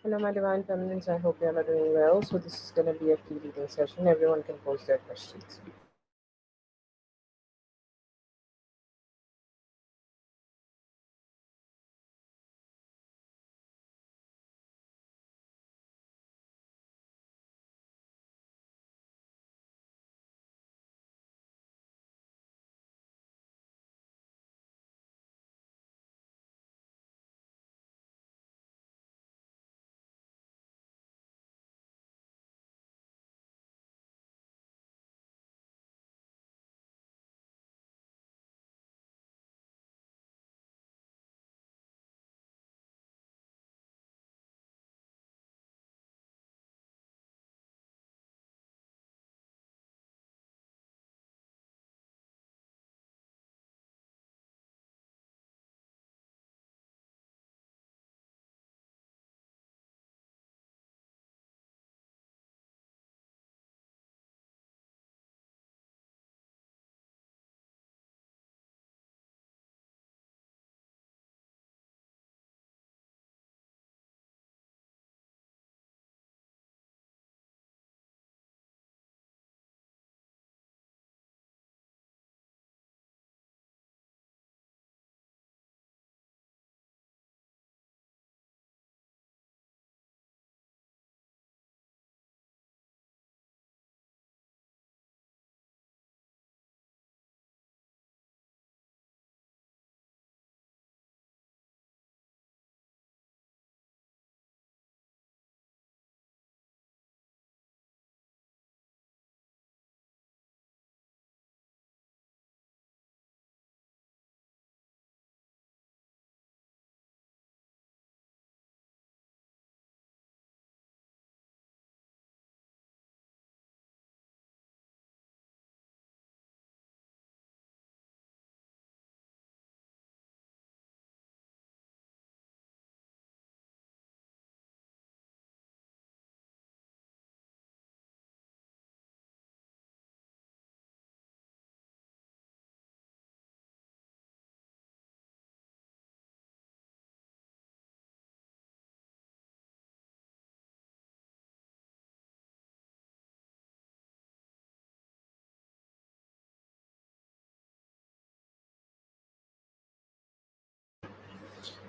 Hello, my divine feminines. I hope you all are doing well. So, this is going to be a free reading session. Everyone can post their questions.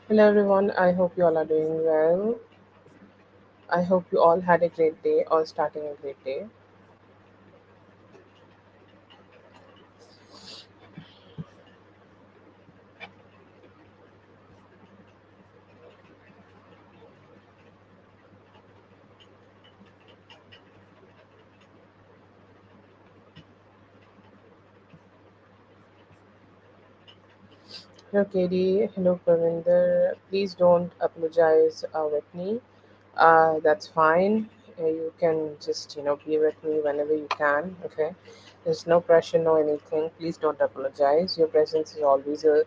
Hello, everyone. I hope you all are doing well. I hope you all had a great day or starting a great day. Hello, Katie. Hello, Pravinder. Please don't apologize with me. That's fine. You can just, be with me whenever you can. Okay. There's no pressure, no anything. Please don't apologize. Your presence is always a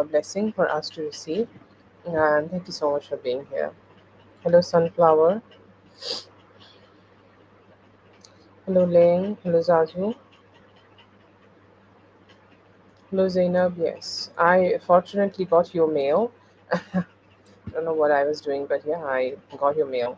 blessing for us to receive. And thank you so much for being here. Hello, Sunflower. Hello, Ling. Hello, Zazu. Hello, Zainab. Yes, I fortunately got your mail. I don't know what I was doing, but yeah, I got your mail.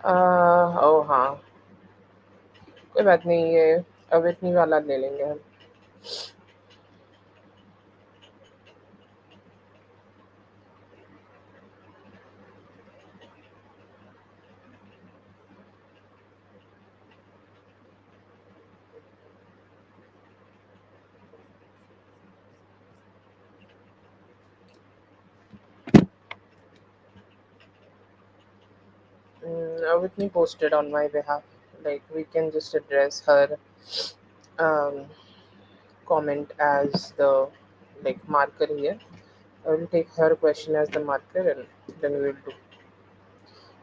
ओ हाँ, कोई बात नहीं, ये अविटनी वाला ले लेंगे हम. Whitney posted on my behalf. Like, we can just address her um, comment as the marker here. I will take her question as the marker, and then we will do.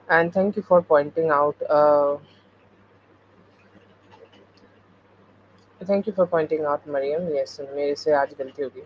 And thank you for pointing out. Thank you for pointing out, Mariam. Yes, मेरे से आज गलती होगी.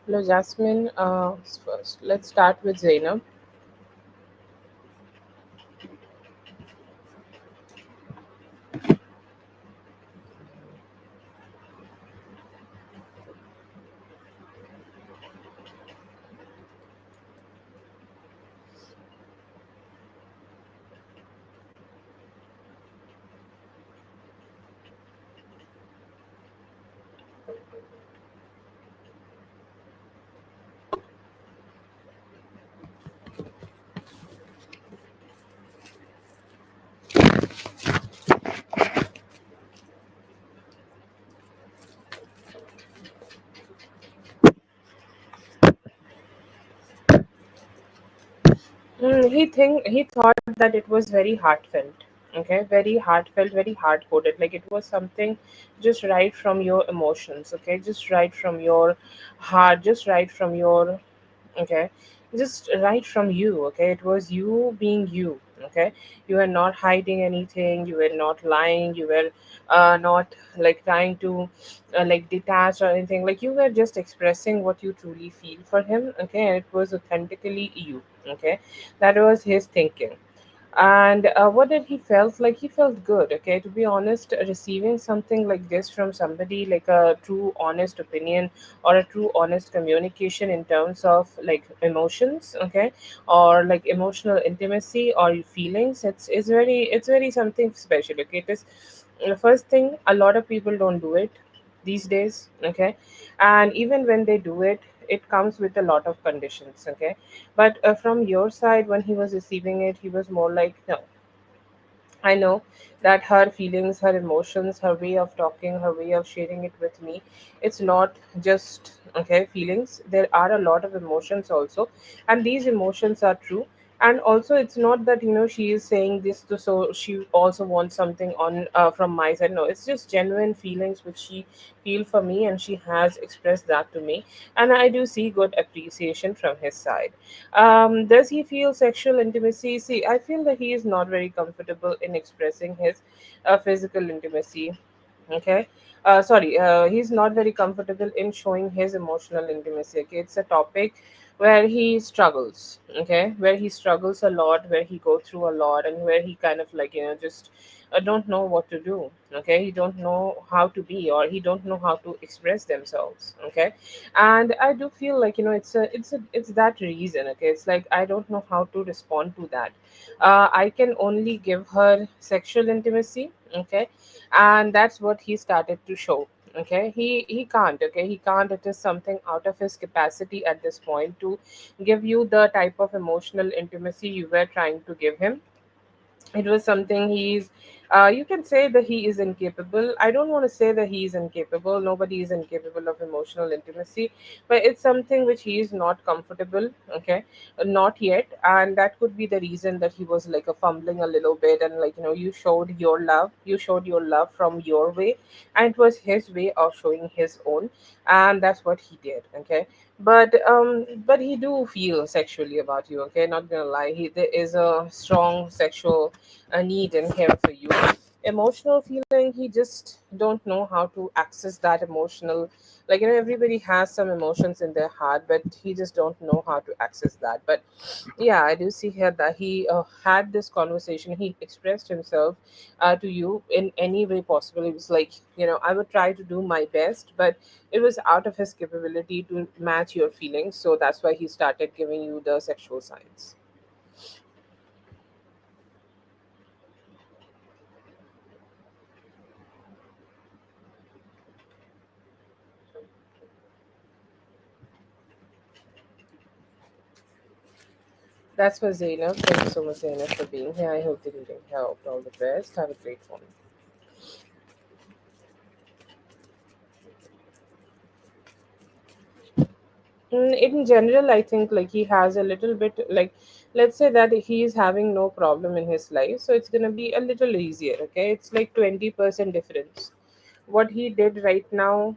Hello, Jasmine. First, let's start with Zainab. He thought that it was very heartfelt. Okay, very heartfelt, very hard coded. Like it was something just right from your emotions. Okay, just right from your heart, just right from your, okay, just right from you. Okay, it was you being you. Okay, you were not hiding anything, you were not lying, you were not like trying to like detach or anything. Like you were just expressing what you truly feel for him. Okay, and it was authentically you. Okay, that was his thinking. And what did he felt like? He felt good. Okay, to be honest, receiving something like this from somebody, like a true honest opinion or a true honest communication in terms of like emotions, okay, or like emotional intimacy or feelings, it's very something special. Okay, it is the first thing. A lot of people don't do it these days. Okay, and even when they do it, it comes with a lot of conditions. Okay, but from your side, when he was receiving it, he was more like, no, I know that her feelings, her emotions, her way of talking, her way of sharing it with me, it's not just okay feelings. There are a lot of emotions also, and these emotions are true. And also, it's not that she is saying this to so she also wants something on from my side. No, it's just genuine feelings which she feel for me, and she has expressed that to me, and I do see good appreciation from his side. Does he feel sexual intimacy? See, I feel that he is not very comfortable in expressing his physical intimacy. Okay. Sorry, he's not very comfortable in showing his emotional intimacy. Okay, it's a topic where he struggles. Okay, where he struggles a lot, where he go through a lot, and where he kind of like just don't know what to do. Okay, he don't know how to be, or he don't know how to express themselves. Okay, and I do feel like it's that reason. Okay, it's like I don't know how to respond to that. I can only give her sexual intimacy. Okay, and that's what he started to show. Okay, he can't. Okay, he can't. It is something out of his capacity at this point to give you the type of emotional intimacy you were trying to give him. It was something he's you can say that he is incapable. I don't want to say that he is incapable. Nobody is incapable of emotional intimacy, but it's something which he is not comfortable. Okay, not yet. And that could be the reason that he was like a fumbling a little bit. And like you showed your love from your way, and it was his way of showing his own. And that's what he did. Okay, but he do feel sexually about you. Okay, not gonna lie, there is a strong sexual need in him for you. Emotional feeling, he just don't know how to access that emotional. Like everybody has some emotions in their heart, but he just don't know how to access that. But yeah, I do see here that he had this conversation. He expressed himself to you in any way possible. It was like, I would try to do my best, but it was out of his capability to match your feelings. So that's why he started giving you the sexual signs. That's for Zainab. Thank you so much, Zainab, for being here. I hope the reading helped. All the best. Have a great one. In general, I think like he has a little bit like, let's say that he is having no problem in his life, so it's gonna be a little easier. Okay, it's like 20% difference. What he did right now,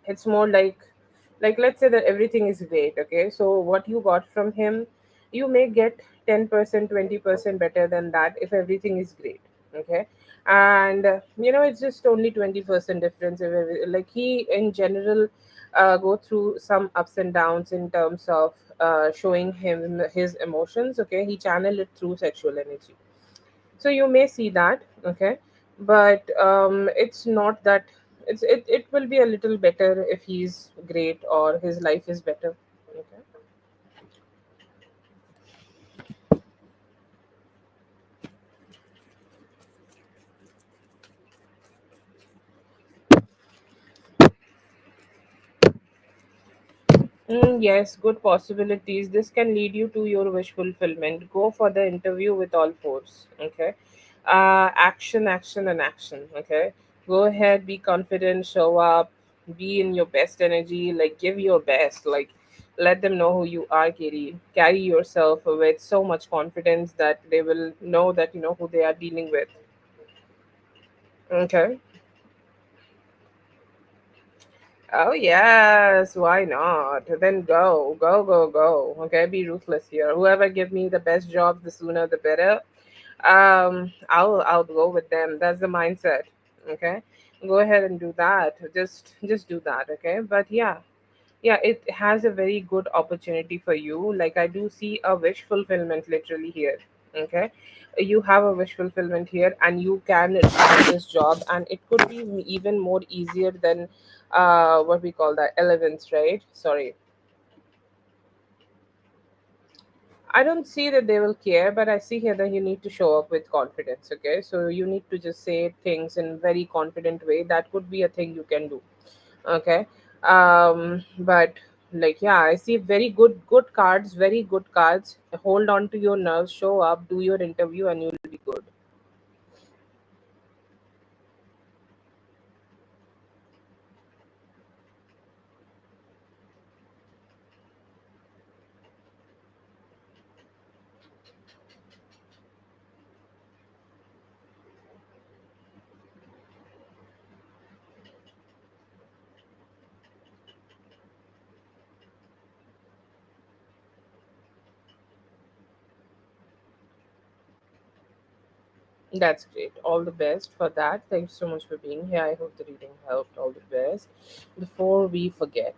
it's more like let's say that everything is great. Okay, so what you got from him, you may get 10%, 20% better than that if everything is great. Okay, and it's just only 20% difference if like he in general go through some ups and downs in terms of showing him his emotions. Okay, he channel it through sexual energy. So you may see that. Okay, but it's not that. It will be a little better if he's great or his life is better. Okay. Yes, good possibilities. This can lead you to your wish fulfillment. Go for the interview with all force. Okay. Action, action, and action. Okay. Go ahead, be confident, show up, be in your best energy, like give your best. Like let them know who you are, Katie. Carry yourself with so much confidence that they will know that you know who they are dealing with. Okay. Oh yes, why not? Then go, go, go, go. Okay, be ruthless here. Whoever give me the best job, the sooner the better. I'll go with them. That's the mindset. Okay, go ahead and do that. Just do that. Okay, but yeah, yeah, it has a very good opportunity for you. Like I do see a wish fulfillment literally here. Okay, you have a wish fulfillment here and you can try this job, and it could be even more easier than what we call that 11th, right? Sorry, I don't see that they will care, but I see here that you need to show up with confidence. Okay, so you need to just say things in very confident way. That could be a thing you can do. Okay, but like yeah, I see very good cards, very good cards. Hold on to your nerves, show up, do your interview, and you'll be good. That's great. All the best for that. Thanks so much for being here. I hope the reading helped. All the best. Before we forget,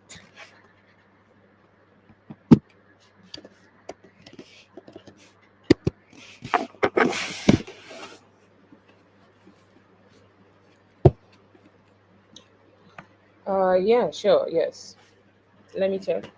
yeah, sure, yes. Let me check.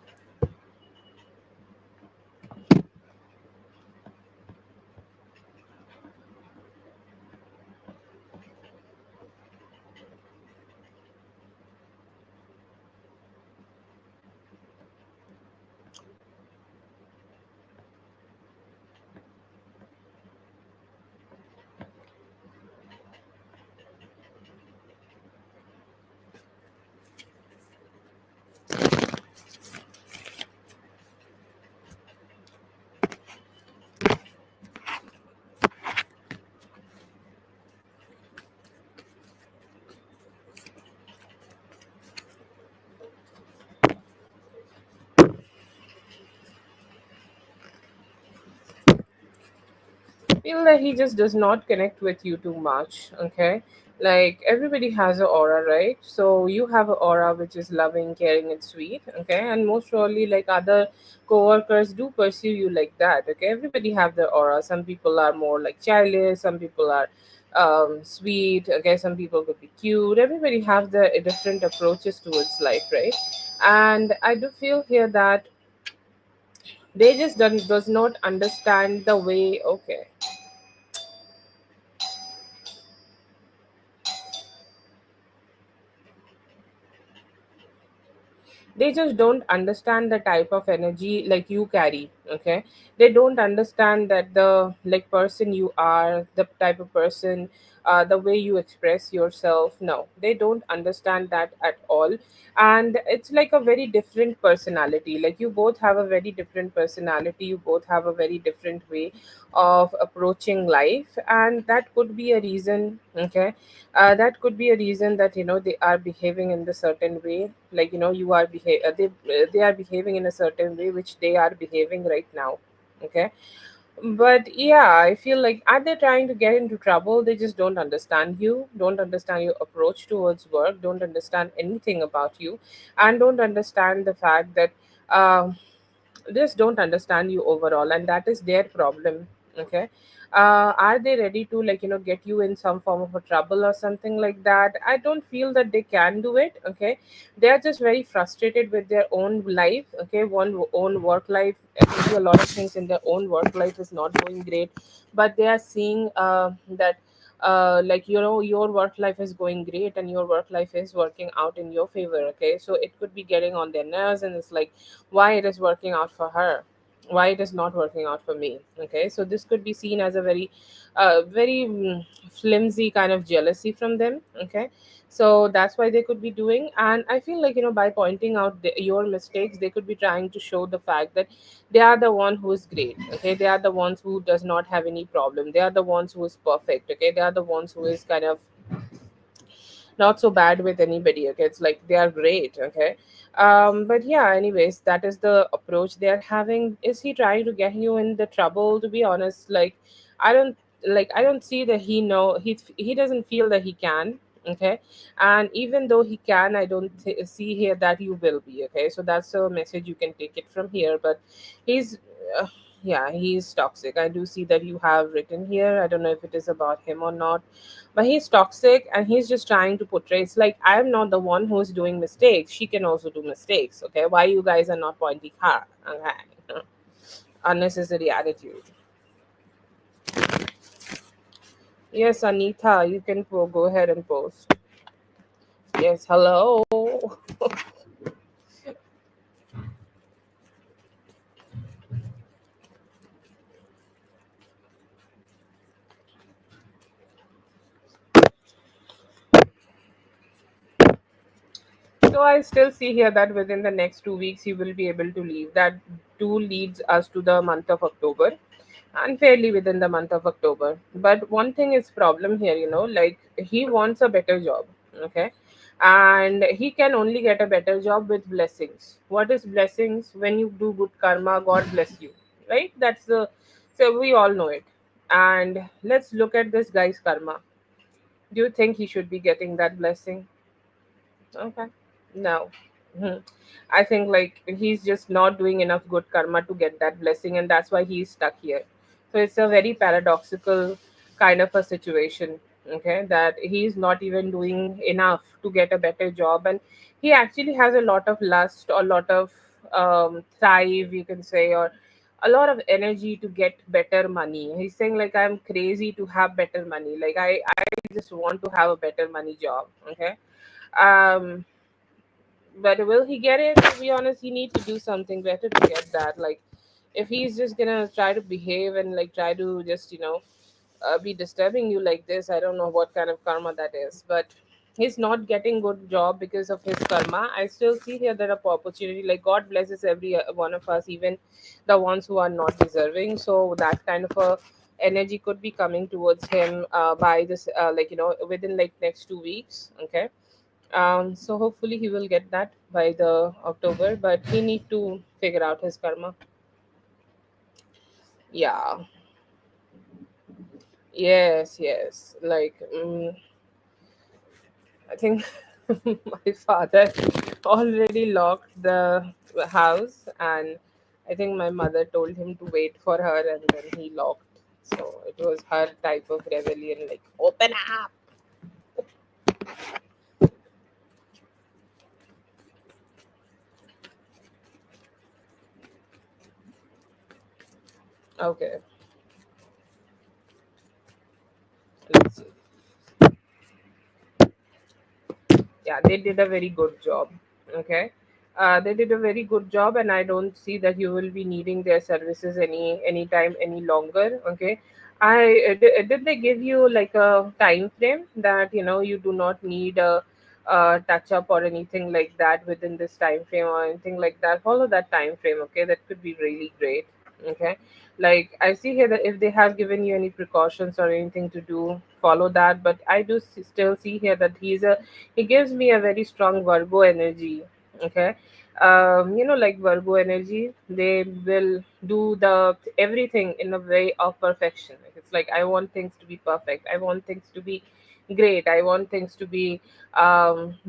Feel that he just does not connect with you too much. Okay, like everybody has an aura, right? So you have an aura which is loving, caring, and sweet. Okay, and most surely like other co-workers do pursue you like that. Okay, everybody have their aura. Some people are more like childish, some people are sweet. Okay, some people could be cute. Everybody have their different approaches towards life, right? And I do feel here that they just does not understand the way. Okay, they just don't understand the type of energy like you carry. Okay, they don't understand that the like person you are, the type of person, the way you express yourself. No, they don't understand that at all. And it's like a very different personality. Like you both have a very different personality, you both have a very different way of approaching life, and that could be a reason. Okay, that could be a reason that you know they are behaving in the certain way. Like you know you are they are behaving in a certain way which they are behaving right now. Okay, But yeah, I feel like are they trying to get into trouble? They just don't understand you, don't understand your approach towards work, don't understand anything about you, and don't understand the fact that um just don't understand you overall, and that is their problem. Okay. Are they ready to, like, get you in some form of a trouble or something like that? I don't feel that they can do it. Okay. They are just very frustrated with their own life. Okay. One own work life, maybe a lot of things in their own work life is not going great, but they are seeing that like, your work life is going great and your work life is working out in your favor. Okay, so it could be getting on their nerves, and it's like, why it is working out for her, why it is not working out for me. Okay, so this could be seen as a very flimsy kind of jealousy from them. Okay, so that's why they could be doing. And I feel like, by pointing out your mistakes, they could be trying to show the fact that they are the one who is great. Okay, they are the ones who does not have any problem, they are the ones who is perfect. Okay, they are the ones who is kind of not so bad with anybody. Okay, it's like they are great. Okay. But yeah, anyways, that is the approach they are having. Is he trying to get you in the trouble? To be honest, like, I don't I don't see that he doesn't feel that he can. Okay. And even though he can, I don't see here that you will be. Okay, so that's a message, you can take it from here. But he's uh, yeah, he's toxic. I do see that you have written here. I don't know if it is about him or not, but he's toxic and he's just trying to portray, it's like, I'm not the one who's doing mistakes, she can also do mistakes. Okay, why you guys are not pointing her? Okay. Unnecessary attitude. Yes, Anita, you can go ahead and post. Yes, hello. So I still see here that within the next 2 weeks he will be able to leave. That too leads us to the month of October, and fairly within the month of October. But one thing is problem here, like, he wants a better job. Okay, and he can only get a better job with blessings. What is blessings? When you do good karma, God bless you, right? That's the so we all know it. And let's look at this guy's karma. Do you think he should be getting that blessing? Okay. No. Mhm. I think, like, he's just not doing enough good karma to get that blessing, and that's why he's stuck here. So it's a very paradoxical kind of a situation. Okay, that he's not even doing enough to get a better job, and he actually has a lot of lust or a lot of thrive, you can say, or a lot of energy to get better money. He's saying, like, I'm crazy to have better money. Like, I just want to have a better money job. Okay. um but will he get it? To be honest, he needs to do something better to get that. Like, if he's just gonna try to behave and, like, try to just be disturbing you like this, I don't know what kind of karma that is. But he's not getting good job because of his karma. I still see here that a opportunity, like, God blesses every one of us, even the ones who are not deserving. So that kind of a energy could be coming towards him by this within, like, next 2 weeks. Okay. So hopefully he will get that by the October, but he need to figure out his karma. Yeah. Yes, yes. Like, I think my father already locked the house, and I think my mother told him to wait for her, and then he locked. So it was her type of rebellion, like, open up. Okay, let's see. Yeah, they did a very good job. Okay, they did a very good job, and I don't see that you will be needing their services anytime any longer. Okay. Did they give you like a time frame that you do not need a touch up or anything like that within this time frame or anything like that? Follow that time frame. Okay, that could be really great. Okay, like, I see here that if they have given you any precautions or anything to do, follow that. But I do still see here that he gives me a very strong Virgo energy. Okay. Like Virgo energy, they will do the everything in a way of perfection. Like, it's like, I want things to be perfect, I want things to be great, I want things to be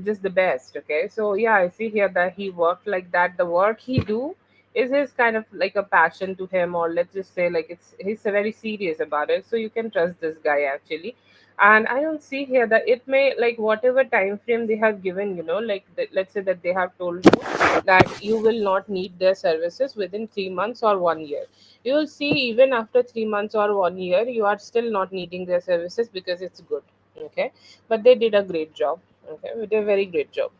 just the best. Okay, so yeah, I see here that he worked like that. The work he do is his kind of like a passion to him, or let's just say like it's he's very serious about it, so you can trust this guy actually. And I don't see here that it may, like, whatever time frame they have given, like let's say that they have told you that you will not need their services within 3 months or 1 year. You will see even after 3 months or 1 year, you are still not needing their services because it's good. Okay, but they did a great job. Okay, they did a very great job.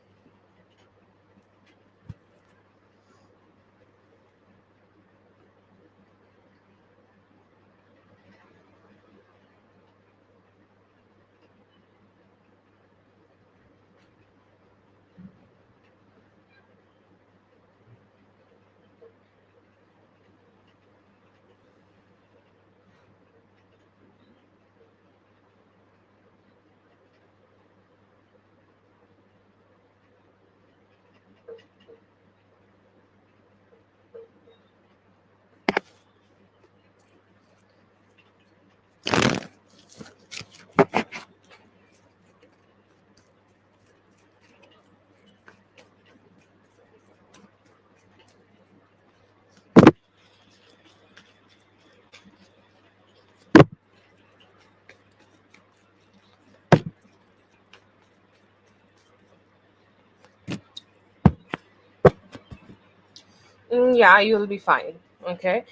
Yeah, you'll be fine. Okay,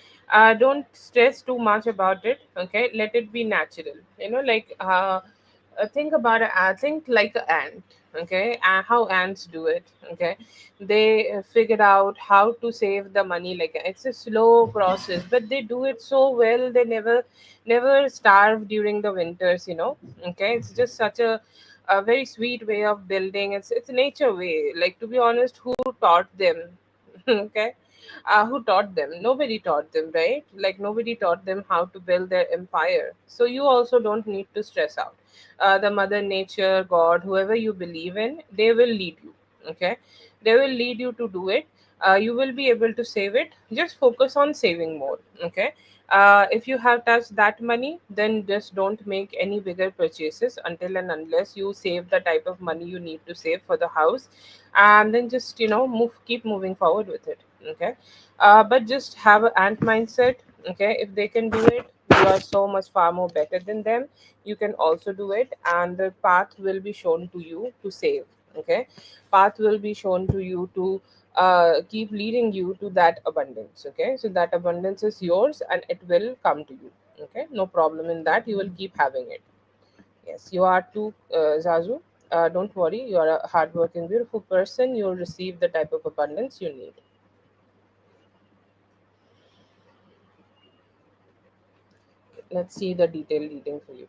don't stress too much about it. Okay, let it be natural. Think about it. Think like an ant. Okay, how ants do it. Okay, they figured out how to save the money. Like, it's a slow process, but they do it so well. They never starve during the winters. Okay, it's just such a very sweet way of building. It's a nature way. Like, to be honest, who taught them? Okay, who taught them? Nobody taught them, right? Like, nobody taught them how to build their empire. So you also don't need to stress out. The mother nature, God, whoever you believe in, they will lead you. Okay, they will lead you to do it. You will be able to save it. Just focus on saving more. Okay, if you have touched that money, then just don't make any bigger purchases until and unless you save the type of money you need to save for the house. And then just keep moving forward with it. Okay, but just have an ant mindset. Okay, if they can do it, you are so much far more better than them. You can also do it, and the path will be shown to you to save. Okay, path will be shown to you to keep leading you to that abundance. Okay, so that abundance is yours and it will come to you. Okay, no problem in that. You will keep having it. Yes, you are too, Zazu. Don't worry, you are a hardworking, beautiful person. You'll receive the type of abundance you need. Let's see the detailed reading for you.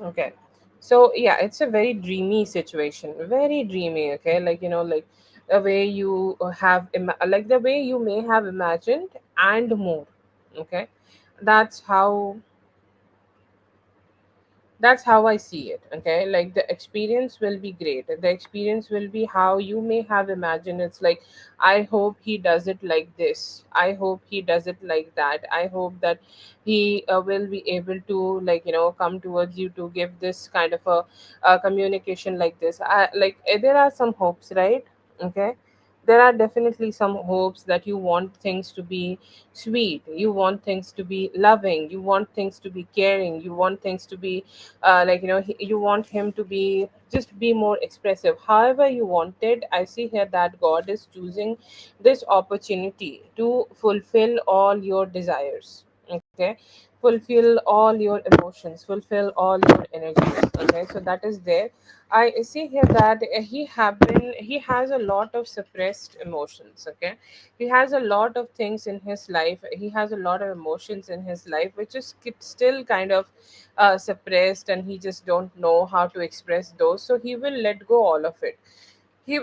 Okay. So yeah, it's a very dreamy situation. Very dreamy. Okay, like like the way you like the way you may have imagined and more. Okay, that's how That's how I see it. Okay, like the experience will be great. The experience will be how you may have imagined. It's like, I hope he does it like this, I hope he does it like that, I hope that he will be able to, like, come towards you to give this kind of a communication like this. There are some hopes, right? Okay, there are definitely some hopes that you want things to be sweet, you want things to be loving, you want things to be caring, you want things to be you want him to be just be more expressive. However you want it, I see here that God is choosing this opportunity to fulfill all your desires. Okay, fulfill all your emotions, fulfill all your energies. Okay, so that is there. I see here that he has a lot of suppressed emotions. Okay, he has a lot of things in his life, he has a lot of emotions in his life which is still kind of suppressed, and he just don't know how to express those, so he will let go all of it. He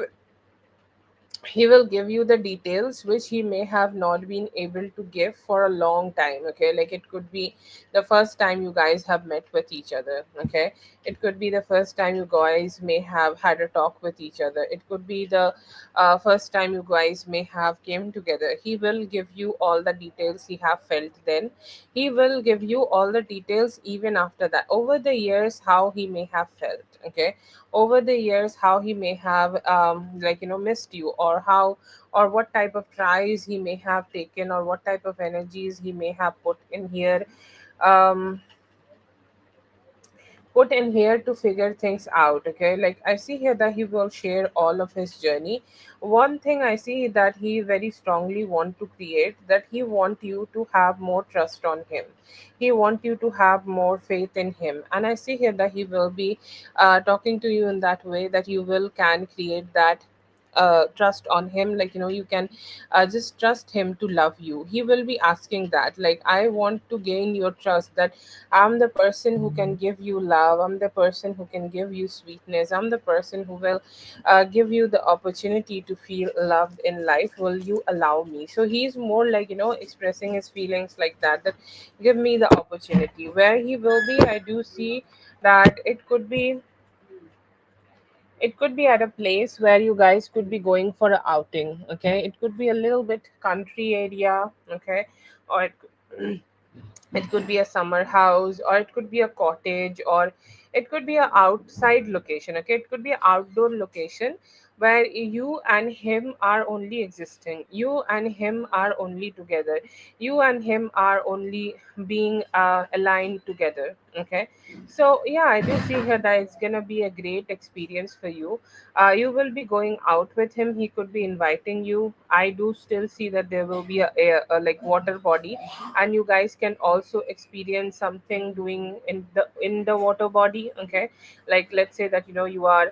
he will give you the details which he may have not been able to give for a long time. Okay, like it could be the first time you guys have met with each other. Okay, it could be the first time you guys may have had a talk with each other. It could be the first time you guys may have came together. He will give you all the details he have felt then. He will give you all the details even after that, over the years how he may have felt. Okay, over the years how he may have missed you, or how, or what type of tries he may have taken, or what type of energies he may have um put in here to figure things out. Okay, like I see here that he will share all of his journey. One thing I see that he very strongly want to create, that he want you to have more trust on him, he want you to have more faith in him. And I see here that he will be talking to you in that way, that you will can create that trust on him. You can just trust him to love you. He will be asking that, like, I want to gain your trust, that I'm the person who can give you love, I'm the person who can give you sweetness, I'm the person who will give you the opportunity to feel loved in life. Will you allow me? So he's more like, expressing his feelings like that, that give me the opportunity. Where he will be, I do see that it could be at a place where you guys could be going for an outing. Okay, it could be a little bit country area. Okay, or it could be a summer house, or it could be a cottage, or it could be a outside location. Okay, it could be an outdoor location where you and him are only existing, you and him are only together, you and him are only being aligned together. Okay, so yeah, I do see here that it's gonna be a great experience for you. You will be going out with him, he could be inviting you. I do still see that there will be a like water body, and you guys can also experience something doing in the water body. Okay, like let's say that you are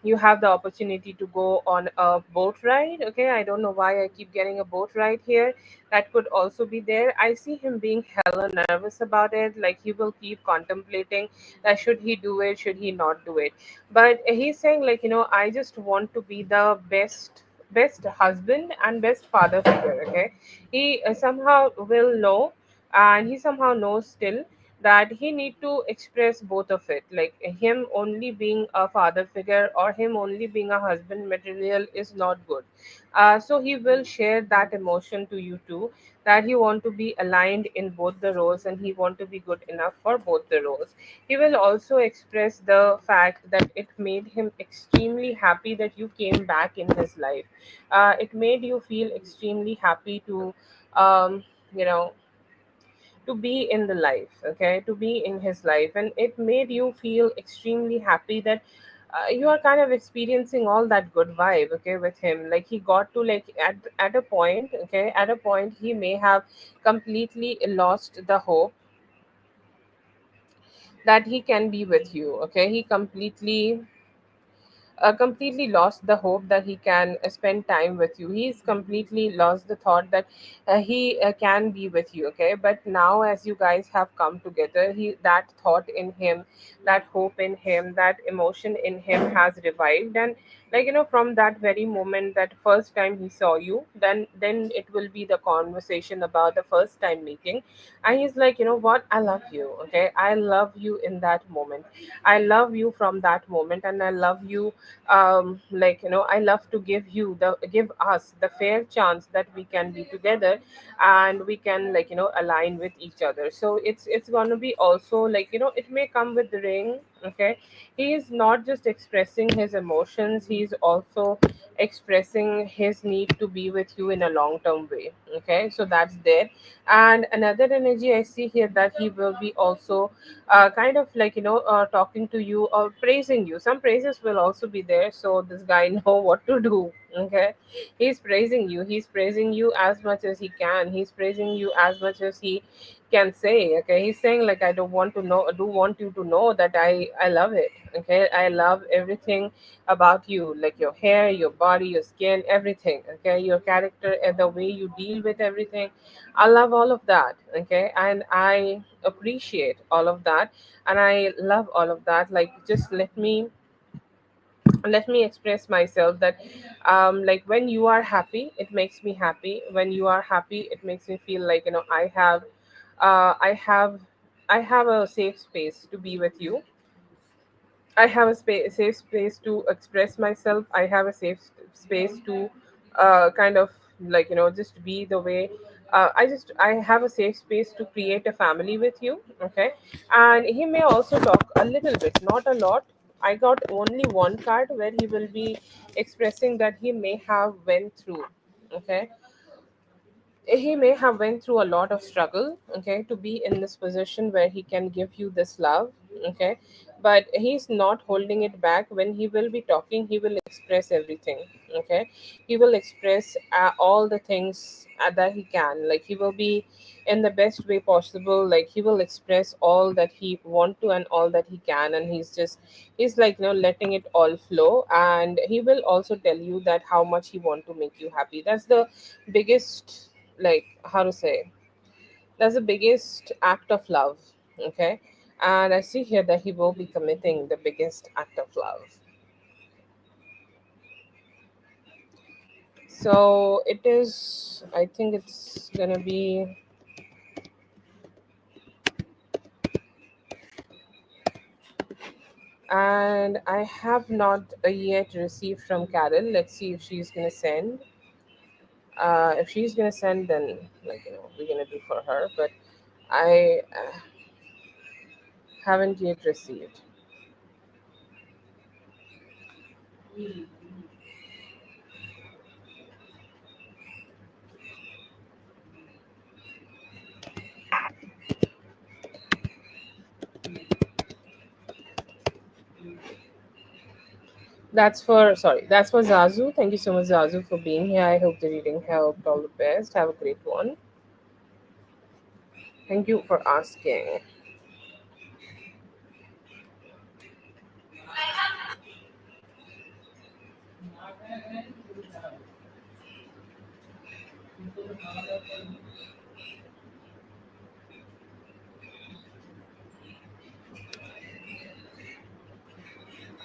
you have the opportunity to go on a boat ride. Okay, I don't know why I keep getting a boat ride here. That could also be there. I see him being hella nervous about it, like he will keep contemplating that should he do it, should he not do it. But he's saying, like, I just want to be the best husband and best father figure. Okay, he somehow will know, and he somehow knows still that he need to express both of it, like him only being a father figure or him only being a husband material is not good. So he will share that emotion to you too, that he want to be aligned in both the roles, and he want to be good enough for both the roles. He will also express the fact that it made him extremely happy that you came back in his life. It made you feel extremely happy to um, you know to be in the life. Okay, to be in his life, and it made you feel extremely happy that you are kind of experiencing all that good vibe. Okay, with him, like he got to, like, at a point. Okay, at a point he may have completely lost the hope that he can be with you. Okay, he completely lost the hope that he can spend time with you. He's completely lost the thought that he can be with you. Okay, but now as you guys have come together, that thought in him, that hope in him, that emotion in him has revived. And like from that very moment, that first time he saw you, then it will be the conversation about the first time meeting. And he's like, what, I love you. Okay, I love you in that moment. I love you from that moment, and I love you. Like, I love to give us the fair chance that we can be together, and we can, like, align with each other. So it's going to be also, like, it may come with the ring. Okay, he is not just expressing his emotions, he's also expressing his need to be with you in a long term way. Okay, so that's there. And another energy I see here, that he will be also kind of, like, talking to you or praising you. Some praises will also be there, so this guy know what to do. Okay, he's praising you as much as he can, he's praising you as much as he can say. Okay, he's saying, like, I don't want to know do want you to know that I love it. Okay, I love everything about you, like your hair, your body, your skin, everything. Okay, your character and the way you deal with everything, I love all of that. Okay, and I appreciate all of that, and I love all of that. Like, just let me express myself that, like, when you are happy, it makes me happy. When you are happy, it makes me feel like, I have a safe space to be with you. I have safe space to express myself. I have a space to kind of, like, just be the way. I have a safe space to create a family with you. Okay, and he may also talk a little bit, not a lot. I got only one card where he will be expressing that he may have went through. Okay, he may have went through a lot of struggle, okay, to be in this position where he can give you this love. Okay, but he's not holding it back. When he will be talking, he will express everything. Okay, he will express all the things that he can, like, he will be in the best way possible. Like, he will express all that he want to and all that he can, and he's like, letting it all flow. And he will also tell you that how much he want to make you happy. That's the biggest, like, how to say, that's the biggest act of love. Okay, and I see here that he will be committing the biggest act of love. So it is, I think it's gonna be, and I have not yet received from Carol. Let's see if she's gonna send. If she's gonna send, then, like, we're gonna do for her. But I haven't yet received. That's for Zazu. Thank you so much, Zazu, for being here. I hope the reading helped. All the best. Have a great one. Thank you for asking.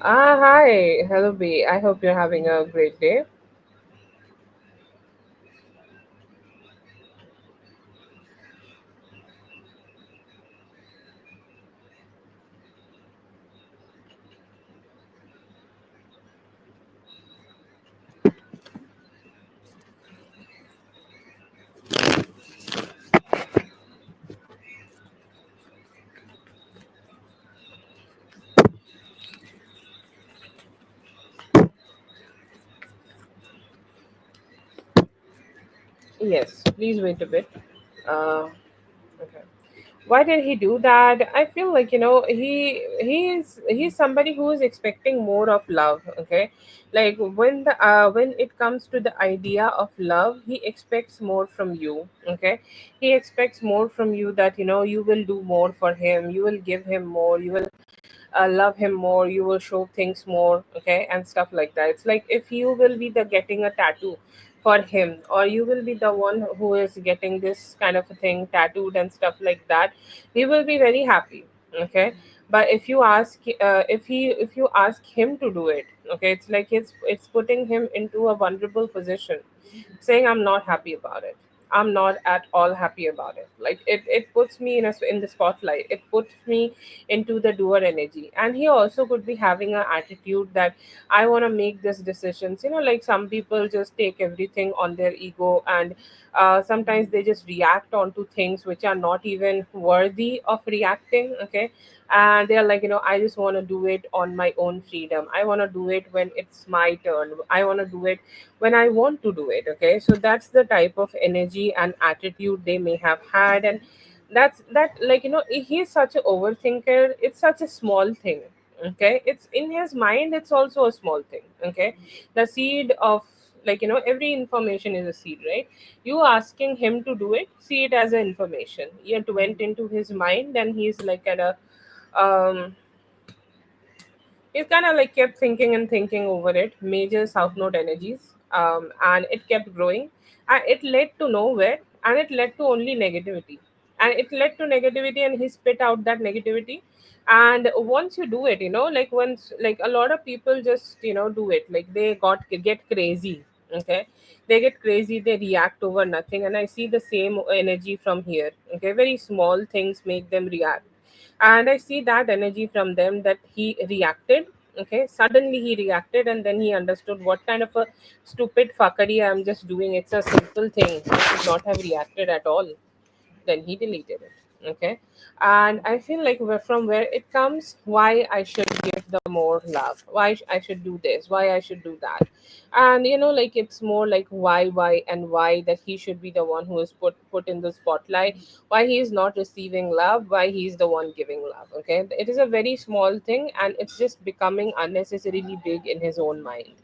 Hi. Hello, B. I hope you're having a great day. Yes, please wait a bit. Okay. Why did he do that? I feel like, he's somebody who is expecting more of love. Okay, like, when it comes to the idea of love, he expects more from you. Okay, he expects more from you, that, you will do more for him, you will give him more, you will love him more, you will show things more. Okay, and stuff like that. It's like, if you will be the getting a tattoo for him, or you will be the one who is getting this kind of a thing tattooed and stuff like that, he will be very happy. Okay, But if you ask if you ask him to do it, okay, it's like it's putting him into a vulnerable position, saying I'm not happy about it. I'm not at all happy about it. Like it puts me in the spotlight. It puts me into the doer energy. And he also could be having an attitude that I want to make this decisions. Like some people just take everything on their ego, and sometimes they just react onto things which are not even worthy of reacting. Okay, and they're like, I just want to do it on my own freedom. I want to do it when it's my turn. I want to do it when I want to do it. Okay, so that's the type of energy and attitude they may have had. And that's that, like, he's such an overthinker. It's such a small thing. Okay, it's in his mind, it's also a small thing. Okay, the seed of, like, every information is a seed, right? You asking him to do it, see it as an information. It went into his mind, and he's like at a um he kind of like kept thinking and thinking over it, major south node energies, and it kept growing, and it led to nowhere, and it led to only negativity, and it led to negativity, and he spit out that negativity. And once you do it, like once, like a lot of people just do it, like they get crazy. Okay, they get crazy, they react over nothing, and I see the same energy from here. Okay, very small things make them react, and I see that energy from them, that he reacted. Okay, suddenly he reacted, and then he understood what kind of a stupid fuckery I'm just doing. It's a simple thing, I should not have reacted at all. Then he deleted it. Okay, and I feel like from where it comes, why I should give the more love, why I should do this, why I should do that. And like it's more like why and why, that he should be the one who is put in the spotlight, why he is not receiving love, why he is the one giving love. Okay, it is a very small thing, and it's just becoming unnecessarily big in his own mind.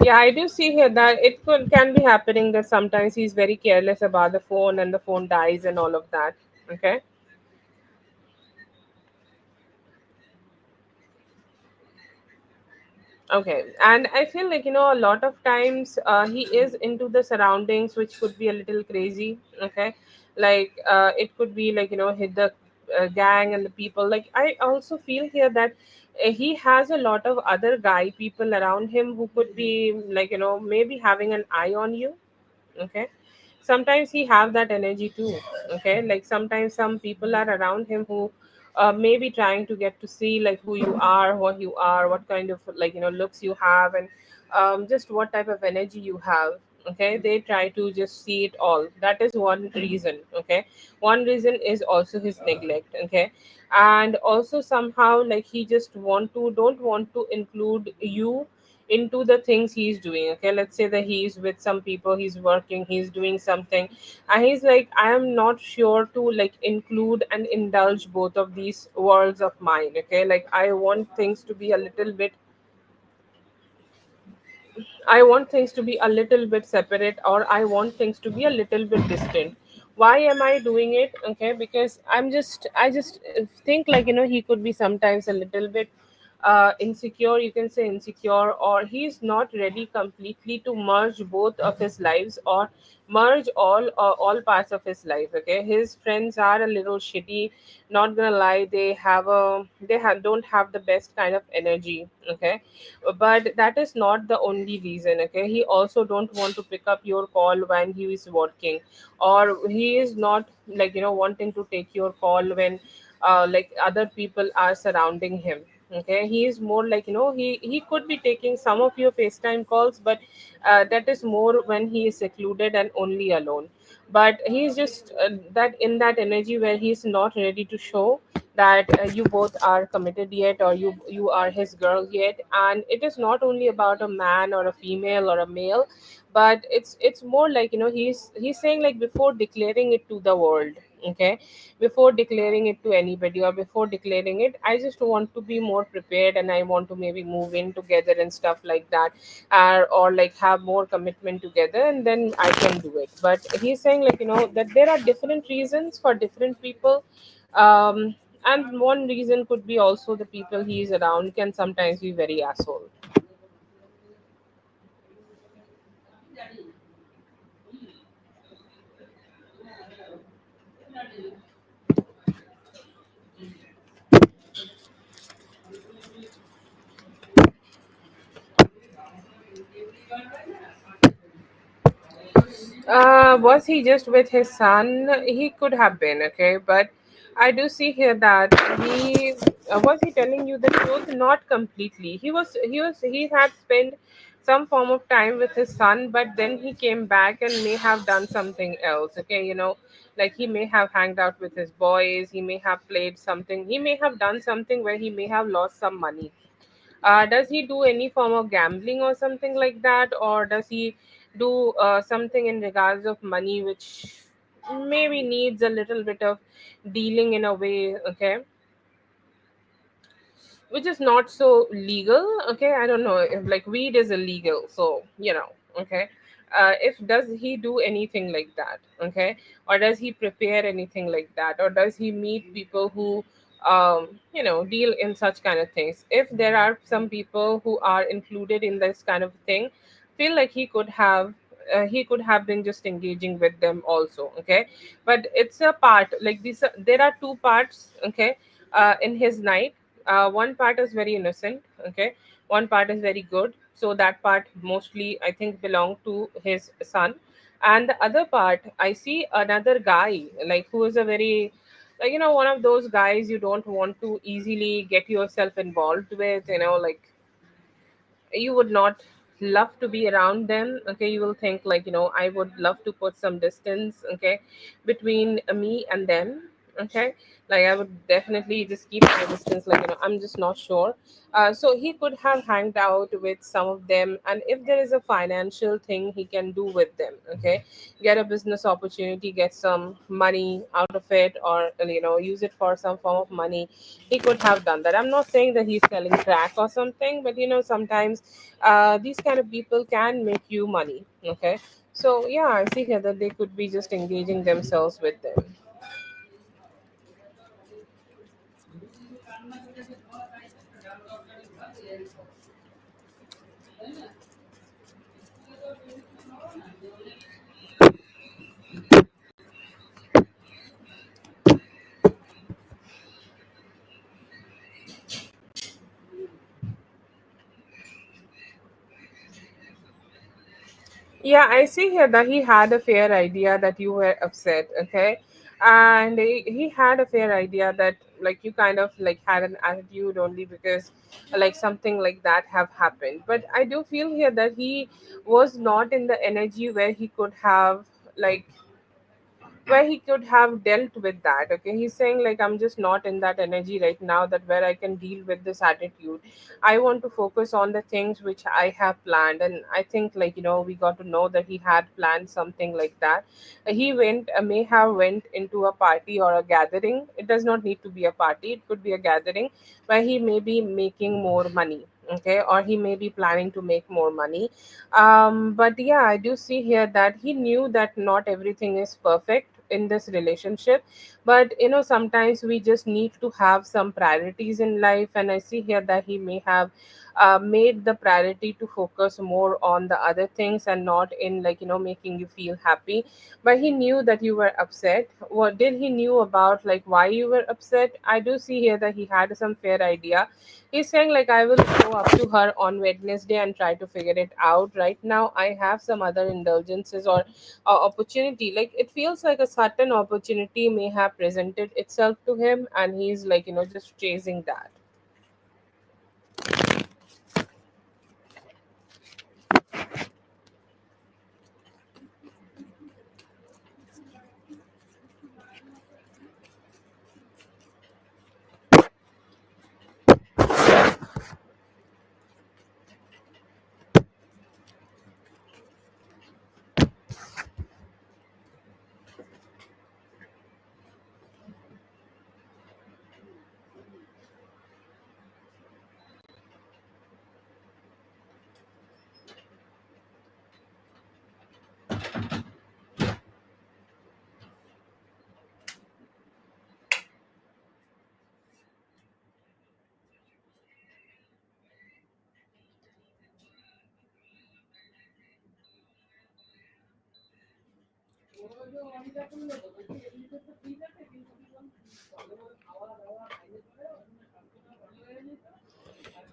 Yeah, I do see here that it can be happening that sometimes he's very careless about the phone, and the phone dies and all of that. Okay. Okay, and I feel like a lot of times he is into the surroundings, which could be a little crazy. Okay, like it could be like hit the gang and the people. Like I also feel here that he has a lot of other guy people around him who could be like maybe having an eye on you. Okay, sometimes he have that energy too. Okay, like sometimes some people are around him who may be trying to get to see like who you are, what you are, what kind of like looks you have, and just what type of energy you have. Okay, they try to just see it all. That is one reason. Okay, one reason is also his neglect. Okay, and also somehow like he just don't want to include you into the things he's doing. Okay, let's say that he's with some people, he's working, he's doing something, and he's like, I am not sure to like include and indulge both of these worlds of mine. Okay, like I want things to be a little bit, I want things to be a little bit separate, or I want things to be a little bit distant. Why am I doing it? Okay, because I just think like he could be sometimes a little bit insecure. You can say insecure, or he's not ready completely to merge both of his lives, or merge all parts of his life. Okay, his friends are a little shitty. Not gonna lie, don't have the best kind of energy. Okay, but that is not the only reason. Okay, he also don't want to pick up your call when he is working, or he is not like wanting to take your call when like other people are surrounding him. Okay, he is more like he could be taking some of your FaceTime calls, but that is more when he is secluded and only alone. But he's just that in that energy where he's not ready to show that you both are committed yet, or you are his girl yet. And it is not only about a man or a female or a male, but it's more like, he's saying like, before declaring it to the world, okay, before declaring it to anybody, or before declaring it, I just want to be more prepared, and I want to maybe move in together and stuff like that, or like have more commitment together, and then I can do it. But he's saying like, that there are different reasons for different people. And one reason could be also the people he is around can sometimes be very asshole. Was he just with his son? He could have been, okay, but I do see here that he was he telling you the truth? Not completely. He had spent some form of time with his son, but then he came back and may have done something else. Okay, like he may have hanged out with his boys. He may have played something. He may have done something where he may have lost some money. Does he do any form of gambling or something like that, or does he do something in regards of money which maybe needs a little bit of dealing in a way, okay, which is not so legal? Okay, I don't know if like weed is illegal, so okay. If does he do anything like that, okay, or does he prepare anything like that, or does he meet people who deal in such kind of things? If there are some people who are included in this kind of thing, feel like he could have been just engaging with them also, okay. But it's a part like this, there are two parts, okay, in his night. One part is very innocent, okay, one part is very good, so that part mostly I think belong to his son. And the other part, I see another guy, like, who is a very, like, one of those guys you don't want to easily get yourself involved with, like, you would not love to be around them, okay. You will think like, I would love to put some distance, okay, between me and them, okay. Like, I would definitely just keep my distance, like, I'm just not sure. So he could have hanged out with some of them, and if there is a financial thing he can do with them, okay, get a business opportunity, get some money out of it, or use it for some form of money, he could have done that. I'm not saying that he's selling crack or something, but sometimes these kind of people can make you money, okay. So yeah, I see here that they could be just engaging themselves with them. Yeah, I see here that he had a fair idea that you were upset, okay? And he had a fair idea that, like, you kind of like had an attitude only because like something like that have happened. But I do feel here that he was not in the energy where he could have, like, where he could have dealt with that, okay. He's saying like, I'm just not in that energy right now, that where I can deal with this attitude. I want to focus on the things which I have planned. And I think, like, we got to know that he had planned something like that. He may have went into a party or a gathering. It does not need to be a party, it could be a gathering where he may be making more money, okay, or he may be planning to make more money. But yeah, I do see here that he knew that not everything is perfect in this relationship. But sometimes we just need to have some priorities in life, and I see here that he may have made the priority to focus more on the other things and not in, like, making you feel happy. But he knew that you were upset. What did he knew about, like, why you were upset? I do see here that he had some fair idea. He's saying like, I will show up to her on Wednesday and try to figure it out. Right now, I have some other indulgences or opportunity. Like, it feels like a certain opportunity may have presented itself to him, and he's like, just chasing that.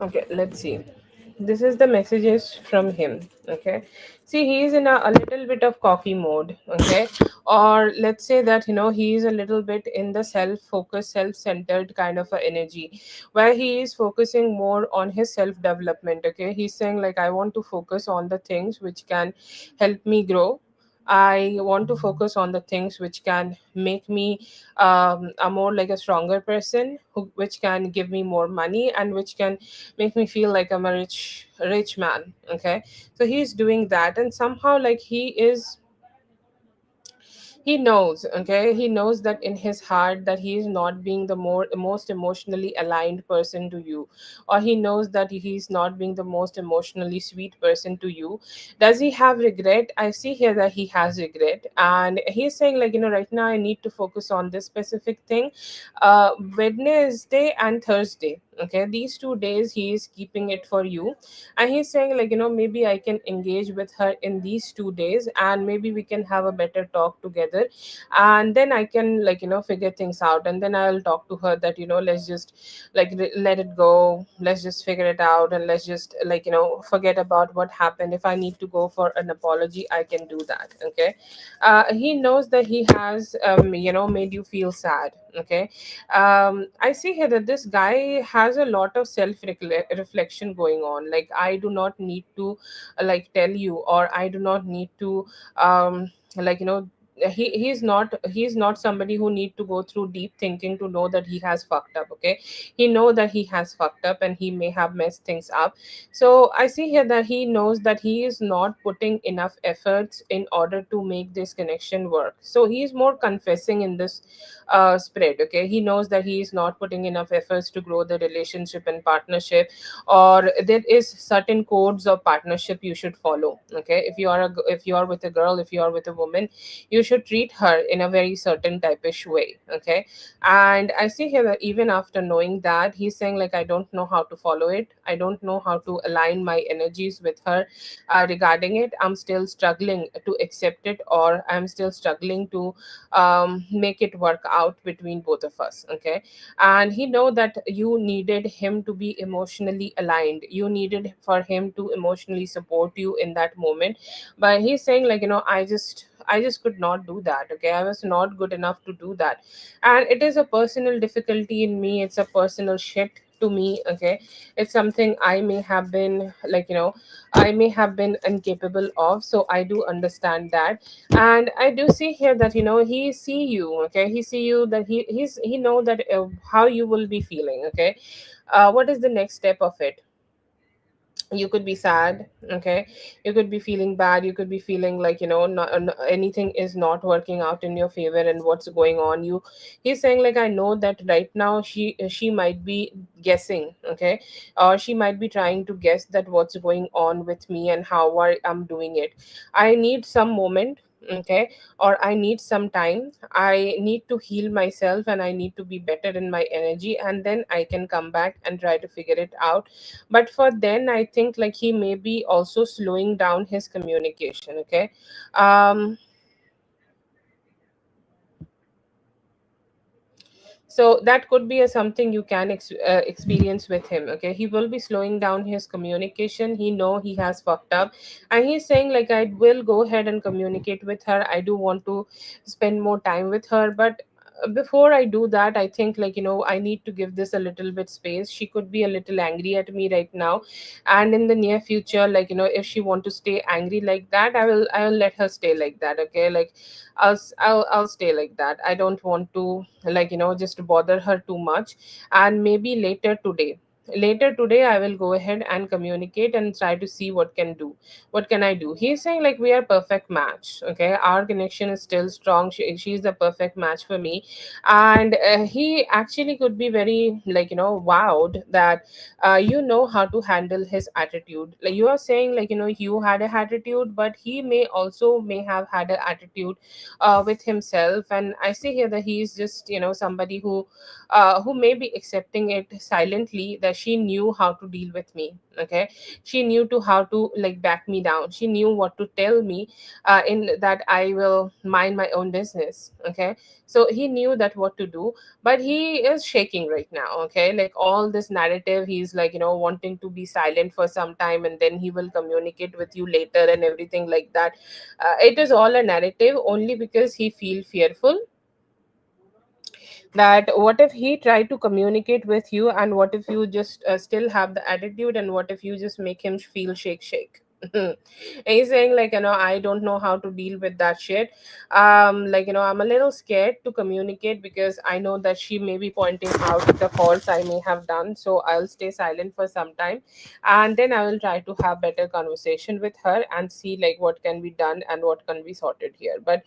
Okay, let's see. This is the messages from him. Okay, see, he is in a little bit of coffee mode. Okay, or let's say that he is a little bit in the self-focused, self-centered kind of a energy, where he is focusing more on his self-development. Okay, he's saying like, I want to focus on the things which can help me grow. I want to focus on the things which can make me a more like a stronger person, which can give me more money and which can make me feel like I'm a rich man. Okay, so he's doing that, and somehow like he knows. Okay, he knows that in his heart that he is not being the most emotionally aligned person to you, or he knows that he's not being the most emotionally sweet person to you. Does he have regret? I see here that he has regret, and he's saying like, right now I need to focus on this specific thing. Wednesday and Thursday, okay, these 2 days he is keeping it for you, and he's saying like, maybe I can engage with her in these 2 days, and maybe we can have a better talk together, and then I can like, figure things out, and then I'll talk to her that, let's just like let it go, let's just figure it out, and let's just like, forget about what happened. If I need to go for an apology, I can do that. Okay, he knows that he has made you feel sad. Okay, I see here that this guy has a lot of self reflection going on. Like, I do not need to like tell you, or I do not need to like, he's not somebody who need to go through deep thinking to know that he has fucked up. Okay, he know that he has fucked up and he may have messed things up. So I see here that he knows that he is not putting enough efforts in order to make this connection work. So he is more confessing in this spread. Okay, he knows that he is not putting enough efforts to grow the relationship and partnership, or there is certain codes of partnership you should follow. Okay, if you are with a girl, if you are with a woman, you should treat her in a very certain typish way. Okay, and I see here that even after knowing that, he's saying like, I don't know how to follow it, I don't know how to align my energies with her regarding it. I'm still struggling to accept it, or I'm still struggling to make it work out between both of us. Okay, and he know that you needed him to be emotionally aligned, you needed for him to emotionally support you in that moment, but he's saying like, I just could not do that. Okay, I was not good enough to do that, and it is a personal difficulty in me, it's a personal shit to me. Okay, it's something I may have been like, I may have been incapable of. So I do understand that, and I do see here that, he see you. Okay, he see you, that he know that how you will be feeling. Okay, what is the next step of it? You could be sad. Okay, you could be feeling bad, you could be feeling like, anything is not working out in your favor, and what's going on. He's saying like, I know that right now she might be guessing. Okay, or she might be trying to guess that what's going on with me and how I'm doing it. I need some moment. Okay, or I need some time, I need to heal myself, and I need to be better in my energy, and then I can come back and try to figure it out. But for then, I think like he may be also slowing down his communication. Okay, so that could be a something you can experience with him. Okay, he will be slowing down his communication, he know he has fucked up, and he's saying like, I will go ahead and communicate with her, I do want to spend more time with her, but before I do that, I think like, I need to give this a little bit space. She could be a little angry at me right now, and in the near future, like, if she want to stay angry like that, I will let her stay like that. Okay, like, I'll stay like that. I don't want to like, just bother her too much. And maybe later today I will go ahead and communicate and try to see what can I do. He's saying like, we are perfect match. Okay, our connection is still strong. She's the perfect match for me. And he actually could be very like, wowed that you know how to handle his attitude. Like, you are saying like, you had a attitude, but he may have had an attitude with himself. And I see here that he's just, somebody who may be accepting it silently, that she knew how to deal with me. Okay, she knew to how to like back me down. She knew what to tell me, in that I will mind my own business. Okay, so he knew that what to do, but he is shaking right now. Okay, like all this narrative, he's like, wanting to be silent for some time, and then he will communicate with you later and everything like that. It is all a narrative only because he feel fearful that what if he tried to communicate with you, and what if you just still have the attitude, and what if you just make him feel shake. And he's saying like, I don't know how to deal with that shit. Like, I'm a little scared to communicate because I know that she may be pointing out the faults I may have done, so I'll stay silent for some time, and then I will try to have better conversation with her and see like what can be done and what can be sorted here. But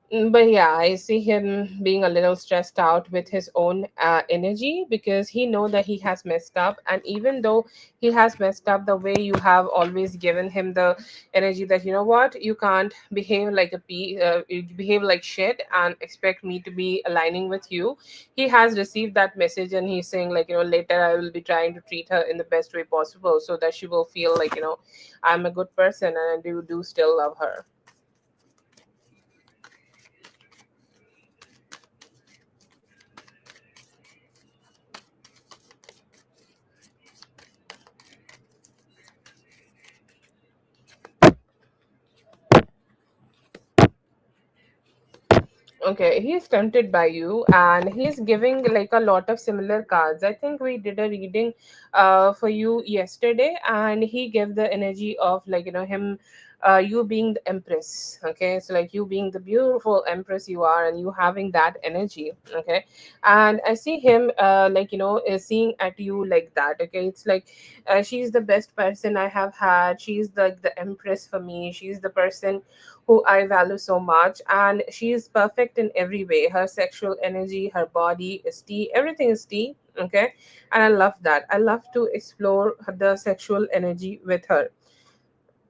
yeah, I see him being a little stressed out with his own energy, because he know that he has messed up, and even though he has messed up, the way you have always given him the energy that, what, you can't behave like you behave like shit and expect me to be aligning with you. He has received that message, and he's saying like, later I will be trying to treat her in the best way possible, so that she will feel like, I'm a good person and I do still love her. Okay, he's tempted by you, and he's giving like a lot of similar cards. I think we did a reading for you yesterday, and he gave the energy of like, him, you being the empress. Okay, so like you being the beautiful empress you are, and you having that energy. Okay, and I see him like, is seeing at you like that. Okay, it's like, she's the best person I have had. She's the empress for me. She's the person who I value so much. And she is perfect in every way. Her sexual energy, her body is tea, everything is tea. Okay. And I love that. I love to explore the sexual energy with her.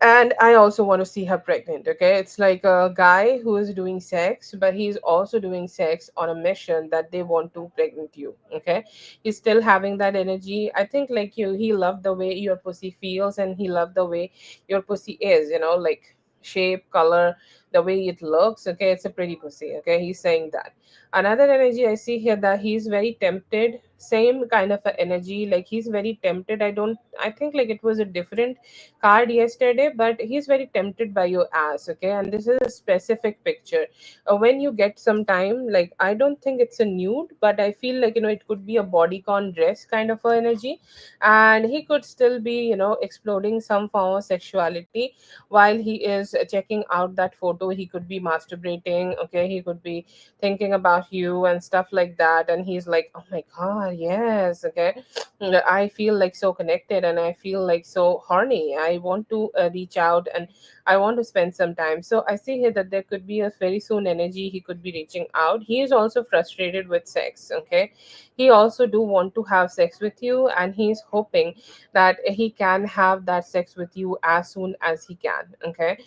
And I also want to see her pregnant. Okay, it's like a guy who is doing sex, but he's also doing sex on a mission that they want to pregnant you. Okay, he's still having that energy. I think like you, he loved the way your pussy feels, and he loved the way your pussy is, like shape, color, the way it looks. Okay, it's a pretty pussy. Okay, he's saying that. Another energy I see here, that he's very tempted, same kind of a energy, like he's very tempted. I think like it was a different card yesterday, but he's very tempted by your ass. Okay, and this is a specific picture. When you get some time, like I don't think it's a nude, but I feel like, it could be a bodycon dress kind of a energy, and he could still be, exploding some form of sexuality while he is checking out that photo. He could be masturbating. Okay, he could be thinking about you and stuff like that, and he's like, oh my god, yes. Okay, I feel like so connected, and I feel like so horny. I want to reach out, and I want to spend some time. So I see here that there could be a very soon energy. He could be reaching out. He is also frustrated with sex. Okay, he also do want to have sex with you, and he's hoping that he can have that sex with you as soon as he can. Okay,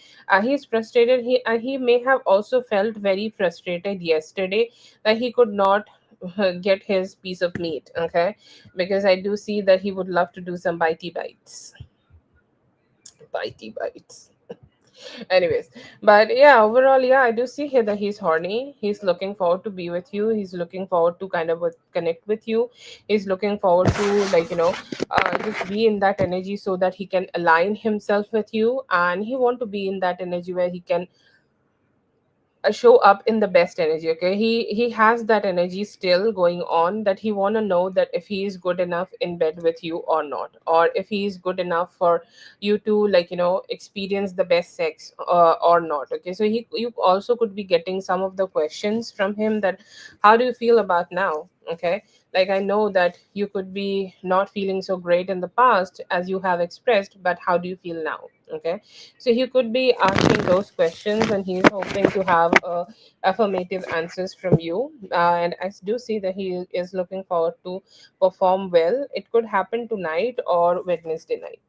he's frustrated. He may have also felt very frustrated yesterday that he could not get his piece of meat. Okay, because I do see that he would love to do some bitey bites. Bitey bites. Anyways, but yeah, overall, yeah, I do see here that he's horny. He's looking forward to be with you. He's looking forward to kind of connect with you. He's looking forward to like, just be in that energy so that he can align himself with you, and he want to be in that energy where he can show up in the best energy. Okay, he has that energy still going on, that he want to know that if he is good enough in bed with you or not, or if he is good enough for you to like, experience the best sex, or not. Okay, so you also could be getting some of the questions from him, that how do you feel about now. Okay, like I know that you could be not feeling so great in the past as you have expressed, but how do you feel now. Okay, so he could be asking those questions, and he's hoping to have affirmative answers from you. And I do see that he is looking forward to perform well. It could happen tonight or Wednesday night.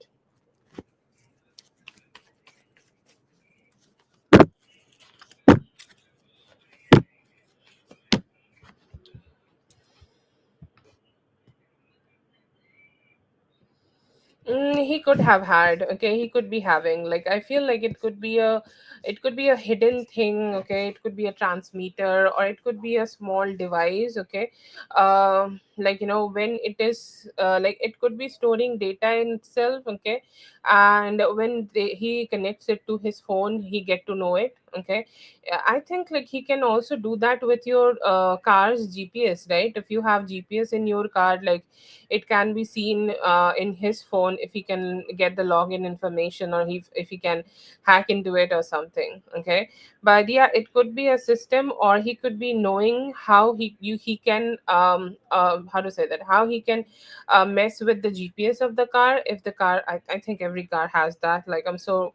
he could have had, okay, he could be having, like, I feel like it could be a hidden thing, okay, it could be a transmitter, or it could be a small device, okay. Like, when it is like, it could be storing data in itself, okay, and when he connects it to his phone, he get to know it, okay. I think, like, he can also do that with your car's GPS, right? If you have GPS in your car, like, it can be seen in his phone, if he can get the login information, or if he can hack into it or something, okay. But yeah, it could be a system, or he could be knowing how he can how to say that, how he can mess with the GPS of the car. If the car, I think every car has that, like, I'm so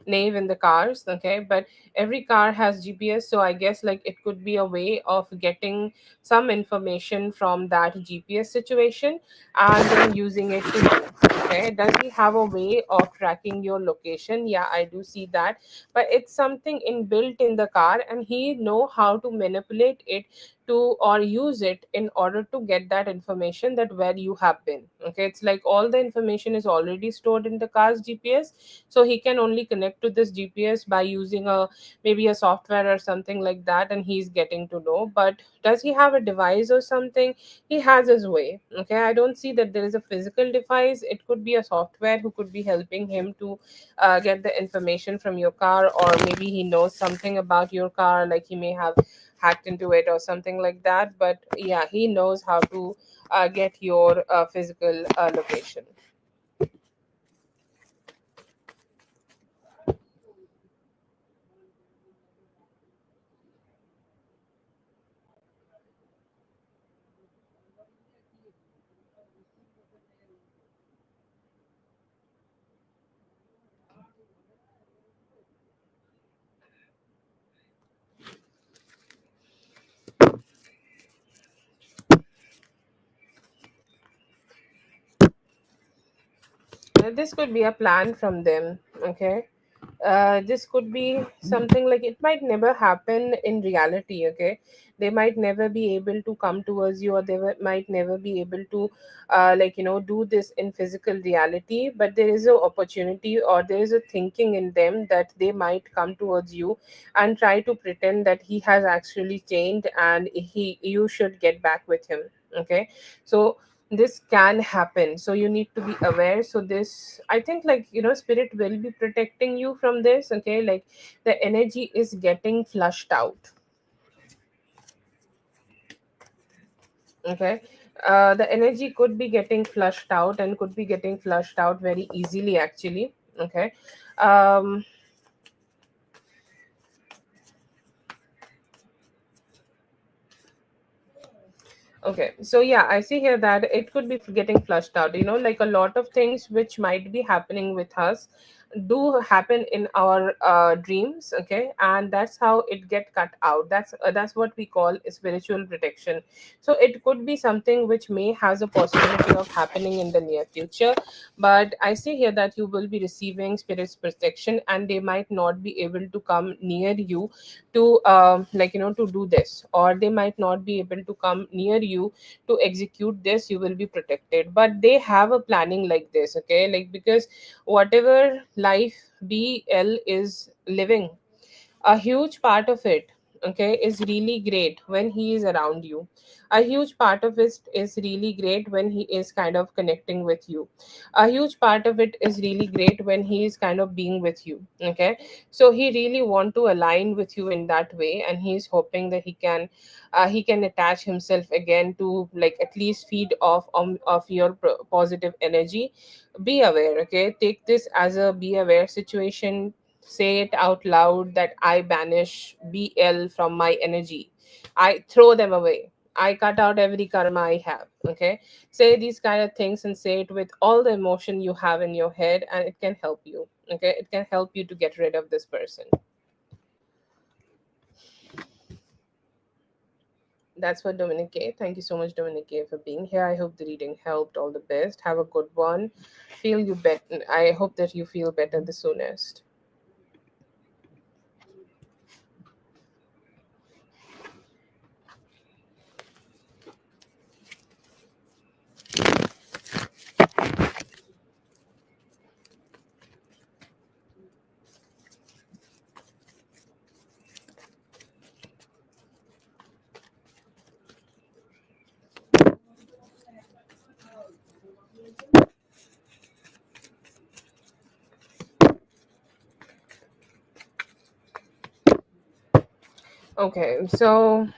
naive in the cars, okay, but every car has GPS, so I guess, like, it could be a way of getting some information from that GPS situation, and then using it to you, okay. Does he have a way of tracking your location? Yeah, I do see that, but it's something inbuilt in the car, and he know how to manipulate it to, or use it in order to get that information, that where you have been, okay. It's like all the information is already stored in the car's GPS, so he can only connect to this GPS by using a, maybe a software or something like that, and he's getting to know. But does he have a device or something? He has his way, okay. I don't see that there is a physical device. It could be a software who could be helping him to get the information from your car, or maybe he knows something about your car, like he may have hacked into it or something like that. But yeah, he knows how to get your physical location. This could be a plan from them, okay. This could be something, like, it might never happen in reality, okay. They might never be able to come towards you, or they might never be able to like, do this in physical reality, but there is a opportunity, or there is a thinking in them, that they might come towards you and try to pretend that he has actually changed, and you should get back with him, okay. So this can happen, so you need to be aware. So this, I think, like, spirit will be protecting you from this, okay. Like, the energy is getting flushed out, okay. The energy could be getting flushed out, and could be getting flushed out very easily, actually, okay. um Okay, so yeah, I see here that it could be getting flushed out. Like, a lot of things which might be happening with us do happen in our dreams, okay, and that's how it get cut out. That's what we call spiritual protection. So it could be something which may has a possibility of happening in the near future, but I see here that you will be receiving spirit's protection, and they might not be able to come near you to like, to do this, or they might not be able to come near you to execute this. You will be protected, but they have a planning like this, okay. Like, because whatever life BL is living, a huge part of it, okay, is really great when he is around you. A huge part of it is really great when he is kind of connecting with you. A huge part of it is really great when he is kind of being with you, okay. So he really want to align with you in that way, and he's hoping that he can attach himself again to, like, at least feed off of your positive energy. Be aware, okay. Take this as a be aware situation. Say it out loud, that I banish BL from my energy. I throw them away. I cut out every karma I have. Okay. Say these kind of things, and say it with all the emotion you have in your head, and it can help you. Okay. It can help you to get rid of this person. That's for Dominic K. Thank you so much, Dominic K, for being here. I hope the reading helped. All the best. Have a good one. Feel you better. I hope that you feel better the soonest. Okay, so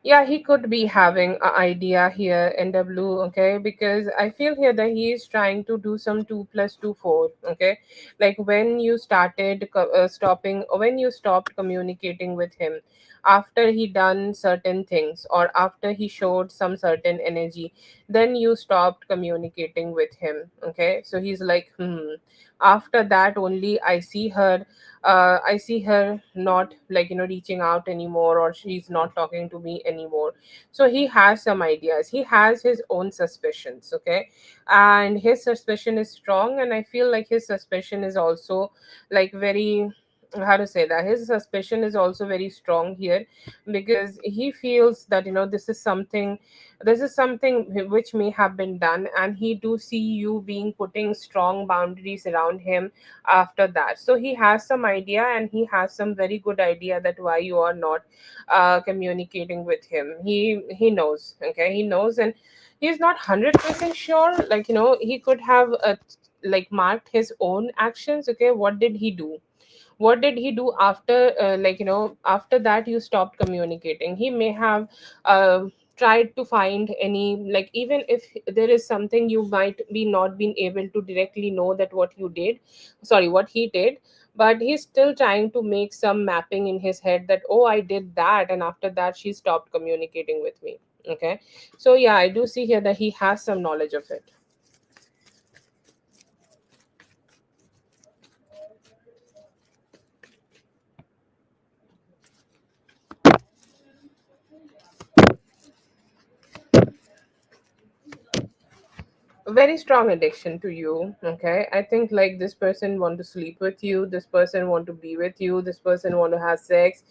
yeah, he could be having an idea here in the blue, okay, because I feel here that he is trying to do some 2 plus 2 4, okay, like when you started stopping, or when you stopped communicating with him after he done certain things, or after he showed some certain energy, then you stopped communicating with him, okay. So he's like, after that only I see her not, like, reaching out anymore, or she's not talking to me anymore. So he has some ideas. He has his own suspicions, okay? And his suspicion is strong, and I feel like his suspicion is also like very, how to say that? His suspicion is also very strong here, because he feels that, this is something which may have been done, and he do see you being putting strong boundaries around him after that. So he has some idea, and he has some very good idea that why you are not communicating with him. He knows, okay, he knows, and he's not 100% sure, like, he could have like marked his own actions, okay. What did he do after, like, after that you stopped communicating? He may have uh, tried to find any, like, even if there is something you might be not being able to directly know that what you did, sorry, what he did, but he's still trying to make some mapping in his head that, oh, I did that, and after that she stopped communicating with me, okay. So yeah, I do see here that he has some knowledge of it. Very strong addiction to you, okay. I think like this person want to sleep with you, this person want to be with you, this person want to have sex,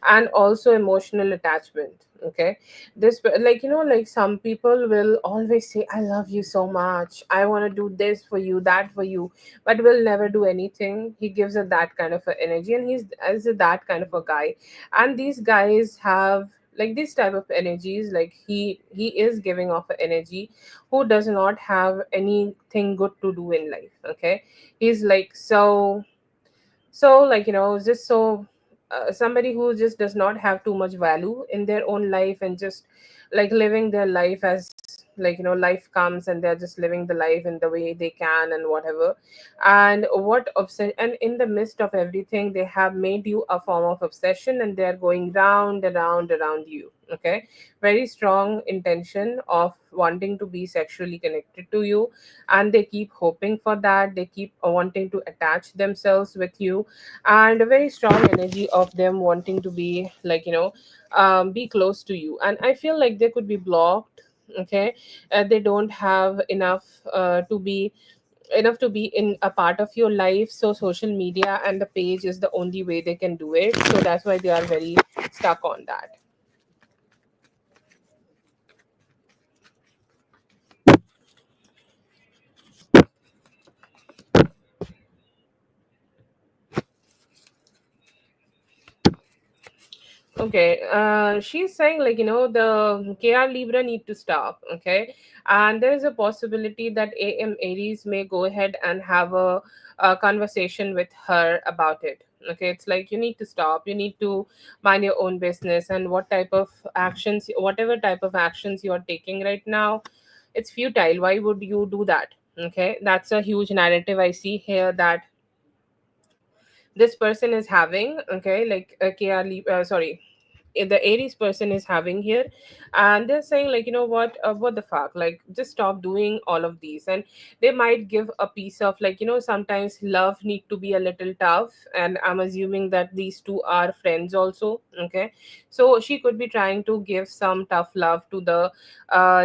and also emotional attachment, okay. Like, like some people will always say, I love you so much, I want to do this for you, that for you, but will never do anything. He gives it that kind of a energy, and he's as that kind of a guy. And these guys have like this type of energies, like he is giving off a energy who does not have anything good to do in life, okay. He's like, so like, just so somebody who just does not have too much value in their own life, and just like living their life as, like, life comes, and they're just living the life in the way they can and whatever. And in the midst of everything, they have made you a form of obsession, and they're going round and round around you, okay. Very strong intention of wanting to be sexually connected to you, and they keep hoping for that, they keep wanting to attach themselves with you, and a very strong energy of them wanting to be, like, be close to you. And I feel like they could be blocked, okay. They don't have enough to be in a part of your life, so social media and the page is the only way they can do it, so that's why they are very stuck on that. Okay, she's saying, like, the KR Libra need to stop, okay, and there is a possibility that AM Aries may go ahead and have a conversation with her about it. Okay, it's like you need to stop, you need to mind your own business, and whatever type of actions you are taking right now, it's futile. Why would you do that? Okay, that's a huge narrative I see here that this person is having, okay, like a sorry, the Aries person is having here, and they're saying, like, what the fuck, like, just stop doing all of these. And they might give a piece of, like, sometimes love need to be a little tough, and I'm assuming that these two are friends also, okay. So she could be trying to give some tough love to the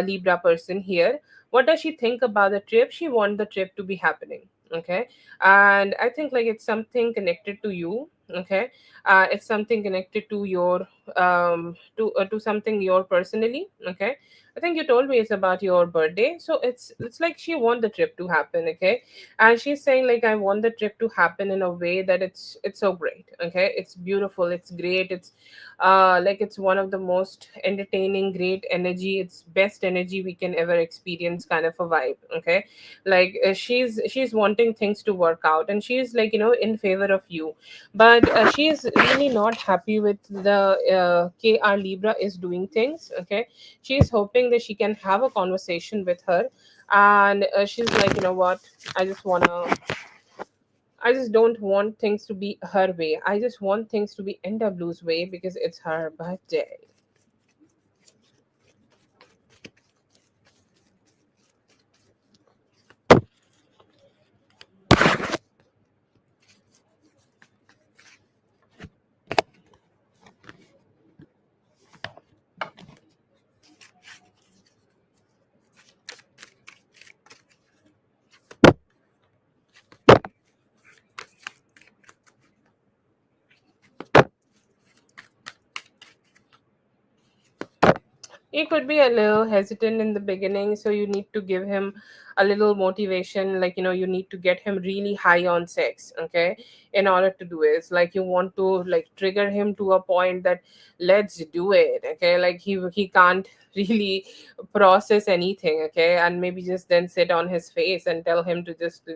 Libra person here. What does she think about the trip? She want the trip to be happening, okay. And I think like it's something connected to you, okay. It's something connected to your to something your personally, okay. I think you told me it's about your birthday. So it's like she want the trip to happen, okay? And she's saying like I want the trip to happen in a way that it's so great, okay? It's beautiful, it's great, it's like it's one of the most entertaining, great energy, it's best energy we can ever experience kind of a vibe, okay? Like she's wanting things to work out, and she's like, in favor of you, but she is really not happy with the KR Libra is doing things, okay? She's hoping that she can have a conversation with her, and she's like, you know what, I just wanna, I just don't want things to be her way, I just want things to be NW's way because it's her birthday. He could be a little hesitant in the beginning, so you need to give him a little motivation. Like, you need to get him really high on sex, okay? In order to do it, it's like you want to like trigger him to a point that let's do it, okay? Like he can't really process anything, okay? And maybe just then sit on his face and tell him to just,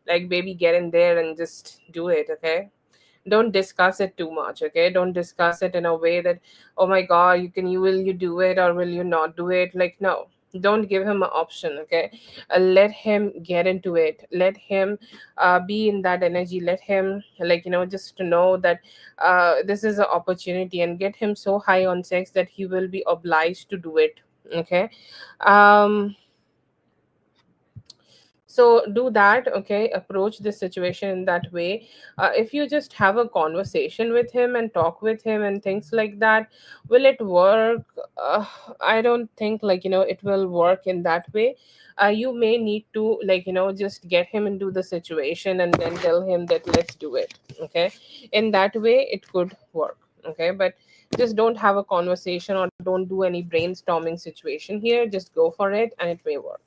like, baby, get in there and just do it, okay? Don't discuss it too much, okay? Don't discuss it in a way that, oh my god, will you do it or will you not do it? Like, no, don't give him an option, okay? Let him get into it, let him be in that energy, let him, like, just to know that this is an opportunity, and get him so high on sex that he will be obliged to do it, okay? um so do that, okay? Approach this situation in that way. If you just have a conversation with him and talk with him and things like that, will it work? I don't think, like, it will work in that way. You may need to, like, just get him into the situation and then tell him that let's do it, okay? In that way it could work, okay? But just don't have a conversation or don't do any brainstorming situation here, just go for it and it may work.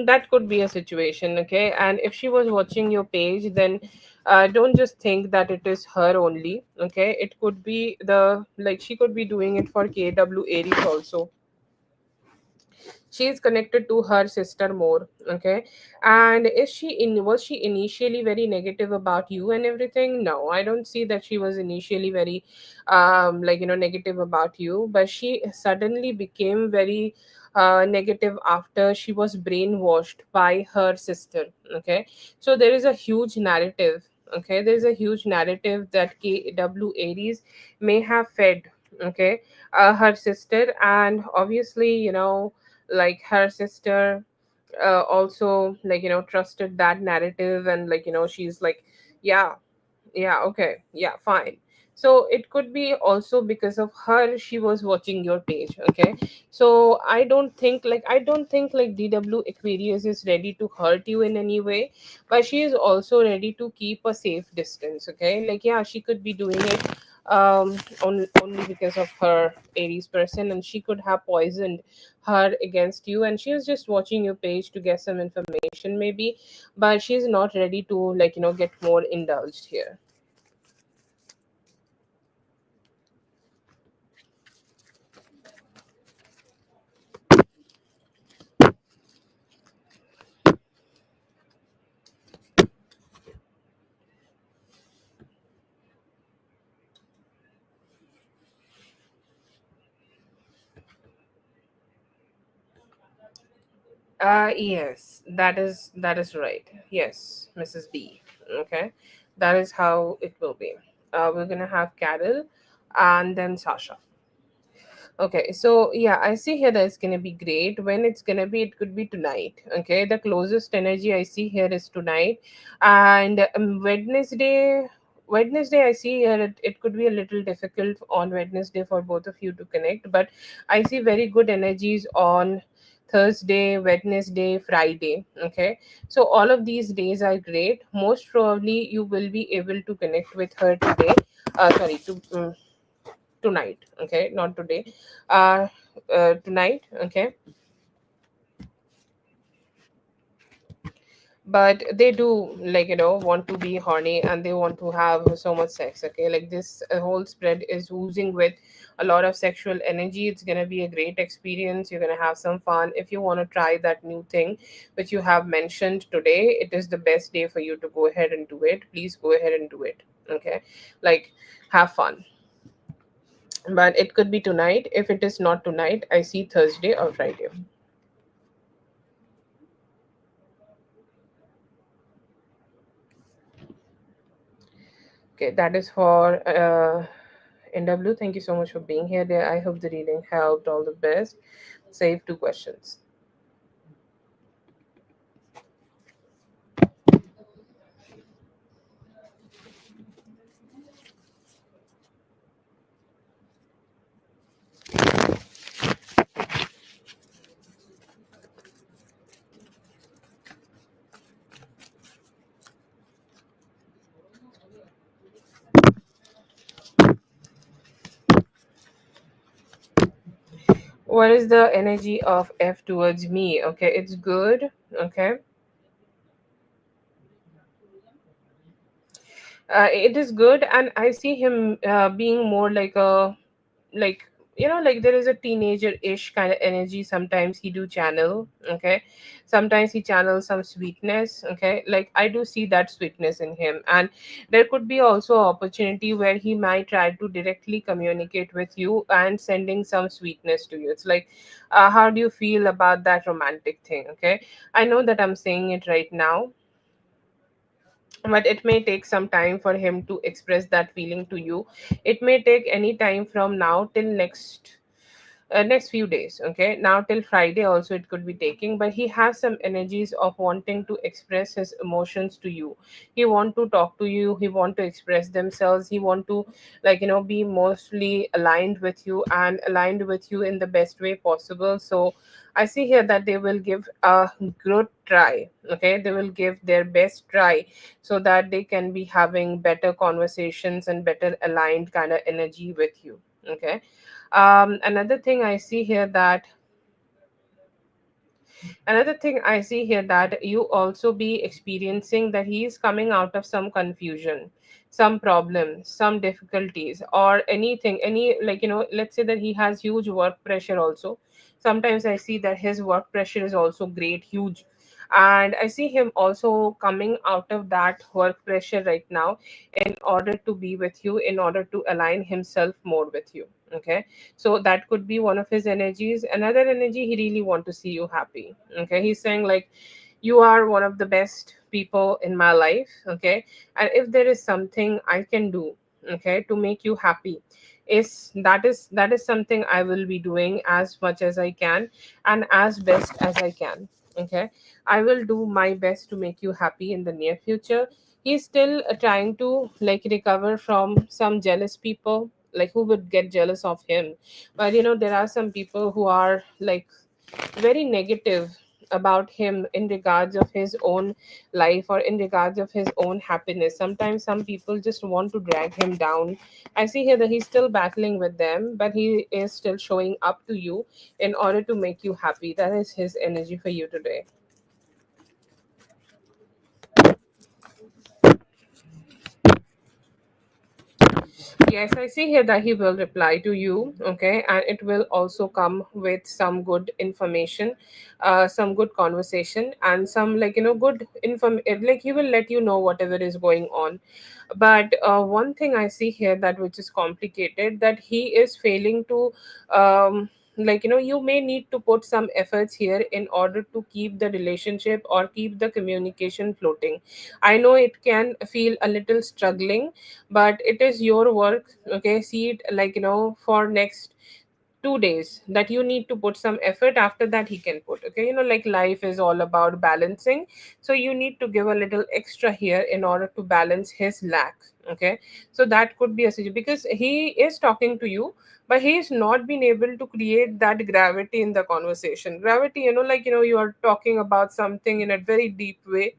That could be a situation, okay? And if she was watching your page, then don't just think that it is her only, okay? It could be the, like, she could be doing it for KW Aries also. She is connected to her sister more, okay? And is she in was she initially very negative about you and everything? No, I don't see that she was initially very like, negative about you, but she suddenly became very negative after she was brainwashed by her sister, okay? So there is a huge narrative, okay? There's a huge narrative that KW Aries may have fed, okay, her sister. And obviously, like, her sister also, like, trusted that narrative, and, like, she's like, yeah, yeah, okay, yeah, fine. So it could be also because of her she was watching your page, okay? So I don't think like DW Aquarius is ready to hurt you in any way, but she is also ready to keep a safe distance, okay? Like, yeah, she could be doing it only because of her Aries person, and she could have poisoned her against you, and she was just watching your page to get some information maybe, but she's not ready to, like, get more indulged here. Yes, that is right. Yes, Mrs. B. Okay, that is how it will be. We're gonna have Carol and then Sasha. Okay, so yeah, I see here that it's gonna be great. When it's gonna be, it could be tonight. Okay, the closest energy I see here is tonight, and Wednesday. Wednesday, I see here it could be a little difficult on Wednesday for both of you to connect, but I see very good energies on Thursday, Wednesday, Friday. Okay, so all of these days are great. Most probably, you will be able to connect with her today. Sorry, tonight. Okay, not today. Uh, Tonight. Okay, but they do, like, want to be horny and they want to have so much sex. Okay, like this whole spread is oozing with a lot of sexual energy. It's going to be a great experience. You're going to have some fun. If you want to try that new thing which you have mentioned today, it is the best day for you to go ahead and do it. Please go ahead and do it. Okay, like, have fun. But it could be tonight. If it is not tonight, I see Thursday or Friday. Okay, that is for NW. Thank you so much for being here, dear. I hope the reading helped. All the best. Save two questions. What is the energy of F towards me? Okay, it's good. Okay, it is good, and I see him being more like a, like, like there is a teenager-ish kind of energy sometimes he do channel. Okay, sometimes he channels some sweetness. Okay, like I do see that sweetness in him, and there could be also opportunity where he might try to directly communicate with you and sending some sweetness to you. It's like, how do you feel about that romantic thing? Okay, I know that I'm saying it right now, but it may take some time for him to express that feeling to you. It may take any time from now till next few days. Okay, now till Friday also it could be taking, but he has some energies of wanting to express his emotions to you. He want to talk to you, he want to express themselves, he want to, like, be mostly aligned with you and aligned with you in the best way possible. So I see here that they will give a good try. Okay, they will give their best try so that they can be having better conversations and better aligned kind of energy with you. Okay, another thing I see here that Another thing I see here that you also be experiencing that he is coming out of some confusion, some problems, some difficulties, or anything, any, like, let's say that he has huge work pressure also. Sometimes I see that his work pressure is also great, huge. And I see him also coming out of that work pressure right now in order to be with you, in order to align himself more with you. Okay, so that could be one of his energies. Another energy, he really want to see you happy. Okay, he's saying like, you are one of the best people in my life. Okay, and if there is something I can do, okay, to make you happy, is something I will be doing as much as I can and as best as I can. Okay, I will do my best to make you happy in the near future. He's still trying to, like, recover from some jealous people, like, who would get jealous of him. But there are some people who are, like, very negative about him in regards of his own life or in regards of his own happiness. Sometimes some people just want to drag him down. I see here that he's still battling with them, but he is still showing up to you in order to make you happy. That is his energy for you today. Yes, I see here that he will reply to you. Okay, and it will also come with some good information, some good conversation, and some, like, good inform. Like, he will let you know whatever is going on. But one thing I see here, that which is complicated, that he is failing to, like, you may need to put some efforts here in order to keep the relationship or keep the communication floating. I know it can feel a little struggling, but it is your work. Okay, see it like, for next 2 days that you need to put some effort, after that he can put. Okay, like life is all about balancing, so you need to give a little extra here in order to balance his lack. Okay, so that could be a situation, because he is talking to you, but he is not been able to create that gravity in the conversation. Gravity, like, you are talking about something in a very deep way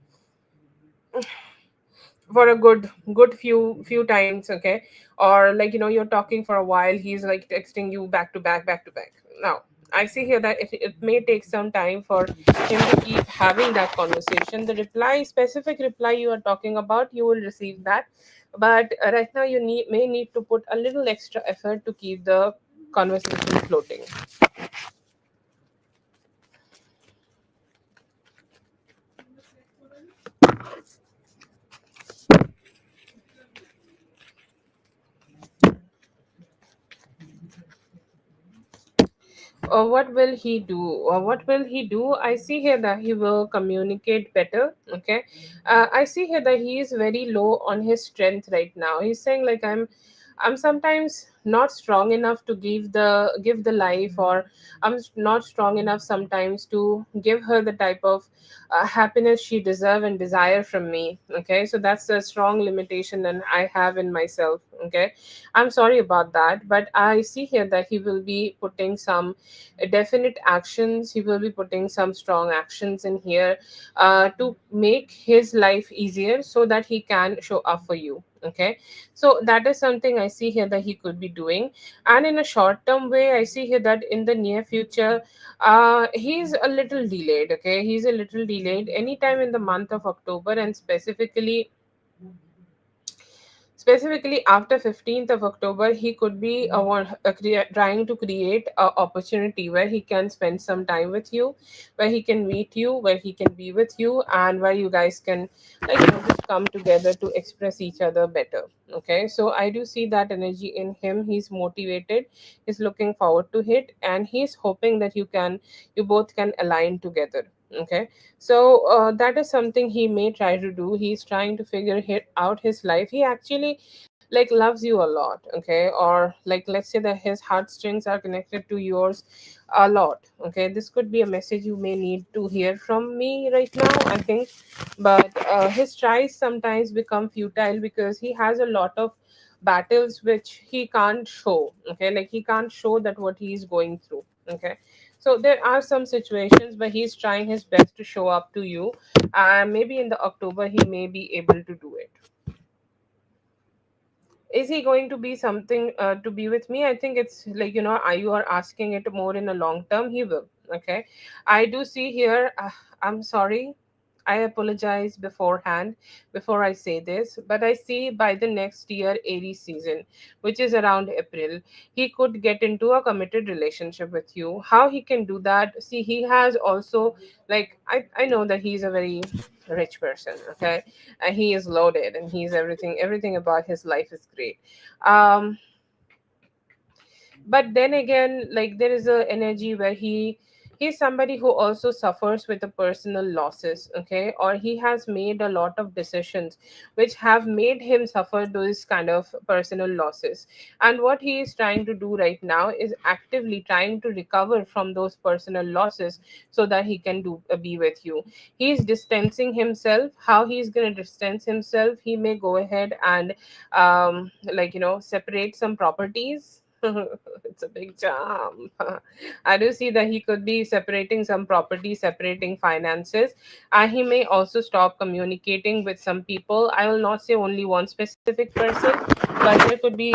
for a good few times. Okay, or like, you're talking for a while, he's like texting you back to back. Now I see here that it may take some time for him to keep having that conversation. The reply, specific reply you are talking about, you will receive that, but right now you may need to put a little extra effort to keep the conversation floating. What will he do, or what will he do? I see here that he will communicate better. Okay, I see here that he is very low on his strength right now. He's saying like, I'm sometimes not strong enough to give the life, or not strong enough sometimes to give her the type of happiness she deserve and desire from me. Okay, so that's a strong limitation that I have in myself. Okay, I'm sorry about that, but I see here that he will be putting some definite actions. He will be putting some strong actions in here, to make his life easier so that he can show up for you. Okay, so that is something I see here that he could be doing. And in a short term way, I see here that in the near future, he's a little delayed. Okay, he's a little delayed anytime in the month of October, and specifically after 15th of October, he could be trying to create a opportunity where he can spend some time with you, where he can meet you, where he can be with you, and where you guys can, like, just come together to express each other better. Okay, so I do see that energy in him. He's motivated, he's looking forward to it, and he's hoping that you both can align together. Okay, so that is something he may try to do. He's trying to figure out his life. He actually like loves you a lot. Okay, or like, let's say that his heartstrings are connected to yours a lot. Okay, this could be a message you may need to hear from me right now, I think. But his tries sometimes become futile because he has a lot of battles which he can't show. Okay, like he can't show that what he is going through. Okay, so there are some situations where he's trying his best to show up to you, and maybe in the October he may be able to do it. Is he going to be something to be with me? I think it's like, are you are asking it more in a long term, he will. Okay, I do see here, I'm sorry, I apologize beforehand before I say this, but I see by the next year Aries season, which is around April, he could get into a committed relationship with you. How he can do that? See, he has also, like, I know that he's a very rich person. Okay, and he is loaded, and he's everything about his life is great. um but then again, like, there is a energy where he's somebody who also suffers with the personal losses. Okay, or he has made a lot of decisions which have made him suffer those kind of personal losses, and what he is trying to do right now is actively trying to recover from those personal losses so that he can be with you. He's distancing himself. How he's going to distance himself? He may go ahead and like, separate some properties. It's a big jump. I do see that he could be separating some property, separating finances, and he may also stop communicating with some people. I will not say only one specific person, but there could be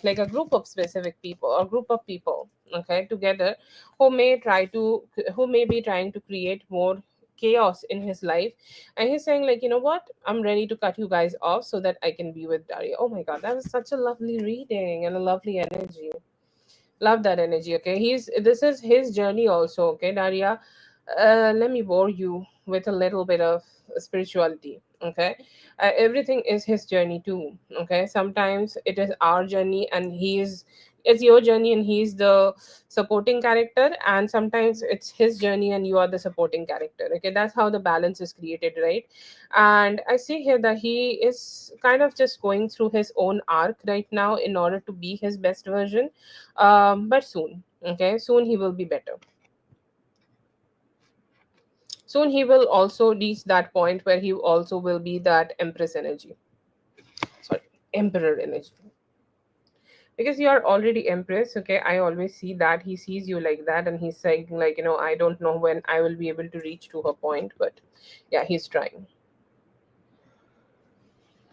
like a group of specific people or group of people, okay, together, who may be trying to create more chaos in his life. And he's saying like, you know what, I'm ready to cut you guys off so that I can be with Daria. Oh my god, that was such a lovely reading and a lovely energy. Love that energy. Okay, this is his journey also. Okay, Daria, let me bore you with a little bit of spirituality. Okay, everything is his journey too. Okay, sometimes it is our journey, and he is it's your journey and he's the supporting character, and sometimes it's his journey and you are the supporting character. Okay, that's how the balance is created, right? And I see here that he is kind of just going through his own arc right now in order to be his best version. But soon, okay, soon he will be better. Soon he will also reach that point where he also will be that empress energy, sorry, emperor energy, because you are already empress. Okay, I always see that he sees you like that, and he's saying like, I don't know when I will be able to reach to her point, but yeah, he's trying.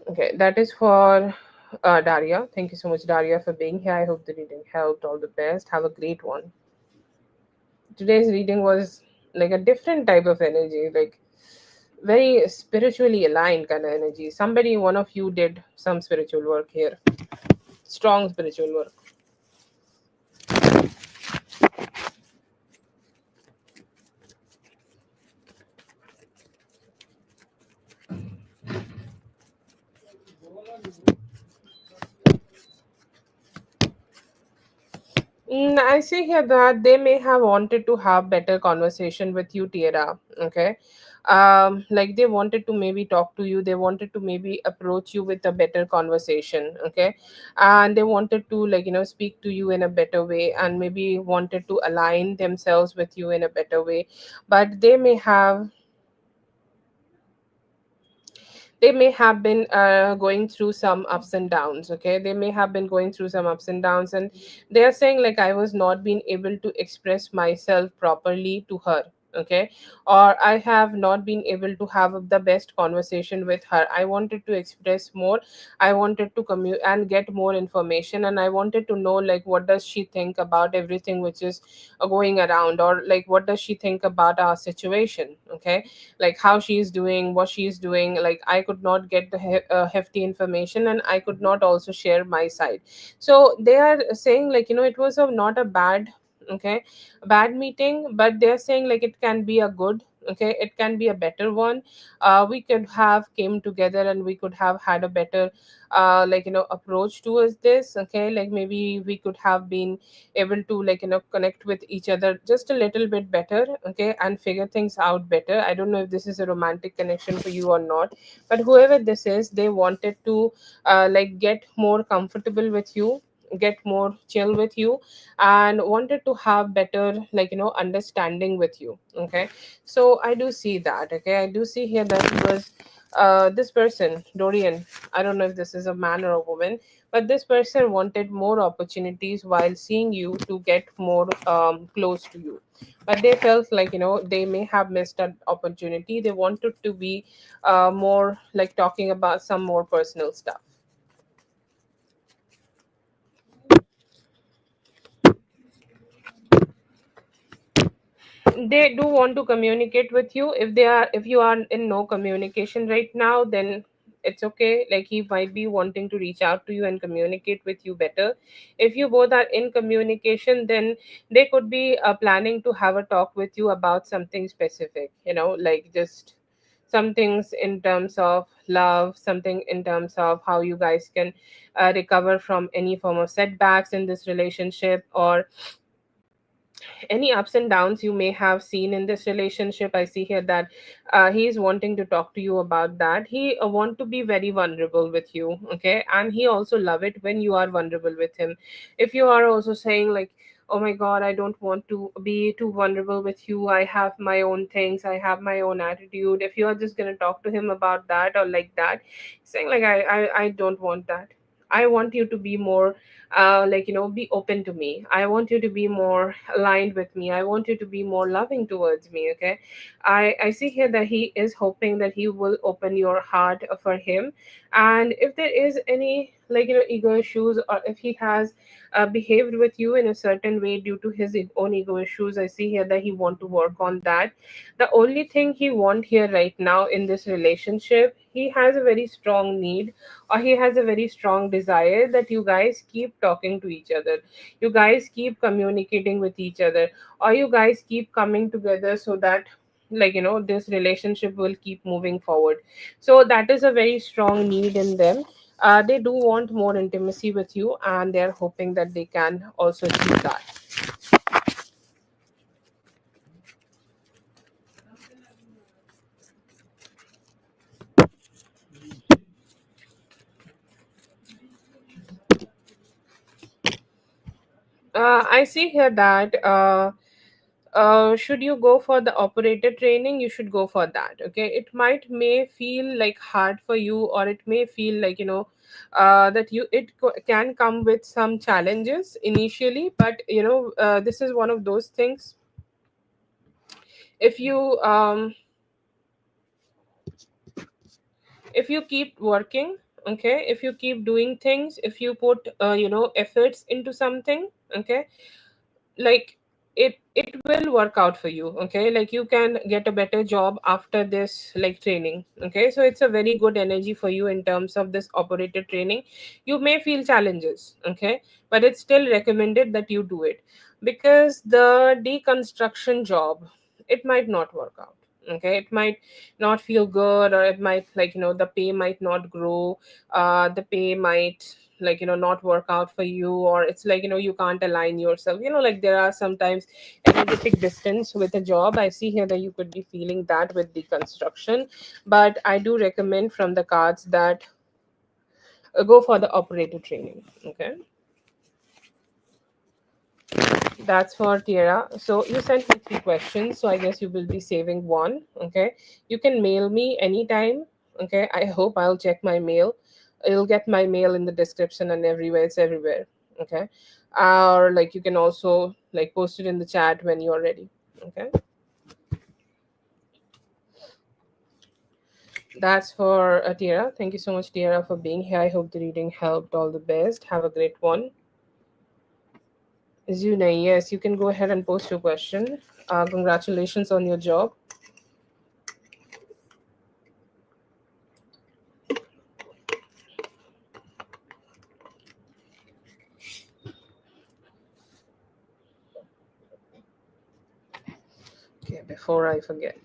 Okay, that is for Daria. Thank you so much, Daria, for being here. I hope the reading helped. All the best. Have a great one. Today's reading was like a different type of energy, like very spiritually aligned kind of energy. Somebody, one of you did some spiritual work here, strong spiritual work. I see here that they may have wanted to have better conversation with you, Tiara. Okay, like they wanted to maybe talk to you. They wanted to maybe approach you with a better conversation. Okay, and they wanted to like speak to you in a better way, and maybe wanted to align themselves with you in a better way. But they may have been going through some ups and downs. Okay, they may have been going through some ups and downs, and they are saying like, I was not being able to express myself properly to her. Okay, or I have not been able to have the best conversation with her. I wanted to express more, I wanted to commute and get more information, and I wanted to know like what does she think about everything which is going around, or like what does she think about our situation. Okay, like how she is doing, what she is doing. Like I could not get the hefty information, and I could not also share my side. So they are saying like, it was not a bad, okay, bad meeting, but they're saying like it can be a good, okay, it can be a better one. We could have came together and we could have had a better like approach towards this. Okay, like maybe we could have been able to like connect with each other just a little bit better. Okay, and figure things out better. I don't know if this is a romantic connection for you or not, but whoever this is, they wanted to like get more comfortable with you, get more chill with you, and wanted to have better like understanding with you. Okay, so I do see that. Okay, I do see here that he was this person, Dorian. I don't know if this is a man or a woman, but this person wanted more opportunities while seeing you to get more close to you. But they felt like they may have missed an opportunity. They wanted to be more like talking about some more personal stuff. They do want to communicate with you. If you are in no communication right now, then it's okay. Like he might be wanting to reach out to you and communicate with you better. If you both are in communication, then they could be planning to have a talk with you about something specific, like just some things in terms of love, something in terms of how you guys can recover from any form of setbacks in this relationship, or any ups and downs you may have seen in this relationship. I see here that he is wanting to talk to you about that. He want to be very vulnerable with you. Okay, and he also love it when you are vulnerable with him. If you are also saying like, oh my god, I don't want to be too vulnerable with you, I have my own things, I have my own attitude, if you are just going to talk to him about that or like that, saying like, I don't want that. I want you to be more like be open to me. I want you to be more aligned with me. I want you to be more loving towards me. Okay, I see here that he is hoping that he will open your heart for him. And if there is any like ego issues, or if he has behaved with you in a certain way due to his own ego issues, I see here that he want to work on that. The only thing he want here right now in this relationship, he has a very strong need, or he has a very strong desire that you guys keep talking to each other, you guys keep communicating with each other, or you guys keep coming together, so that like this relationship will keep moving forward. So that is a very strong need in them. They do want more intimacy with you, and they're hoping that they can also achieve that. I see here that should you go for the operator training, you should go for that. Okay, it might may feel like hard for you, or it may feel like, that can come with some challenges initially, but this is one of those things. If you if you keep working, okay, if you keep doing things, if you put efforts into something, okay, like it will work out for you. Okay, like you can get a better job after this like training. Okay, so it's a very good energy for you in terms of this operator training. You may feel challenges, okay, but it's still recommended that you do it, because the deconstruction job, it might not work out. Okay, it might not feel good, or it might, like, the pay might not grow. The pay might, like, not work out for you, or it's like, you can't align yourself. Like, there are sometimes energetic distance with a job. I see here that you could be feeling that with the construction, but I do recommend from the cards that go for the operator training. Okay, that's for Tiara. So you sent me three questions, so I guess you will be saving one. Okay, you can mail me anytime. Okay, I hope I'll check my mail. You'll get my mail in the description and everywhere. It's everywhere. Okay, or like you can also like post it in the chat when you're ready. Okay, that's for Tiara. Thank you so much, Tiara, for being here. I hope the reading helped. All the best. Have a great one. Zuna, yes, you can go ahead and post your question. Congratulations on your job. Okay, before I forget.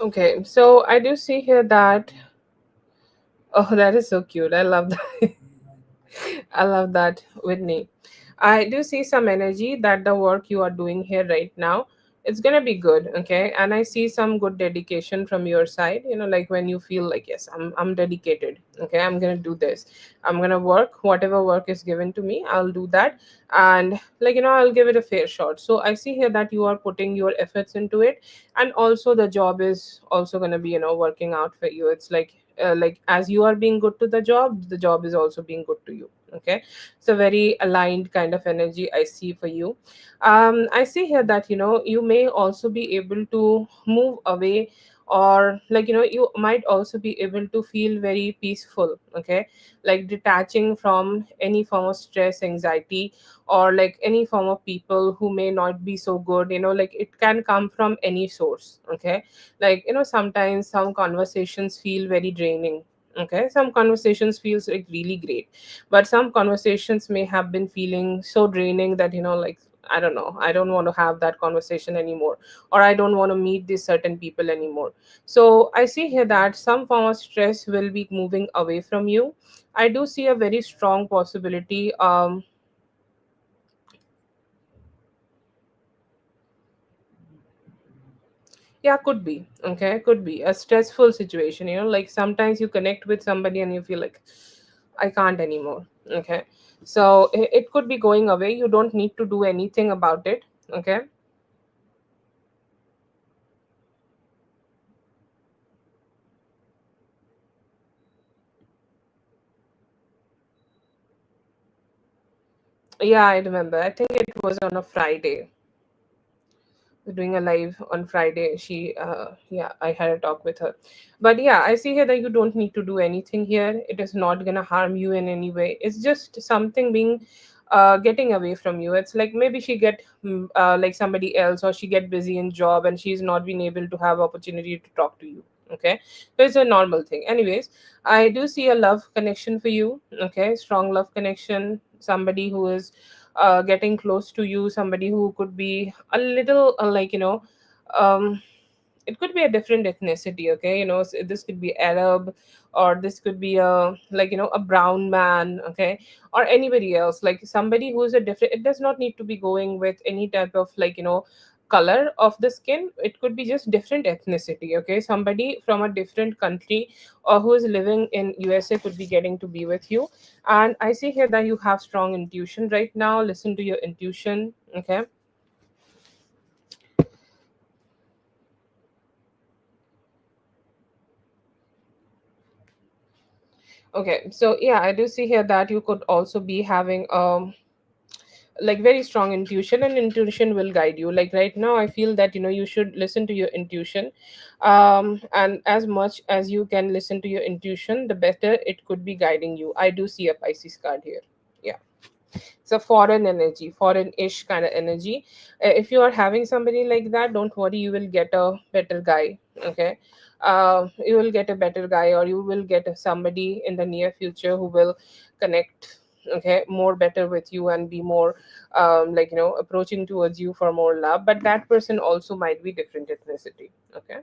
Okay, so I do see here that, oh, that is so cute. I love that. I love that, Whitney. I do see some energy that the work you are doing here right now, it's gonna be good, okay? And I see some good dedication from your side. Like when you feel like, yes, I'm dedicated. Okay, I'm gonna do this. I'm gonna work whatever work is given to me. I'll do that, and like I'll give it a fair shot. So I see here that you are putting your efforts into it, and also the job is also gonna be working out for you. It's like as you are being good to the job is also being good to you. Okay, so very aligned kind of energy I see for you. I see here that you may also be able to move away, or like you might also be able to feel very peaceful. Okay, like detaching from any form of stress, anxiety, or like any form of people who may not be so good. Like it can come from any source. Okay, like sometimes some conversations feel very draining. Okay, some conversations feels like really great, but some conversations may have been feeling so draining that like, I don't know, I don't want to have that conversation anymore, or I don't want to meet these certain people anymore. So I see here that some form of stress will be moving away from you. I do see a very strong possibility. Yeah, could be. Okay, could be a stressful situation. Like sometimes you connect with somebody and you feel like, I can't anymore. Okay, so it could be going away. You don't need to do anything about it. Okay, yeah, I remember. I think it was on a Friday. doing a live on Friday. Yeah, I had a talk with her. But yeah, I see here that you don't need to do anything here. It is not gonna harm you in any way. It's just something being getting away from you. It's like maybe she get like somebody else, or she get busy in job and she's not been able to have opportunity to talk to you. Okay, so it's a normal thing. Anyways, I do see a love connection for you. Okay, strong love connection. Somebody who is getting close to you, somebody who could be a little um it could be a different ethnicity. Okay, this could be Arab, or this could be a a brown man. Okay, or anybody else, like somebody who's a different. It does not need to be going with any type of color of the skin. It could be just different ethnicity. Okay, somebody from a different country or who is living in USA could be getting to be with you. And I see here that you have strong intuition right now. Listen to your intuition. Okay. Okay, so yeah, I do see here that you could also be having very strong intuition, and intuition will guide you. Like right now I feel that you should listen to your intuition, and as much as you can listen to your intuition, the better it could be guiding you. I do see a Pisces card here. Yeah, it's a foreign energy, foreign-ish kind of energy. If you are having somebody like that, don't worry, you will get a better guy. Okay, you will get a better guy, or you will get somebody in the near future who will connect, okay, more better with you and be more approaching towards you for more love. But that person also might be different ethnicity. Okay.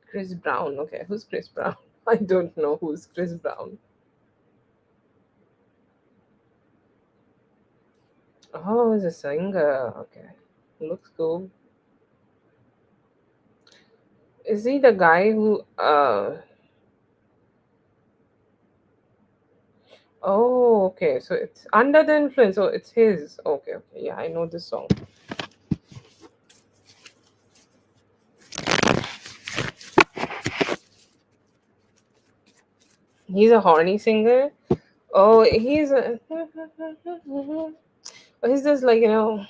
Chris Brown. Okay, who's Chris Brown? I don't know who's Chris Brown. Oh, he's a singer. Okay, looks cool. Is he the guy who oh, okay, so it's Under the Influence. Oh, it's his. Okay, okay. Yeah, I know this song. He's a horny singer. Oh, he's a oh, he's just the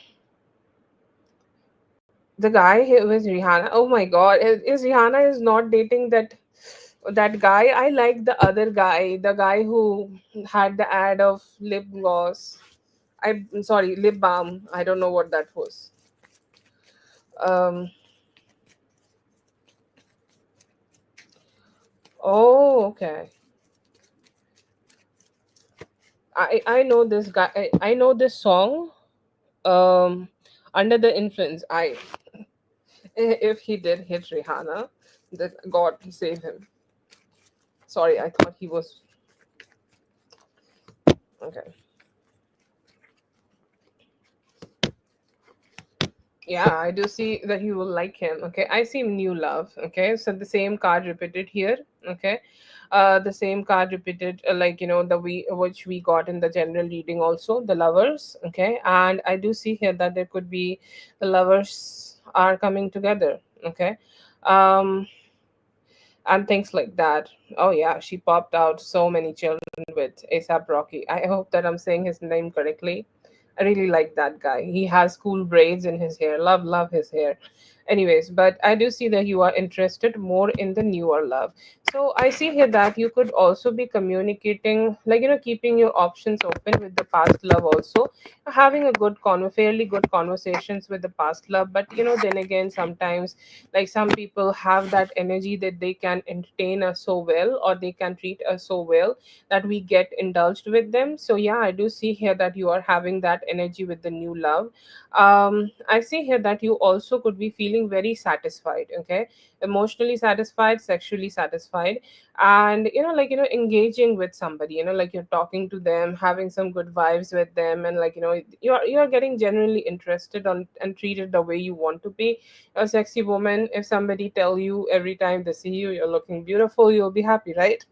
guy here with Rihanna. Oh my god. Is Rihanna is not dating that guy? I like the other guy, the guy who had the ad of lip gloss. I'm sorry, lip balm. I don't know what that was. Um oh, okay. I know this guy. I know this song. Under the Influence. I If he did hit Rihanna, then God save him. Sorry, I thought he was okay. Yeah, I do see that you will like him. Okay, I see new love. Okay, so the same card repeated here. Okay, the same card repeated, the we which we got in the general reading also, the lovers. Okay, and I do see here that there could be the lovers are coming together. Okay, um, and things like that. Oh yeah, she popped out so many children with ASAP Rocky. I hope that I'm saying his name correctly. I really like that guy. He has cool braids in his hair. Love his hair. Anyways, but I do see that you are interested more in the newer love. So I see here that you could also be communicating, keeping your options open with the past love also, having a fairly good conversations with the past love. But then again, sometimes some people have that energy that they can entertain us so well, or they can treat us so well, that we get indulged with them. So yeah, I do see here that you are having that energy with the new love. I see here that you also could be feeling very satisfied. Okay, emotionally satisfied, sexually satisfied, and engaging with somebody, you're talking to them, having some good vibes with them, and you're getting genuinely interested on and treated the way you want to be a sexy woman. If somebody tell you every time they see you, you're looking beautiful, you'll be happy, right?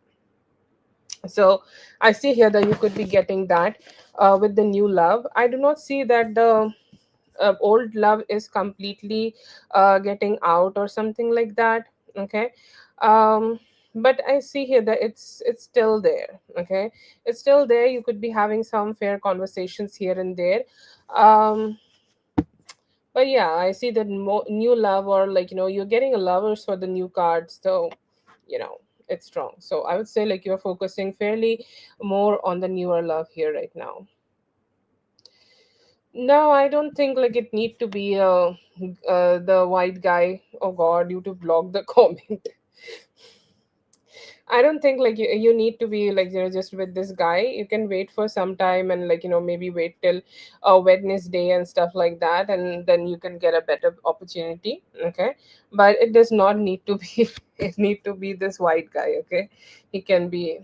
So I see here that you could be getting that with the new love. I do not see that the old love is completely getting out or something like that. Okay. um but I see here that it's still there. Okay, it's still there. You could be having some fair conversations here and there. um but yeah, I see that new love, or like, you're getting a lovers for the new cards. So you know it's strong. So I would say like you're focusing fairly more on the newer love here right now. No, I don't think like it need to be the white guy. Oh God, you to block the comment. I don't think like you need to be like, just with this guy. You can wait for some time and like, maybe wait till Wednesday and stuff like that, and then you can get a better opportunity. Okay, but it does not need to be it need to be this white guy. Okay, he can be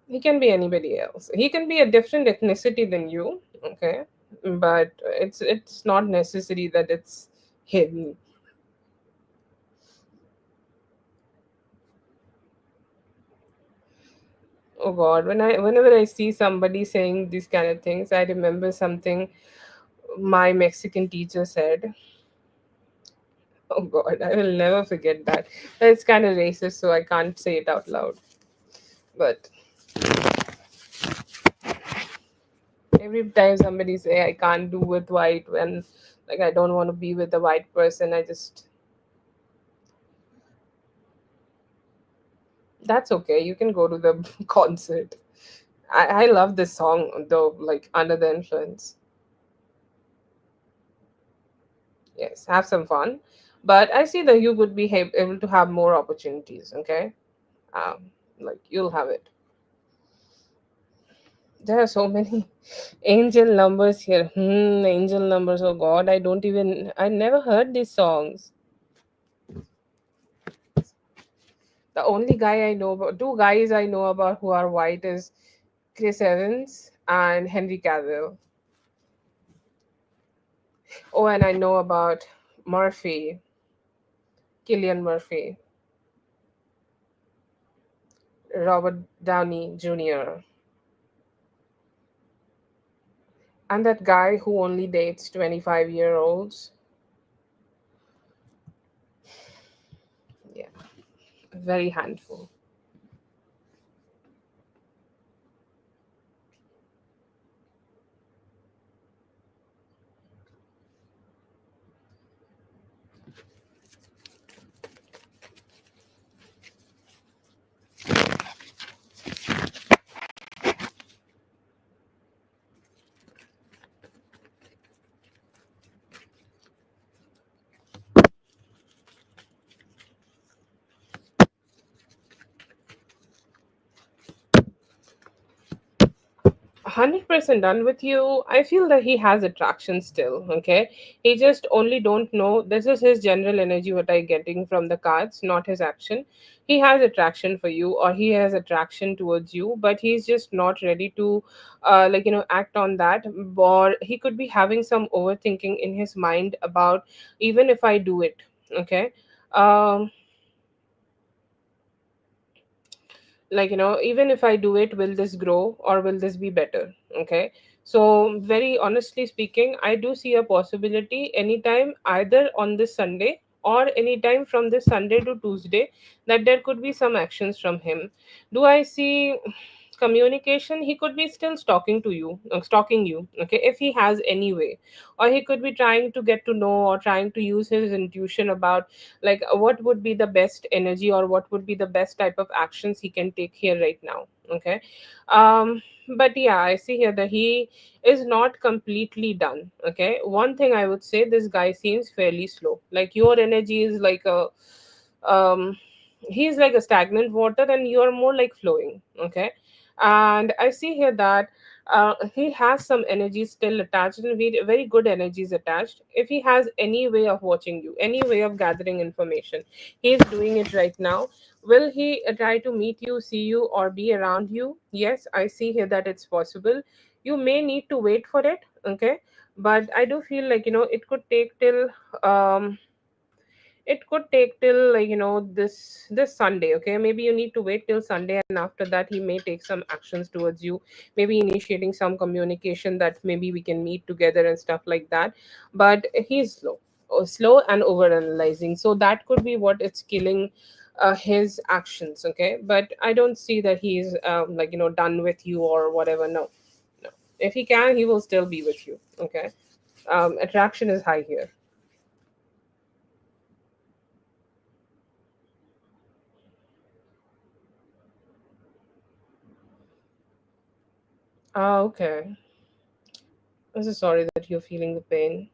he can be anybody else. He can be a different ethnicity than you. Okay, but it's not necessary that it's him. Oh God, whenever I see somebody saying these kind of things, I remember something my Mexican teacher said. Oh God, I will never forget that. It's kind of racist, so I can't say it out loud. But every time somebody say I can't do with white, when like I don't want to be with a white person, I just, that's okay. You can go to the concert. I love this song though, like Under the Influence. Yes, have some fun. But I see that you would be able to have more opportunities. Okay, like you'll have it. There are so many angel numbers here. Angel numbers. Oh God, I never heard these songs. The only guy I know about, two guys I know about who are white is Chris Evans and Henry Cavill. Oh, and I know about Murphy, Killian Murphy, Robert Downey Jr., and that guy who only dates 25-year-olds. Yeah, very handful. One 100% done with you. I feel that he has attraction still. Okay, he just only don't know. This is his general energy. What I getting from the cards, not his action. He has attraction for you, or he has attraction towards you, but he's just not ready to, like, act on that. Or he could be having some overthinking in his mind about, even if I do it. Okay. Um, like, even if I do it, will this grow or will this be better? Okay, so very honestly speaking, I do see a possibility anytime, either on this Sunday or anytime from this Sunday to Tuesday, that there could be some actions from him. Do I see communication? He could be still stalking you. Okay, if he has any way, or he could be trying to get to know, or trying to use his intuition about like what would be the best energy, or what would be the best type of actions he can take here right now. Okay. um but yeah, I see here that he is not completely done. Okay, one thing I would say, this guy seems fairly slow. Like your energy is like a, um he's like a stagnant water, and you're more like flowing. Okay, and I see here that he has some energy still attached, and very good energies attached. If he has any way of watching you, any way of gathering information, he's doing it right now. Will he try to meet you, see you, or be around you? Yes, I see here that it's possible. You may need to wait for it. Okay, but I do feel like, it could take till, um it could take till, like, this Sunday. Okay, maybe you need to wait till Sunday, and after that he may take some actions towards you, maybe initiating some communication that maybe we can meet together and stuff like that. But he's slow and over analyzing, so that could be what it's killing his actions. Okay, but I don't see that he's done with you or whatever. No, no. If he can, he will still be with you. Okay, attraction is high here. Ah, okay. I'm so sorry that you're feeling the pain.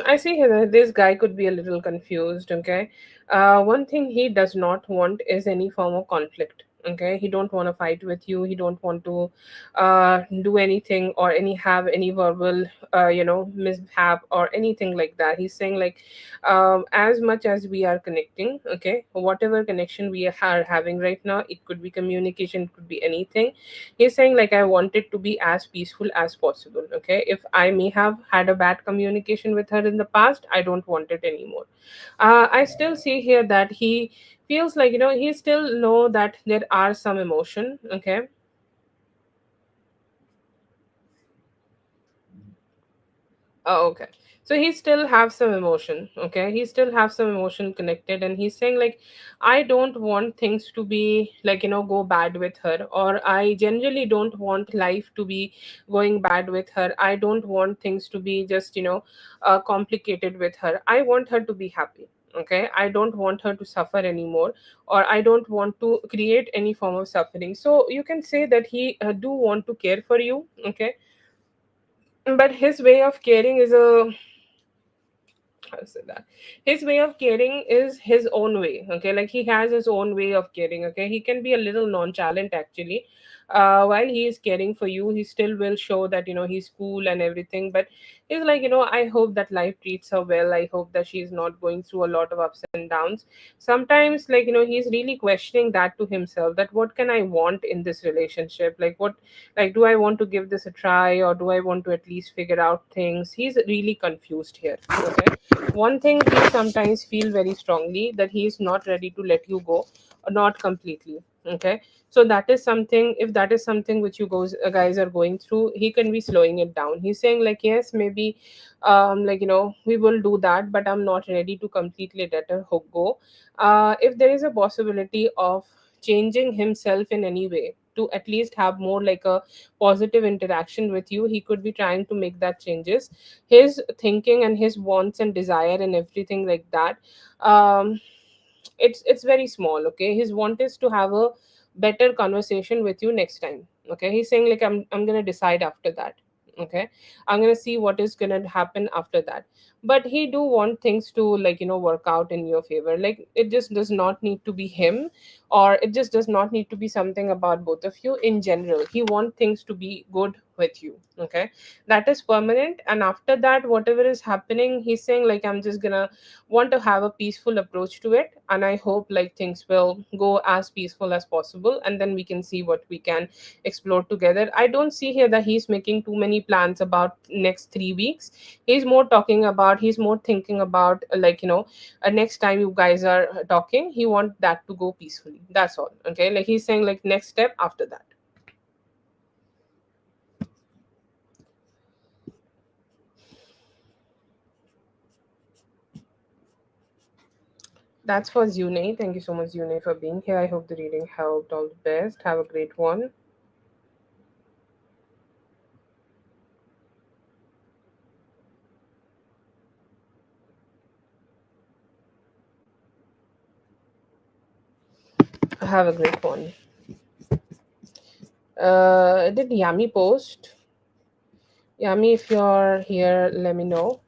I see here that this guy could be a little confused. Okay, one thing he does not want is any form of conflict. Okay, he don't want to fight with you. He don't want to do anything or have any verbal mishap or anything like that. He's saying like, as much as we are connecting, okay, whatever connection we are having right now, it could be communication, it could be anything. He's saying like, I want it to be as peaceful as possible. Okay, if I may have had a bad communication with her in the past, I don't want it anymore. I still see here that he feels like, he still know that there are some emotion. Okay. Oh, okay. So he still have some emotion. Okay, he still have some emotion connected, and he's saying like, I don't want things to be like, go bad with her, or I generally don't want life to be going bad with her. I don't want things to be just complicated with her. I want her to be happy. Okay, I don't want her to suffer anymore, or I don't want to create any form of suffering. So you can say that he do want to care for you. Okay, but his way of caring is a, how to say that, his way of caring is his own way. Okay, like he has his own way of caring. Okay, he can be a little nonchalant actually. While he is caring for you, he still will show that he's cool and everything, but he's like, I hope that life treats her well. I hope that she's not going through a lot of ups and downs. Sometimes, like, he's really questioning that to himself, that what can I want in this relationship, like what, like, do I want to give this a try, or do I want to at least figure out things? He's really confused here. Okay, one thing we sometimes feel very strongly, that he is not ready to let you go, or not completely. Okay, so that is something, if that is something which you guys are going through, he can be slowing it down. He's saying like, yes, maybe we will do that, but I'm not ready to completely let her go. If there is a possibility of changing himself in any way to at least have more like a positive interaction with you, he could be trying to make that changes. His thinking and his wants and desire and everything like that, um it's very small. Okay, his want is to have a better conversation with you next time. Okay, he's saying like, I'm gonna decide after that. Okay, I'm gonna see what is gonna happen after that. But he do want things to, like, work out in your favor. Like, it just does not need to be him, or it just does not need to be something about both of you. In general, he want things to be good with you. Okay, that is permanent, and after that, whatever is happening, he's saying like, I'm just gonna want to have a peaceful approach to it, and I hope like things will go as peaceful as possible, and then we can see what we can explore together. I don't see here that he's making too many plans about next 3 weeks. He's more thinking about, next time you guys are talking, he want that to go peacefully. That's all. Okay, like he's saying like, next step after that. That's for Zune. Thank you so much, Zune, for being here. I hope the reading helped. All the best. Have a great one. Have a great one. Did Yami post? Yeah, me, if you're here, let me know.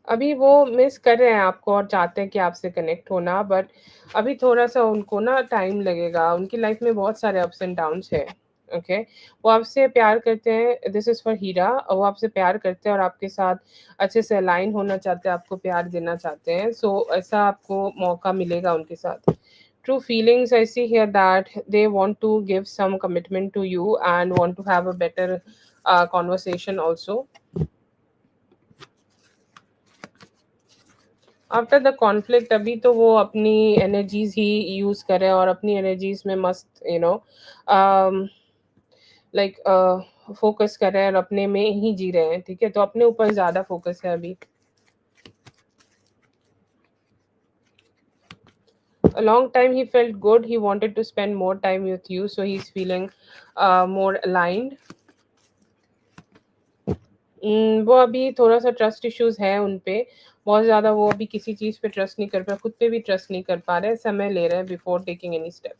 अभी वो miss कर रहे हैं आपको और चाहते हैं कि आपसे कनेक्ट होना, बट अभी थोड़ा-सा उनको ना टाइम लगेगा। उनकी लाइफ में बहुत सारे अप्स एंड डाउन्स हैं, ओके? वो आपसे प्यार करते हैं, दिस इज़ फॉर हीरा। वो आपसे प्यार करते हैं और आपके साथ अच्छे से अलाइन होना चाहते हैं, आपको प्यार देना चाहते हैं। सो ऐसा आपको मौका मिलेगा उनके साथ। True feelings, I see here that they want to give some commitment to you and want to have a better conversation also. After the conflict अभी तो वो अपनी एनर्जीज ही यूज कर रहे हैं और अपनी एनर्जीज में मस्त लाइक फोकस कर रहे हैं और अपने में ही जी रहे हैं, ठीक है? तो अपने ऊपर ज्यादा फोकस है अभी। A long time he felt good, he wanted to spend more time with you, so he's feeling more aligned. वो अभी थोड़ा सा ट्रस्ट इश्यूज है उन पे, बहुत ज़्यादा। वो अभी किसी चीज़ पे ट्रस्ट नहीं कर पा, खुद पे भी ट्रस्ट नहीं कर पा रहे, समय ले रहे हैं before taking any step.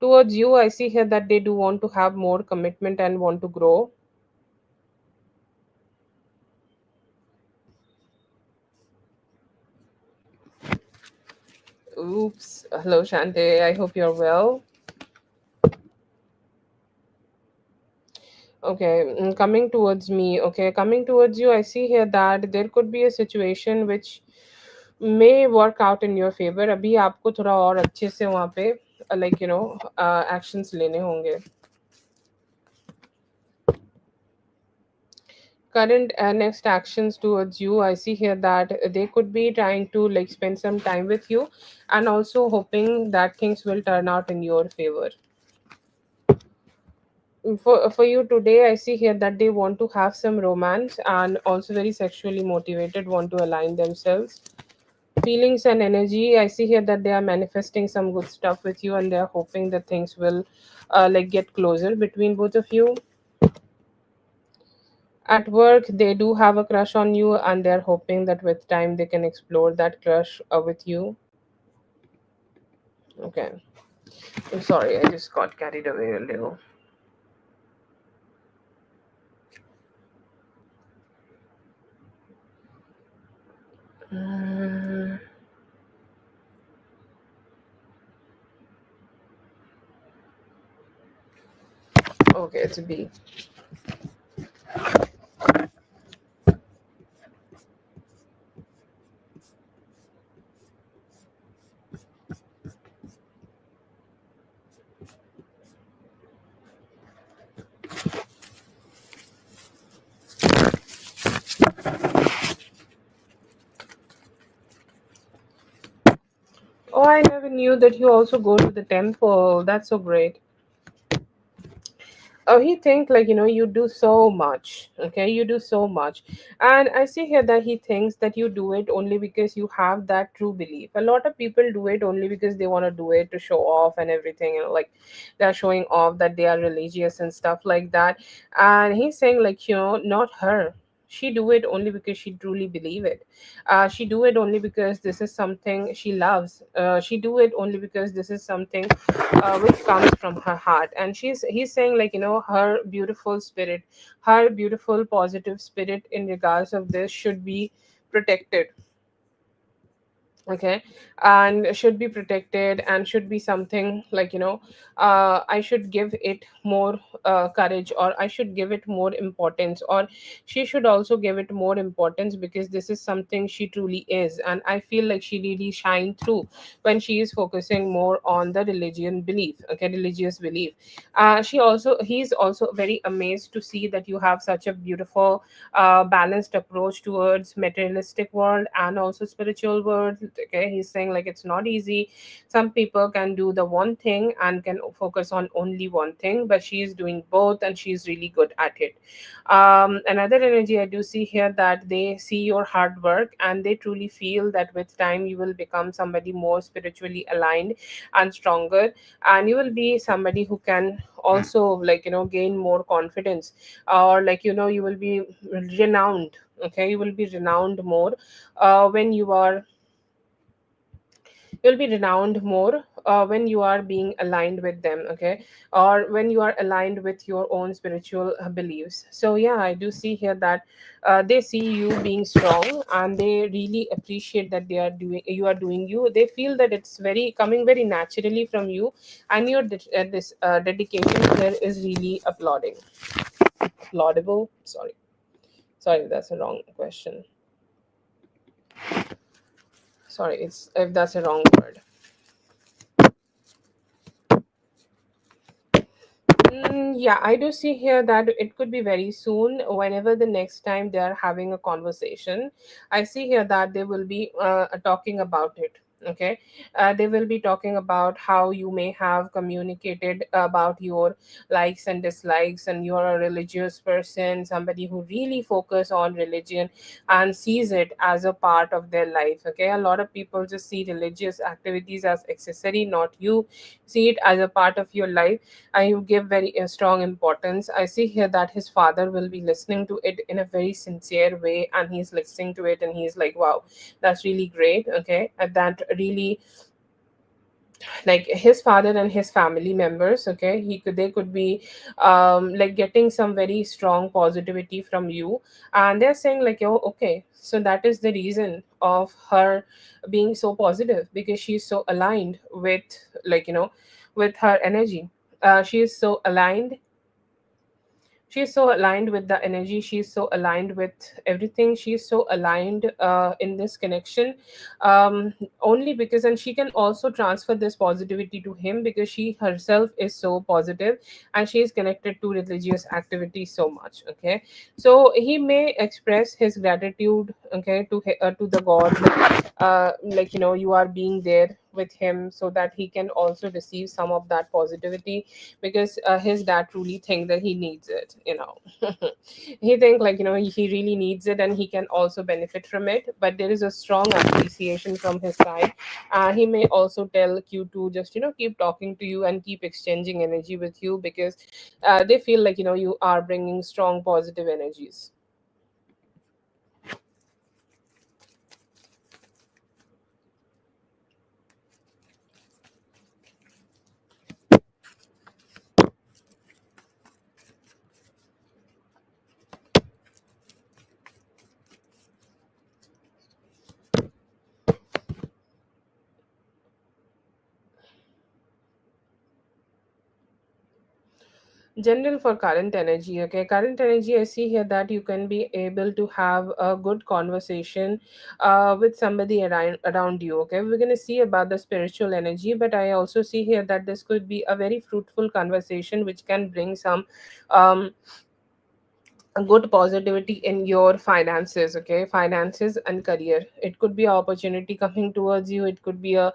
Towards you, I see here that they do want to have more commitment and want to grow. Oops. Hello, Shante. I hope you're well. Okay, coming towards me. Okay, coming towards you, I see here that there could be a situation which may work out in your favor. अभी आपको थोड़ा और अच्छे से वहाँ पे actions लेने होंगे. Current next actions towards you, I see here that they could be trying to like spend some time with you and also hoping that things will turn out in your favor. For you today, I see here that they want to have some romance and also very sexually motivated, want to align themselves. Feelings and energy, I see here that they are manifesting some good stuff with you and they are hoping that things will like get closer between both of you. At work, they do have a crush on you and they're hoping that with time they can explore that crush with you. Okay. I'm sorry, I just got carried away a little. Mm, okay, it's a B. Oh, I never knew that you also go to the temple. That's so great. Oh, he think like you do so much. Okay, you do so much, and I see here that he thinks that you do it only because you have that true belief. A lot of people do it only because they want to do it to show off and everything, like they're showing off that they are religious and stuff like that. And he's saying like not her. She do it only because she truly believe it. She do it only because this is something she loves. She do it only because this is something which comes from her heart. And he's saying like her beautiful spirit, her beautiful positive spirit in regards of this should be protected. Okay, and should be protected and should be something like I should give it more courage, or I should give it more importance, or she should also give it more importance because this is something she truly is. And I feel like she really shine through when she is focusing more on the religion belief, okay, religious belief. He's also very amazed to see that you have such a beautiful balanced approach towards materialistic world and also spiritual world. Okay, he's saying like it's not easy. Some people can do the one thing and can focus on only one thing, but she is doing both and she's really good at it. Another energy I do see here that they see your hard work and they truly feel that with time you will become somebody more spiritually aligned and stronger, and you will be somebody who can also gain more confidence, or you will be renowned. Okay, you will be renowned more when you'll be renowned more when you are being aligned with them, okay, or when you are aligned with your own spiritual beliefs. So yeah, I do see here that they see you being strong, and they really appreciate that you are doing you. They feel that it's very coming very naturally from you, and your this dedication here is really applaudable. Sorry, that's a wrong question. Sorry, it's if that's a wrong word. Yeah, I do see here that it could be very soon, whenever the next time they are having a conversation. I see here that they will be talking about it. Okay, they will be talking about how you may have communicated about your likes and dislikes, and you're a religious person, somebody who really focus on religion and sees it as a part of their life. Okay, a lot of people just see religious activities as accessory, not you see it as a part of your life, and you give very strong importance. I see here that his father will be listening to it in a very sincere way, and he's listening to it and he's like, wow, that's really great. Okay, and that really, like his father and his family members, okay, they could be like getting some very strong positivity from you, and they're saying like, oh, okay, so that is the reason of her being so positive, because she's so aligned with, like, with her energy. She is so aligned, she's so aligned with the energy, she's so aligned with everything, she's so aligned in this connection, only because, and she can also transfer this positivity to him because she herself is so positive, and she is connected to religious activity so much. Okay, so he may express his gratitude, okay, to the god, like, you are being there with him so that he can also receive some of that positivity, because his dad truly think that he needs it. He think, like, he really needs it, and he can also benefit from it, but there is a strong appreciation from his side. He may also tell you to just, keep talking to you and keep exchanging energy with you, because they feel like, you are bringing strong positive energies. General for current energy, okay, current energy, I see here that you can be able to have a good conversation with somebody around you. Okay, we're going to see about the spiritual energy, but I also see here that this could be a very fruitful conversation which can bring some um, a good positivity in your finances. Okay, finances and career, it could be an opportunity coming towards you, it could be a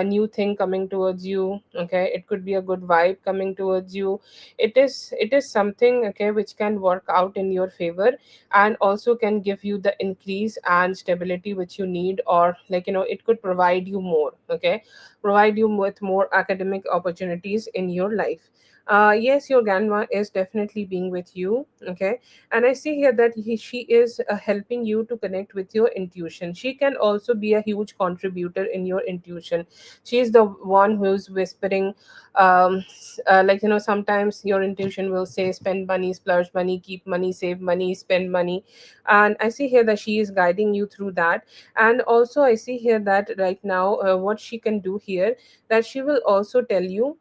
new thing coming towards you. Okay, it could be a good vibe coming towards you. It is something, okay, which can work out in your favor, and also can give you the increase and stability which you need, or, like, it could provide you more. Okay, provide you with more academic opportunities in your life. Yes, your grandma is definitely being with you. Okay, and I see here that she is helping you to connect with your intuition. She can also be a huge contributor in your intuition. She is the one who's whispering, like, sometimes your intuition will say spend money, splurge money, keep money, save money, spend money, and I see here that she is guiding you through that. And also I see here that right now, what she can do here, that she will also tell you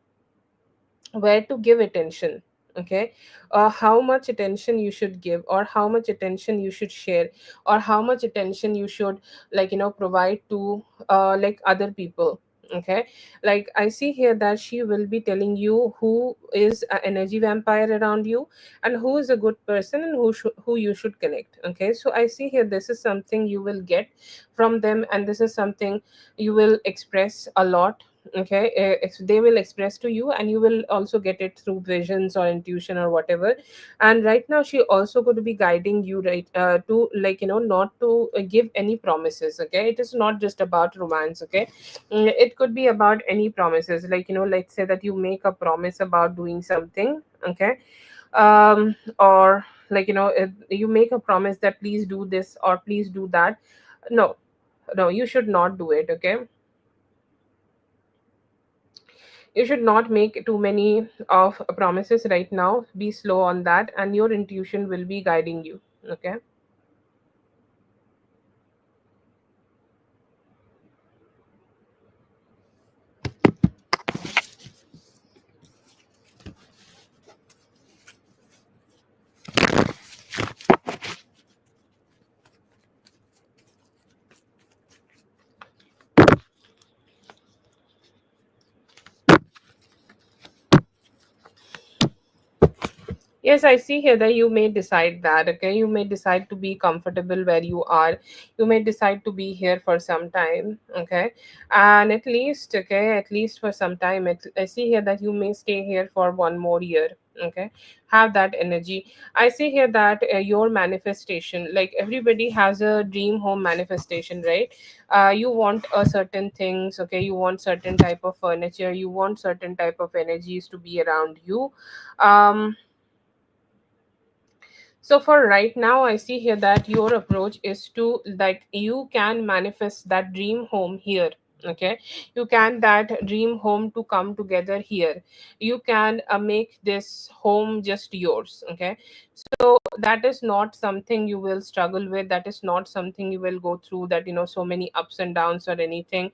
where to give attention. Okay, how much attention you should give, or how much attention you should share, or how much attention you should, like, provide to like other people. Okay, like I see here that she will be telling you who is an energy vampire around you, and who is a good person, and who you should connect. Okay, so I see here this is something you will get from them, and this is something you will express a lot. Okay, they will express to you, and you will also get it through visions or intuition or whatever. And right now she also going to be guiding you, right, to, like, not to give any promises. Okay, it is not just about romance. Okay, it could be about any promises, like, let's say that you make a promise about doing something. Okay, or, like, if you make a promise that please do this or please do that. No, no, you should not do it. Okay, You should not make too many of promises right now. Be slow on that, and your intuition will be guiding you. Okay. Yes, I see here that you may decide that, okay? You may decide to be comfortable where you are. You may decide to be here for some time, okay? And at least, okay, at least for some time, I see here that you may stay here for one more year, okay? Have that energy. I see here that your manifestation, like everybody has a dream home manifestation, right? You want a certain things, okay? You want certain type of furniture, you want certain type of energies to be around you. Um, so for right now, I see here that your approach is to, like, you can manifest that dream home here. Okay, you can that dream home to come together here. You can make this home just yours. Okay, so that is not something you will struggle with. That is not something you will go through. That, so many ups and downs or anything.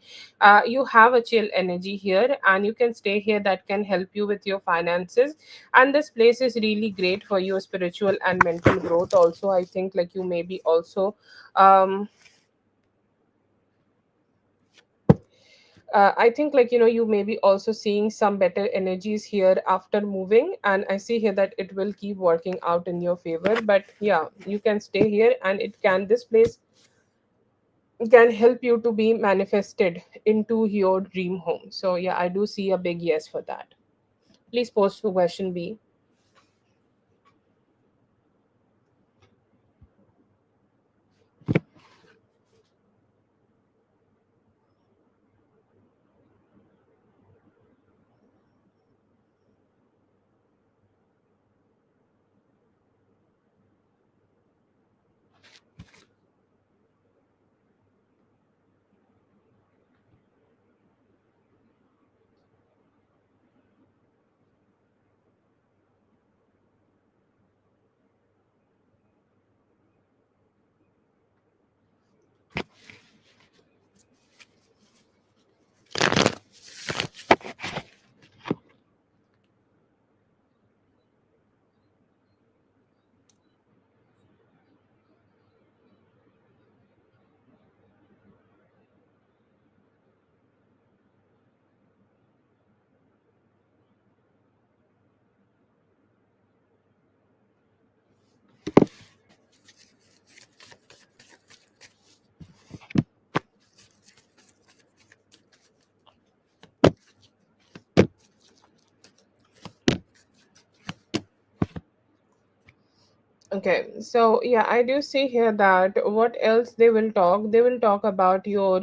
You have a chill energy here, and you can stay here. That can help you with your finances, and this place is really great for your spiritual and mental growth also. I think, like, you may be also um I think, like, you may be also seeing some better energies here after moving, and I see here that it will keep working out in your favor. But yeah, you can stay here, and this place can help you to be manifested into your dream home. So yeah, I do see a big yes for that. Please post to question B. Okay, so yeah, I do see here that what else they will talk. They will talk about your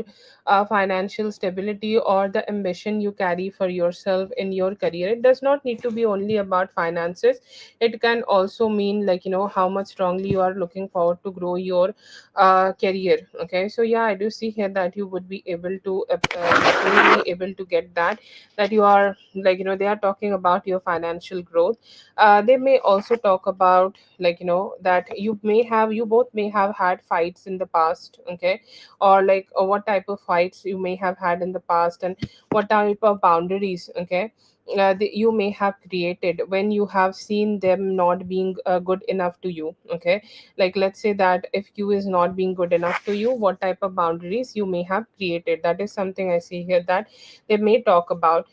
financial stability or the ambition you carry for yourself in your career. It does not need to be only about finances. It can also mean, like, how much strongly you are looking forward to grow your career. Okay, so yeah, I do see here that you would be able to definitely able to get that you are, like, they are talking about your financial growth. They may also talk about, like, that you both may have had fights in the past. Okay, or like, what type of fights you may have had in the past, and what type of boundaries, okay, you may have created when you have seen them not being good enough to you. Okay, like, let's say that if you is not being good enough to you, what type of boundaries you may have created. That is something I see here that they may talk about.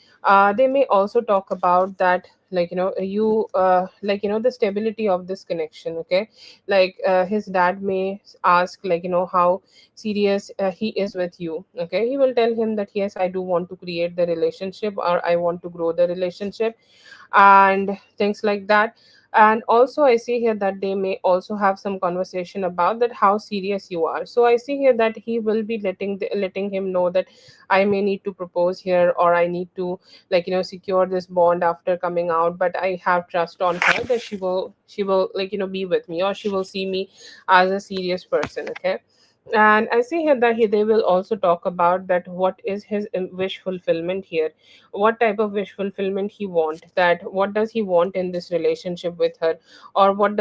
They may also talk about that, like, like, the stability of this connection. Okay, like, his dad may ask, like, how serious he is with you. Okay, he will tell him that, yes, I do want to create the relationship, or I want to grow the relationship, and things like that. And also, I see here that they may also have some conversation about that, how serious you are. So I see here that he will be letting him know that I may need to propose here, or I need to, like, secure this bond after coming out, but I have trust on her that she will, like, be with me, or she will see me as a serious person. Okay, And I see here that they will also talk about that what is his wish fulfillment here, what type of wish fulfillment he want, that what does he want in this relationship with her, or what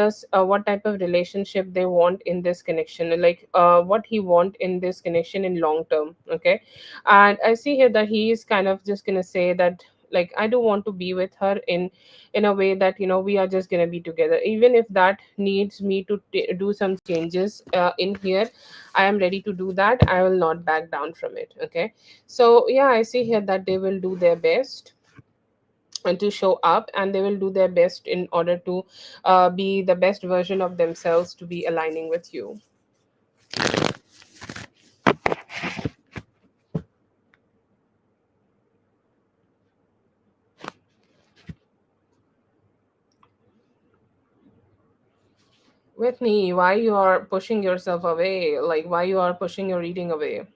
type of relationship they want in this connection, like what he want in this connection in long term. Okay. And I see here that he is kind of just gonna say that, like, I do want to be with her in a way that, we are just gonna be together, even if that needs me to do some changes in here. I am ready to do that. I will not back down from it. Okay. So yeah, I see here that they will do their best and to show up, and they will do their best in order to be the best version of themselves to be aligning with you. With me, why you are pushing yourself away? Like, why you are pushing your reading away?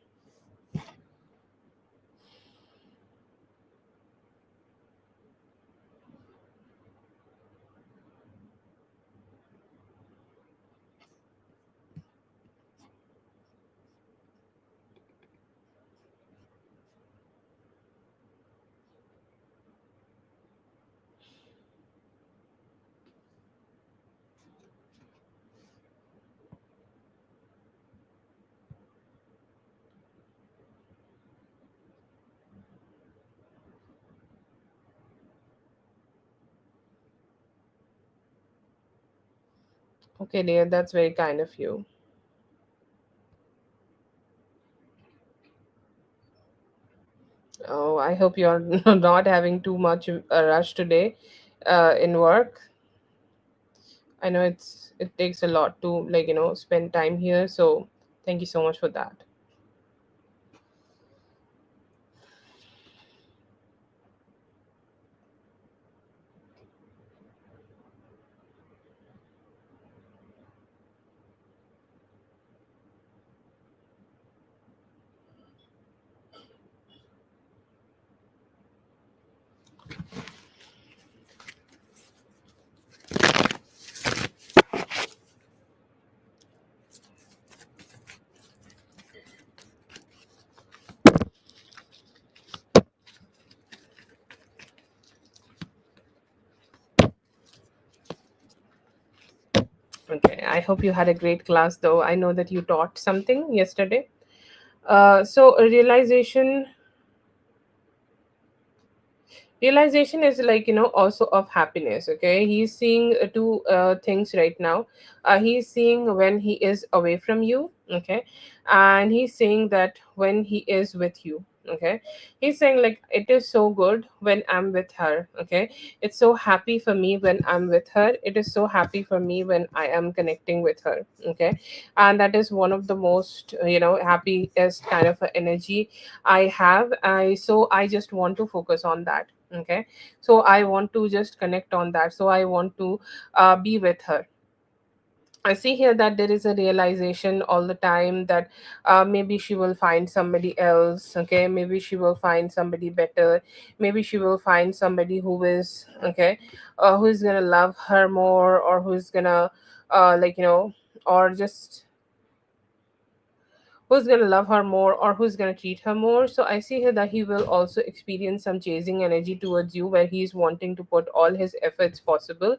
Okay, dear, that's very kind of you. Oh, I hope you're not having too much a rush today in work. I know it takes a lot to, like, spend time here, so thank you so much for that. Okay, I hope you had a great class, though. I know that you taught something yesterday. So a realization is, like, also of happiness. Okay, he's seeing two things right now. He's seeing when he is away from you. Okay. And he's saying that when he is with you. Okay. He's saying, like, it is so good when I'm with her. Okay. It's so happy for me when I'm with her. It is so happy for me when I am connecting with her. Okay. And that is one of the most happiest kind of a energy I have. I just want to focus on that. Okay. So I want to just connect on that, so I want to be with her. I see here that there is a realization all the time that maybe she will find somebody else. Okay, maybe she will find somebody better. Maybe she will find somebody who is okay, who is gonna love her more, or who's gonna like, or just who's going to love her more, or who's going to treat her more. So I see here that he will also experience some chasing energy towards you, where he's wanting to put all his efforts possible.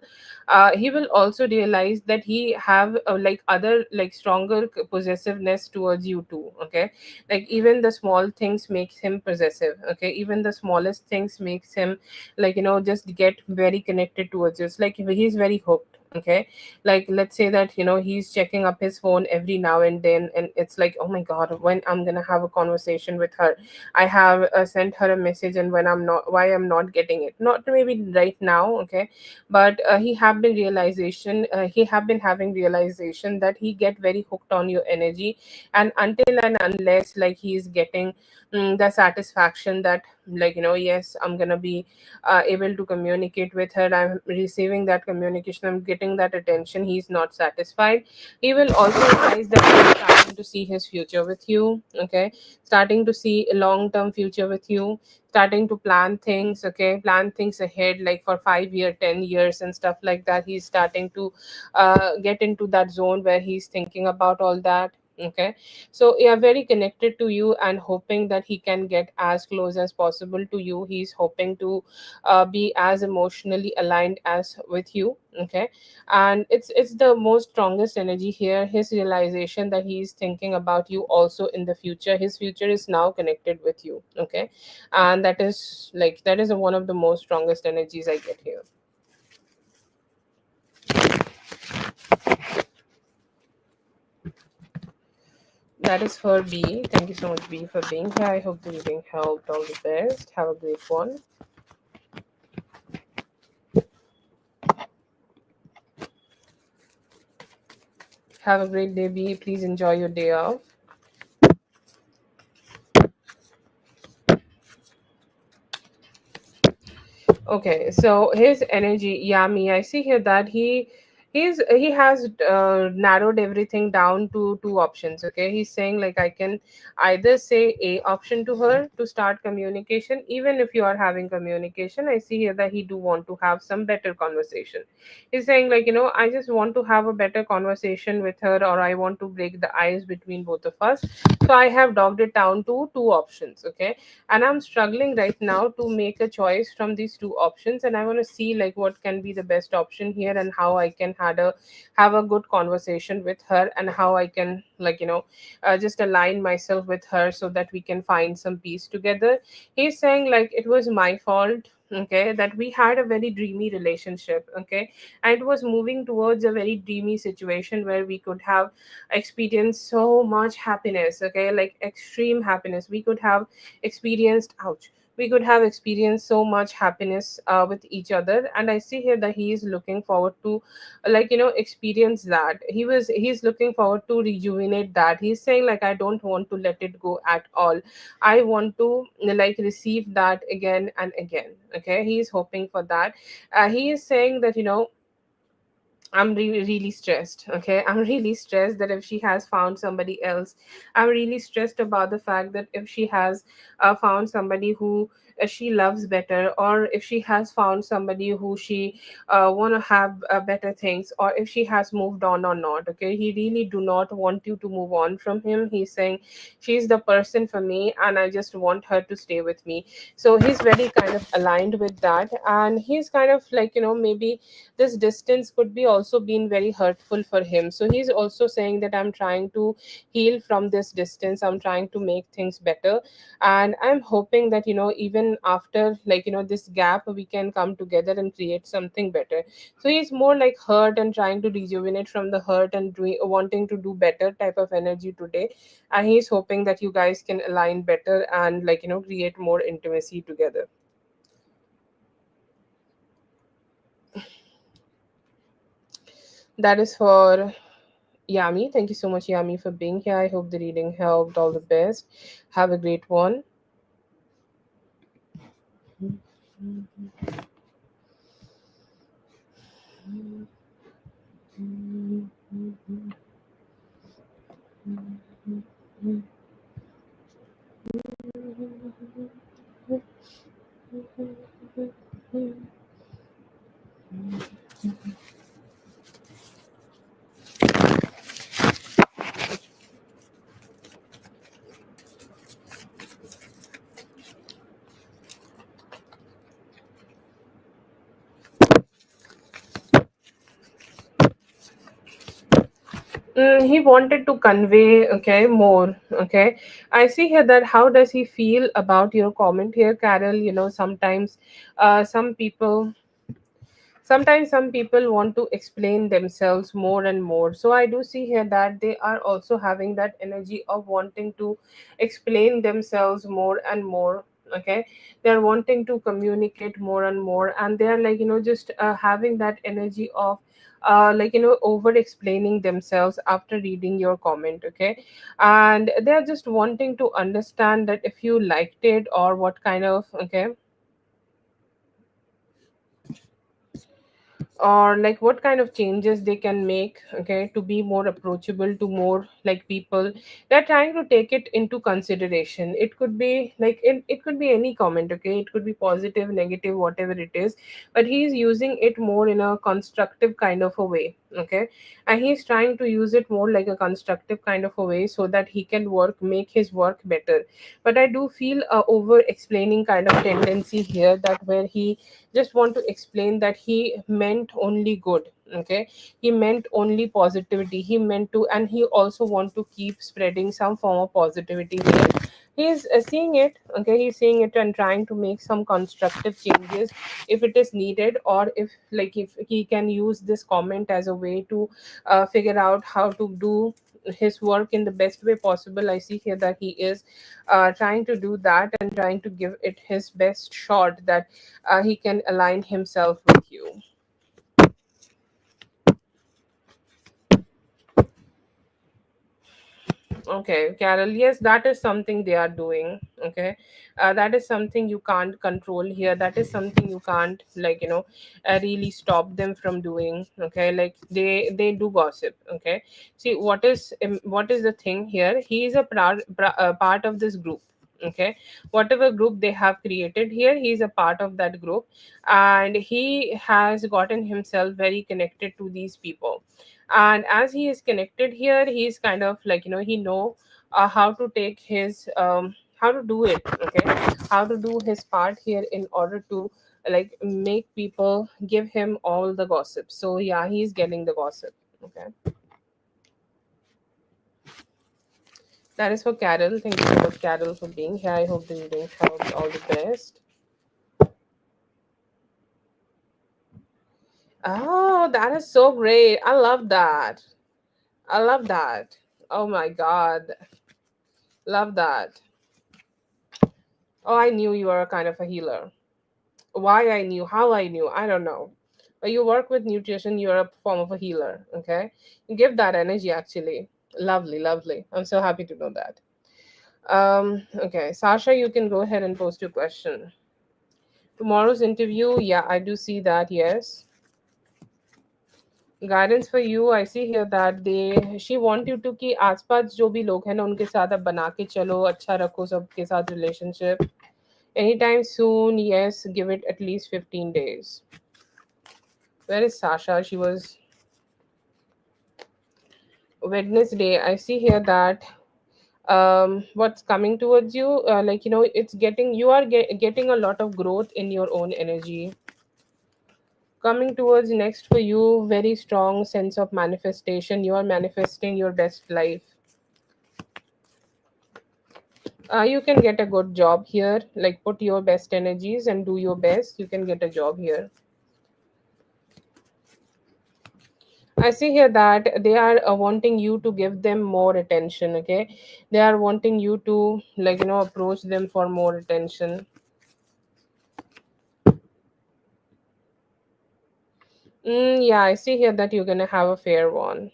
He will also realize that he have like other, like, stronger possessiveness towards you too. Okay. Like, even the small things makes him possessive. Okay. Even the smallest things makes him, like, just get very connected towards you. It's like he's very hooked. Okay. Like, let's say that, he's checking up his phone every now and then, and it's like, oh my god, when I'm gonna have a conversation with her. I have sent her a message, and when I'm not, why I'm not getting it, not maybe right now. Okay. But he have been having realization that he get very hooked on your energy. And until and unless, like, he's getting the satisfaction that, like, yes, I'm gonna be able to communicate with her, I'm receiving that communication, I'm getting that attention, he's not satisfied. He will also realize that he's starting to see his future with you. Okay. Starting to see a long term future with you, starting to plan things. Okay. Plan things ahead, like for 5 year 10 years and stuff like that. He's starting to get into that zone where he's thinking about all that. Okay, so yeah, very connected to you and hoping that he can get as close as possible to you. He's hoping to be as emotionally aligned as with you. Okay, and it's the most strongest energy here, his realization that he's thinking about you also in the future. His future is now connected with you. Okay, and that is one of the most strongest energies I get here. That is for B. Thank you so much, B, for being here. I hope the reading helped. All the best. Have a great one. Have a great day, B. Please enjoy your day off. Okay, so his energy, Yami, I see here that he has narrowed everything down to two options. Okay, he's saying like I can either say A option to her to start communication, even if you are having communication. I see here that he do want to have some better conversation. He's saying like I just want to have a better conversation with her, or I want to break the ice between both of us. So I have dogged it down to two options. Okay, and I'm struggling right now to make a choice from these two options, and I want to see like what can be the best option here, and how I can have a good conversation with her, and how I can just align myself with her so that we can find some peace together. He's saying like it was my fault, okay, that we had a very dreamy relationship. Okay, and it was moving towards a very dreamy situation where we could have experienced so much happiness. Okay, like extreme happiness. We could have experienced ouch we could have experienced so much happiness with each other, and I see here that he is looking forward to experience that. He's looking forward to rejuvenate that. He's saying like I don't want to let it go at all. I want to like receive that again and again. Okay, he's hoping for that. He is saying that I'm really stressed. Okay, I'm really stressed that if she has found somebody else, I'm really stressed about the fact that if she has found somebody who she loves better, or if she has found somebody who she want to have better things, or if she has moved on or not. Okay, he really do not want you to move on from him. He's saying she's the person for me, and I just want her to stay with me. So he's very kind of aligned with that, and he's kind of like maybe this distance could be also been very hurtful for him. So he's also saying that I'm trying to heal from this distance, I'm trying to make things better, and I'm hoping that even after this gap we can come together and create something better. So he's more like hurt and trying to rejuvenate from the hurt and wanting to do better type of energy today, and he's hoping that you guys can align better and create more intimacy together. That is for Yami. Thank you so much, Yami, for being here. I hope the reading helped. All the best. Have a great one. He wanted to convey, okay, more. Okay, I see here that how does he feel about your comment here, Carol? Sometimes, some people sometimes some people want to explain themselves more and more. So I do see here that they are also having that energy of wanting to explain themselves more and more. Okay, they're wanting to communicate more and more, and they're like just having that energy of over explaining themselves after reading your comment. Okay, and they're just wanting to understand that if you liked it, or what kind of, okay, or like what kind of changes they can make, okay, to be more approachable to more like people. They're trying to take it into consideration. It could be like it could be any comment. Okay, it could be positive, negative, whatever it is, but he's using it more in a constructive kind of a way. Okay, and he's trying to use it more like a constructive kind of a way so that he can work make his work better. But I do feel a over explaining kind of tendency here, that where he just want to explain that he meant only good. Okay, he meant only positivity, he meant to, and he also want to keep spreading some form of positivity here. He's seeing it. Okay, he's seeing it and trying to make some constructive changes if it is needed, or if he can use this comment as a way to figure out how to do his work in the best way possible. I see here that he is trying to do that and trying to give it his best shot, that he can align himself with you. Okay, Carol, yes, that is something they are doing. Okay, that is something you can't control here. That is something you can't, really stop them from doing. Okay, like they do gossip. Okay, see what is the thing here? He is part of this group. Okay, whatever group they have created here, he is a part of that group, and he has gotten himself very connected to these people. And as he is connected here, he's kind of he know how to take his how to do it. Okay, how to do his part here in order to make people give him all the gossip. So yeah, he's getting the gossip. Okay, that is for Carol. Thank you so much, Carol, for being here. I hope the reading helped. All the best. Oh, that is so great. I love that. I love that. Oh my god, love that. Oh, I knew you were a kind of a healer. Why I knew, how I knew, I don't know. But you work with nutrition, you're a form of a healer. Okay, you give that energy actually. Lovely, lovely. I'm so happy to know that. Okay, Sasha, you can go ahead and post your question. Tomorrow's interview, yeah, I do see that. Yes, guidance for you I see here that they she want you to कि आसपास जो भी लोग हैं ना उनके साथ अब बना के चलो, अच्छा रखो सबके साथ relationship. Anytime soon, yes, give it at least 15 days. Where is Sasha? She was Wednesday. I see here that what's coming towards you, it's getting, you are getting a lot of growth in your own energy. Coming towards next for you, very strong sense of manifestation. You are manifesting your best life. You can get a good job here, like put your best energies and do your best. You can get a job here. I see here that they are wanting you to give them more attention. Okay, they are wanting you to approach them for more attention. Yeah, I see here that you're gonna have a fair one.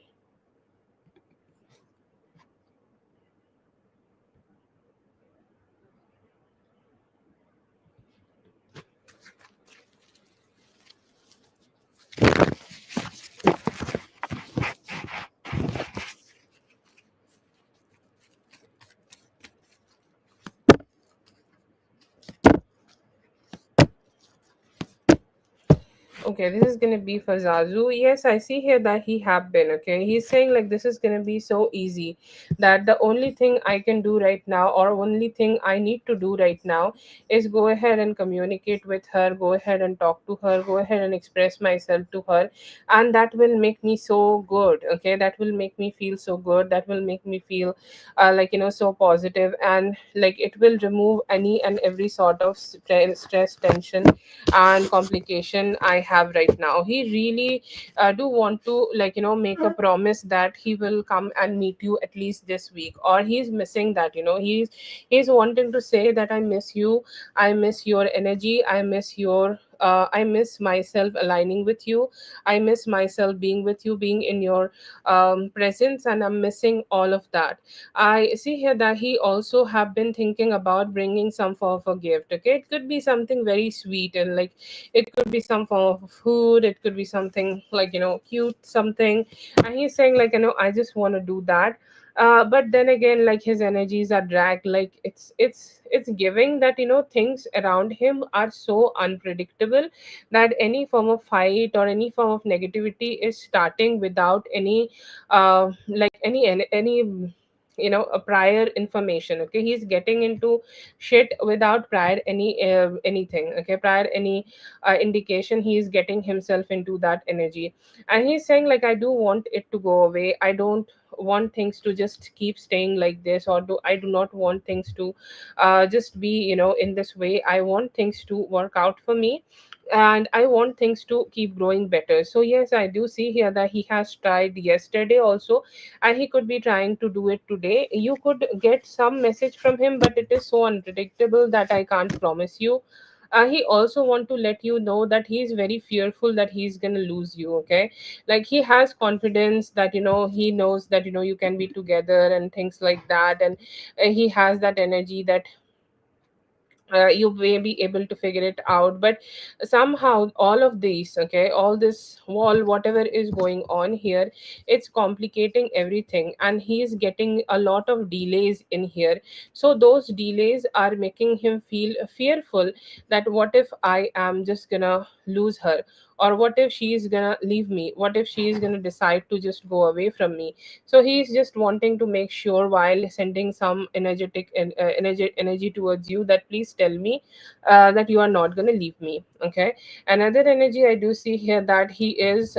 Okay, this is gonna be for Zazu. Yes, I see here that he have been. Okay, he's saying like this is gonna be so easy, that the only thing I can do right now, or only thing I need to do right now, is go ahead and communicate with her, go ahead and talk to her, go ahead and express myself to her, and that will make me so good. Okay, that will make me feel so good. That will make me feel so positive, and it will remove any and every sort of stress, tension, and complication I have right now. He really do want to make a promise that he will come and meet you at least this week, or he's missing that. He's wanting to say that I miss you, I miss your energy, I miss your I miss myself aligning with you, I miss myself being with you, being in your presence, and I'm missing all of that. I see here that he also have been thinking about bringing some form of a gift. Okay, it could be something very sweet, and it could be some form of food. It could be something cute, something. And he's saying I just want to do that. But then again, like his energies are dragged, like it's giving that things around him are so unpredictable, that any form of fight or any form of negativity is starting without any like any a prior information. Okay, he's getting into shit without prior anything. Okay, prior any indication, he is getting himself into that energy. And he's saying like, I do want it to go away, I don't want things to just keep staying like this, or I do not want things to just be in this way. I want things to work out for me, and I want things to keep growing better. So yes, I do see here that he has tried yesterday also, and he could be trying to do it today. You could get some message from him, but it is so unpredictable that I can't promise you. He also want to let you know that he is very fearful that he's gonna lose you. Okay, like he has confidence that he knows that you can be together and things like that, and he has that energy that you may be able to figure it out. But somehow all of these, okay, all this wall, whatever is going on here, it's complicating everything, and he is getting a lot of delays in here. So those delays are making him feel fearful, that what if I am just gonna lose her, or what if she is gonna leave me, what if she is gonna decide to just go away from me. So he's just wanting to make sure, while sending some energetic and energy towards you, that please tell me that you are not going to leave me. Okay, another energy I do see here, that he is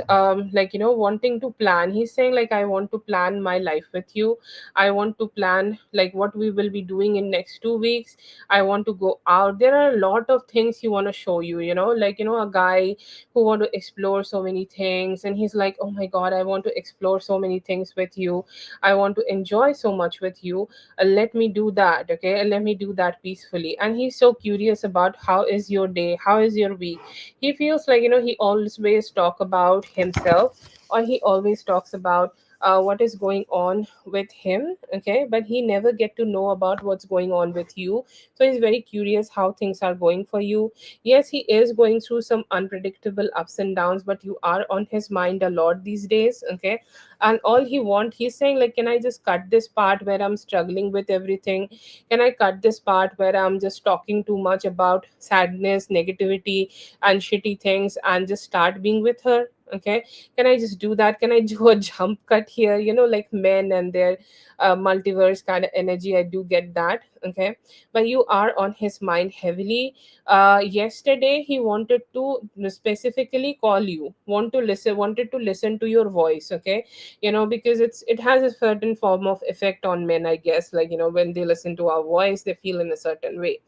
like wanting to plan. He's saying like, I want to plan my life with you, I want to plan like what we will be doing in next 2 weeks. I want to go out. There are a lot of things he want to show you, like a guy who want to explore so many things, and he's like, oh my god, I want to explore so many things with you, I want to enjoy so much with you. Let me do that. Okay, let me do that peacefully. And he's so curious about how is your day, how is your week. He feels like he always talk about himself, or he always talks about what is going on with him. Okay, but he never get to know about what's going on with you. So he's very curious how things are going for you. Yes, he is going through some unpredictable ups and downs, but you are on his mind a lot these days. Okay, and all he's saying like, can I just cut this part where I'm struggling with everything? Can I cut this part where I'm just talking too much about sadness, negativity, and shitty things, and just start being with her? Okay, can I just do that? Can I do a jump cut here, like men and their multiverse kind of energy? I do get that. Okay, but you are on his mind heavily. Yesterday he wanted to specifically call you, wanted to listen to your voice. Okay, because it has a certain form of effect on men, I guess. Like when they listen to our voice, they feel in a certain way.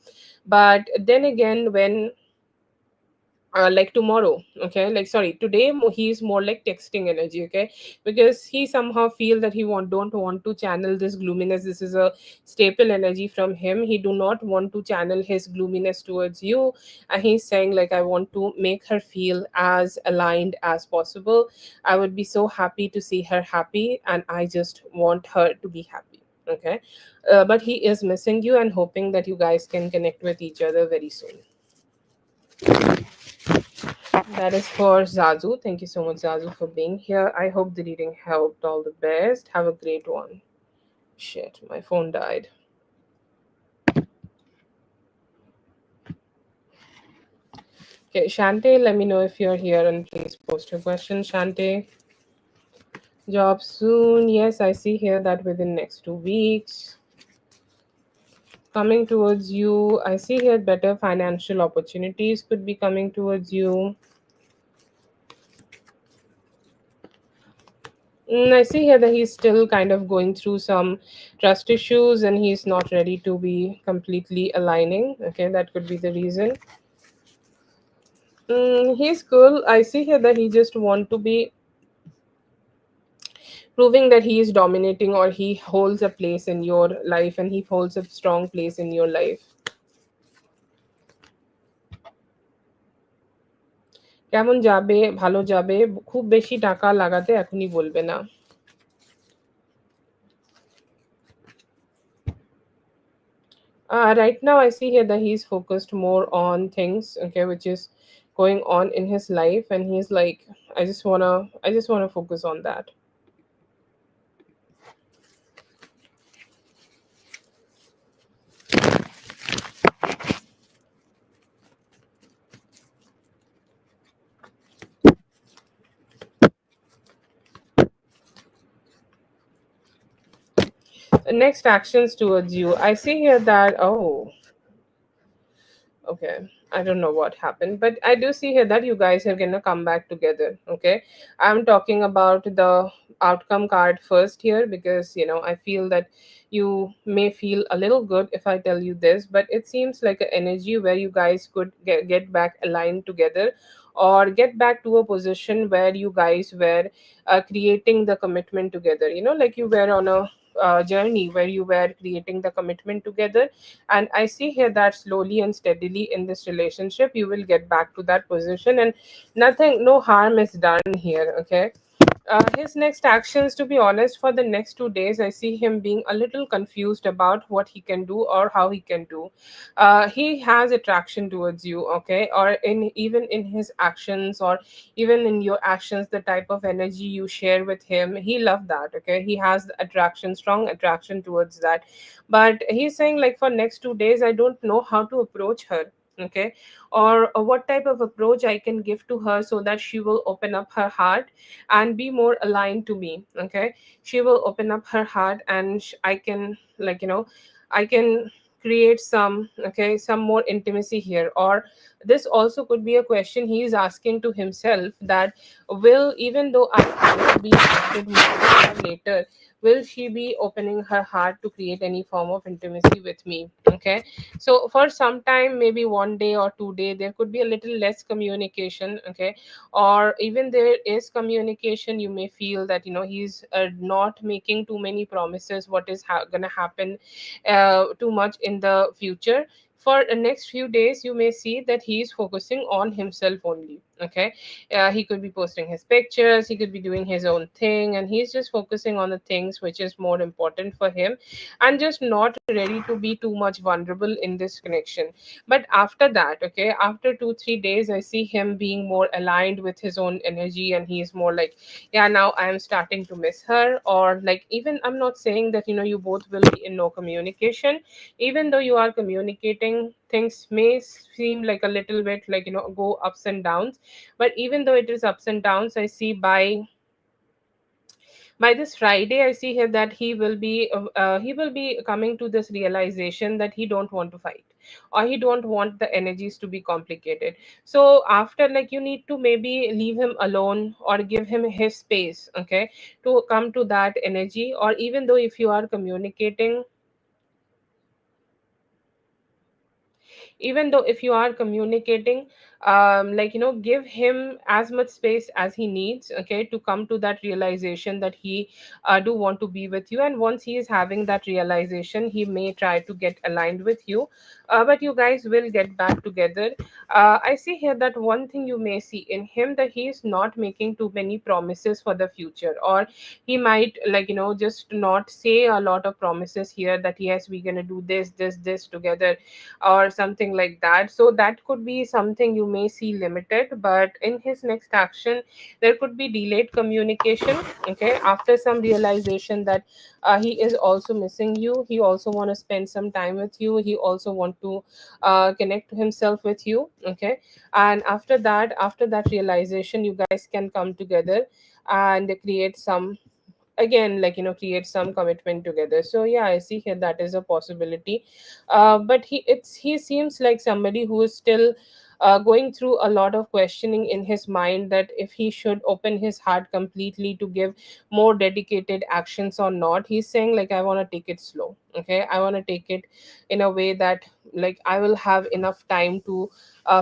But then again, when like tomorrow, okay, like sorry, today he's more like texting energy. Okay, because he somehow feel that he don't want to channel this gloominess. This is a staple energy from him. He do not want to channel his gloominess towards you. And he's saying like, I want to make her feel as aligned as possible. I would be so happy to see her happy, and I just want her to be happy. Okay, but he is missing you and hoping that you guys can connect with each other very soon. That is for Zazu. Thank you so much, Zazu, for being here. I hope the reading helped. All the best. Have a great one. Shit, my phone died. Okay, Shante, let me know if you're here and please post your question. Shante, job soon. Yes, I see here that within next 2 weeks. Coming towards you. I see here better financial opportunities could be coming towards you. I see here that he's still kind of going through some trust issues, and he's not ready to be completely aligning. Okay, that could be the reason. He's cool. I see here that he just want to be proving that he is dominating, or he holds a place in your life, and he holds a strong place in your life. কেমন যাবে? ভালো যাবে। খুব বেশি টাকা লাগাতে এখনই বলবে না। Right now, I see here that he's focused more on things, okay, which is going on in his life, and he's like, I just wanna focus on that. Next actions towards you. I see here that, oh, okay, I don't know what happened, but I do see here that you guys are gonna come back together. Okay, I'm talking about the outcome card first here, because I feel that you may feel a little good if I tell you this, but it seems like an energy where you guys could get back aligned together, or get back to a position where you guys were creating the commitment together, like you were on a journey where you were creating the commitment together. And I see here that slowly and steadily in this relationship you will get back to that position, and nothing, no harm is done here. Okay, his next actions, to be honest, for the next 2 days, I see him being a little confused about what he can do or how he can do. He has attraction towards you, okay, or in even in his actions, or even in your actions, the type of energy you share with him, he loved that. Okay, he has the attraction, strong attraction towards that. But he's saying, like, for next 2 days, I don't know how to approach her. Okay, or what type of approach I can give to her so that she will open up her heart and be more aligned to me. Okay, she will open up her heart, and I can, like, I can create some, okay, some more intimacy here. Or this also could be a question he is asking to himself, that will, even though I will be interested more or later, will she be opening her heart to create any form of intimacy with me. Okay, so for some time, maybe 1 day or 2 day, there could be a little less communication. Okay, or even there is communication, you may feel that he's not making too many promises what is gonna happen too much in the future. For the next few days, you may see that he is focusing on himself only. Okay, he could be posting his pictures, he could be doing his own thing, and he's just focusing on the things which is more important for him, and just not ready to be too much vulnerable in this connection. But after that, okay, after 2 3 days, I see him being more aligned with his own energy, and he's more like, yeah, now I am starting to miss her. Or, like, even, I'm not saying that you both will be in no communication. Even though you are communicating, things may seem like a little bit, like, go ups and downs. But even though it is ups and downs, I see by this Friday, I see here that he will be coming to this realization that he don't want to fight, or he don't want the energies to be complicated. So after, like, you need to maybe leave him alone or give him his space, okay, to come to that energy. Or even though if you are communicating, even though if you are communicating, like, give him as much space as he needs, okay, to come to that realization that he do want to be with you. And once he is having that realization, he may try to get aligned with you. But you guys will get back together. I see here that one thing you may see in him, that he is not making too many promises for the future. Or he might, like, just not say a lot of promises here, that yes, we're gonna do this together, or something like that. So that could be something you may see limited. But in his next action, there could be delayed communication. Okay, after some realization that he is also missing you, he also want to spend some time with you, he also want to connect himself with you. Okay, and after that realization, you guys can come together and create some, again, like, create some commitment together. So yeah, I see here that is a possibility. But he seems like somebody who is still going through a lot of questioning in his mind, that if he should open his heart completely to give more dedicated actions or not. He's saying, like, I want to take it slow. Okay, I want to take it in a way that, like, I will have enough time to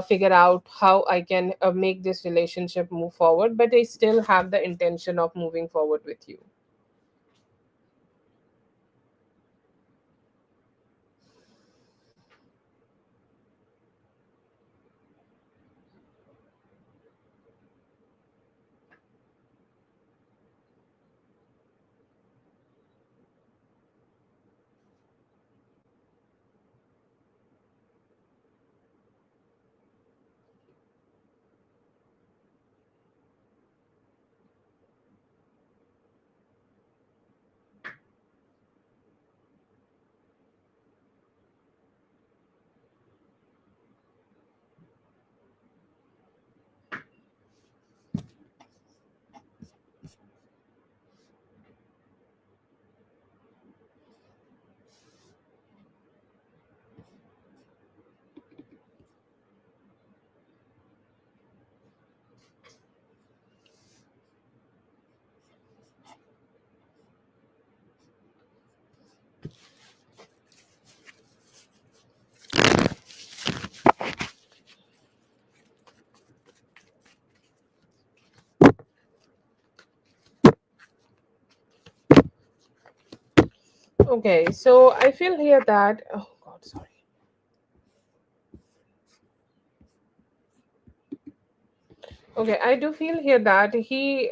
figure out how I can make this relationship move forward, but I still have the intention of moving forward with you. Okay, so I feel here that, oh god, sorry. Okay, I do feel here that he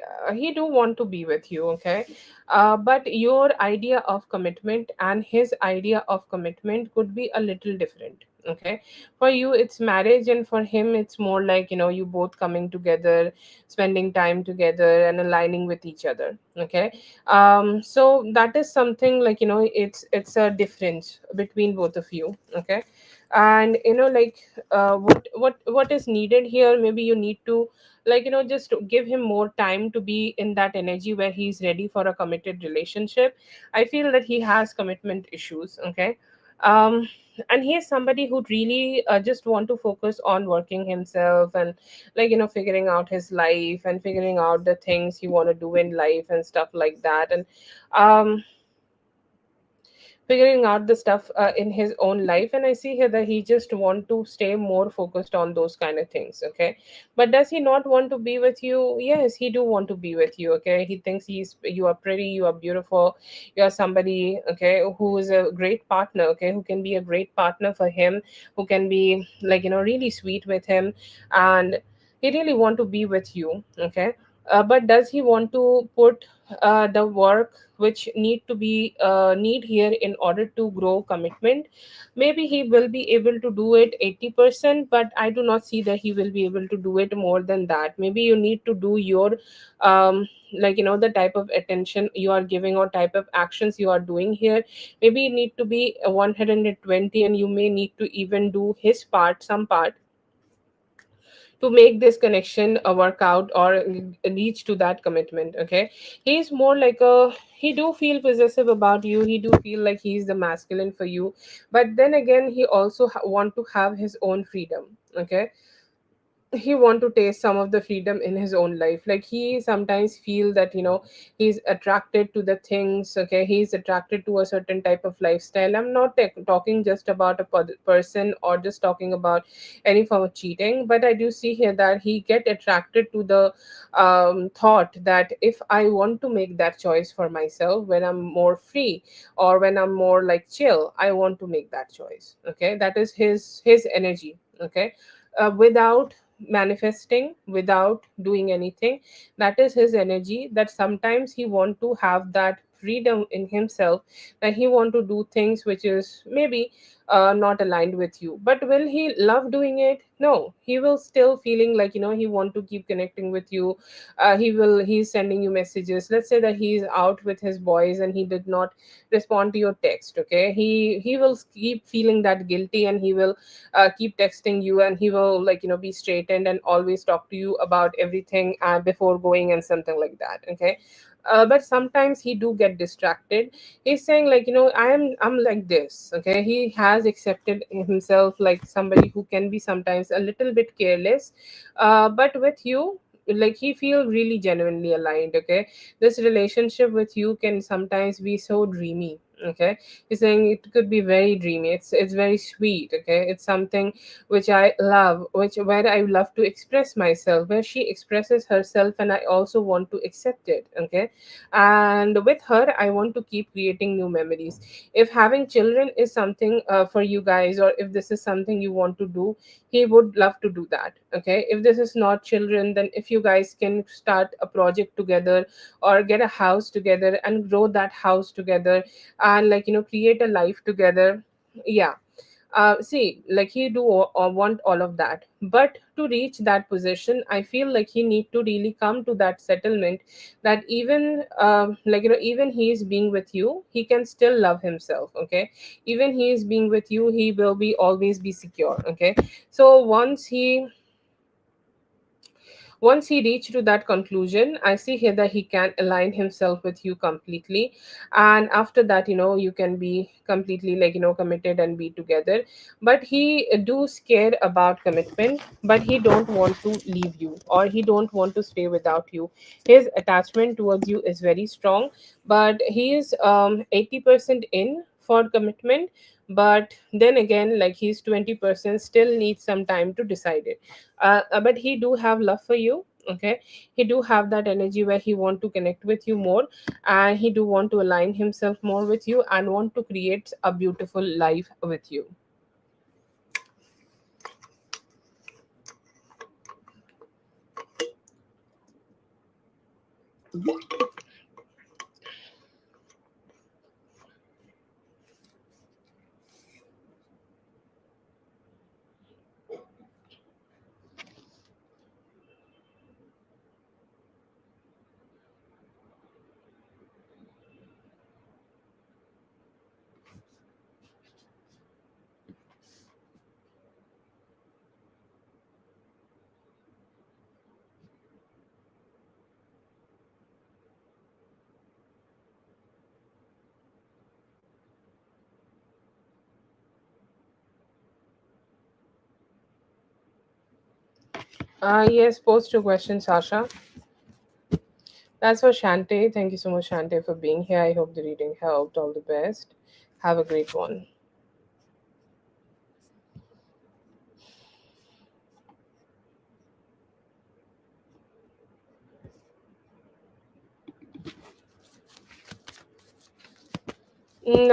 do want to be with you. Okay, but your idea of commitment and his idea of commitment could be a little different. Okay, for you it's marriage, and for him it's more like, you both coming together, spending time together, and aligning with each other. Okay, so that is something like, it's a difference between both of you. Okay, and like, what is needed here, maybe you need to, like, just give him more time to be in that energy where he's ready for a committed relationship. I feel that he has commitment issues. Okay, um and he is somebody who really just want to focus on working himself, and like, figuring out his life and figuring out the things he want to do in life and stuff like that, and um figuring out the stuff in his own life. And I see here that he just want to stay more focused on those kind of things. Okay, but does he not want to be with you? Yes, he do want to be with you. Okay, he thinks you are pretty, you are beautiful, you are somebody, okay, who is a great partner, okay, who can be a great partner for him, who can be like, really sweet with him, and he really want to be with you. Okay, but does he want to put the work which need here in order to grow commitment? Maybe he will be able to do it 80%, but I do not see that he will be able to do it more than that. Maybe you need to do your like, the type of attention you are giving or type of actions you are doing here. Maybe it need to be 120, and you may need to even do his part, some part, to make this connection work out or reach to that commitment. Okay, he's more like a, he do feel possessive about you, he do feel like he's the masculine for you, but then again he also want to have his own freedom. Okay, he want to taste some of the freedom in his own life. Like, he sometimes feel that, he's attracted to the things. Okay, he's attracted to a certain type of lifestyle. I'm not talking just about a person, or just talking about any form of cheating, but I do see here that he get attracted to the thought that if I want to make that choice for myself when I'm more free, or when I'm more like chill, I want to make that choice. Okay, that is his energy. Okay, without manifesting, without doing anything, that is his energy, that sometimes he want to have that freedom in himself, that he want to do things which is maybe not aligned with you. But will he love doing it? No, he will still feeling like, he want to keep connecting with you. He's sending you messages. Let's say that he's out with his boys and he did not respond to your text. Okay, he will keep feeling that guilty, and he will keep texting you, and he will, like, be straightened and always talk to you about everything before going and something like that. Okay, but sometimes he do get distracted. He's saying like, I'm like this. Okay, he has accepted himself like somebody who can be sometimes a little bit careless, but with you, like, he feel really genuinely aligned. Okay, this relationship with you can sometimes be so dreamy. Okay, he's saying it could be very dreamy. It's very sweet. Okay, it's something which I love, which where I love to express myself, where she expresses herself, and I also want to accept it. Okay, and with her, I want to keep creating new memories. If having children is something for you guys, or if this is something you want to do, he would love to do that. Okay, if this is not children, then if you guys can start a project together, or get a house together and grow that house together, and, like, create a life together. Yeah, see, like, he do want all of that, but to reach that position, I feel like he need to really come to that settlement, that even like, even he is being with you, he can still love himself. Okay, even he is being with you, he will be always be secure. Okay, so once he reached to that conclusion, I see here that he can align himself with you completely. And after that, you can be completely, like, committed and be together. But he do scare about commitment, but he don't want to leave you, or he don't want to stay without you. His attachment towards you is very strong, but he is 80% in for commitment. But then again, like, he's 20% still needs some time to decide it. But he do have love for you. Okay, he do have that energy where he want to connect with you more, and he do want to align himself more with you and want to create a beautiful life with you. Yes, post your question, Sasha. That's for Shante. Thank you so much, Shante, for being here. I hope the reading helped. All the best. Have a great one.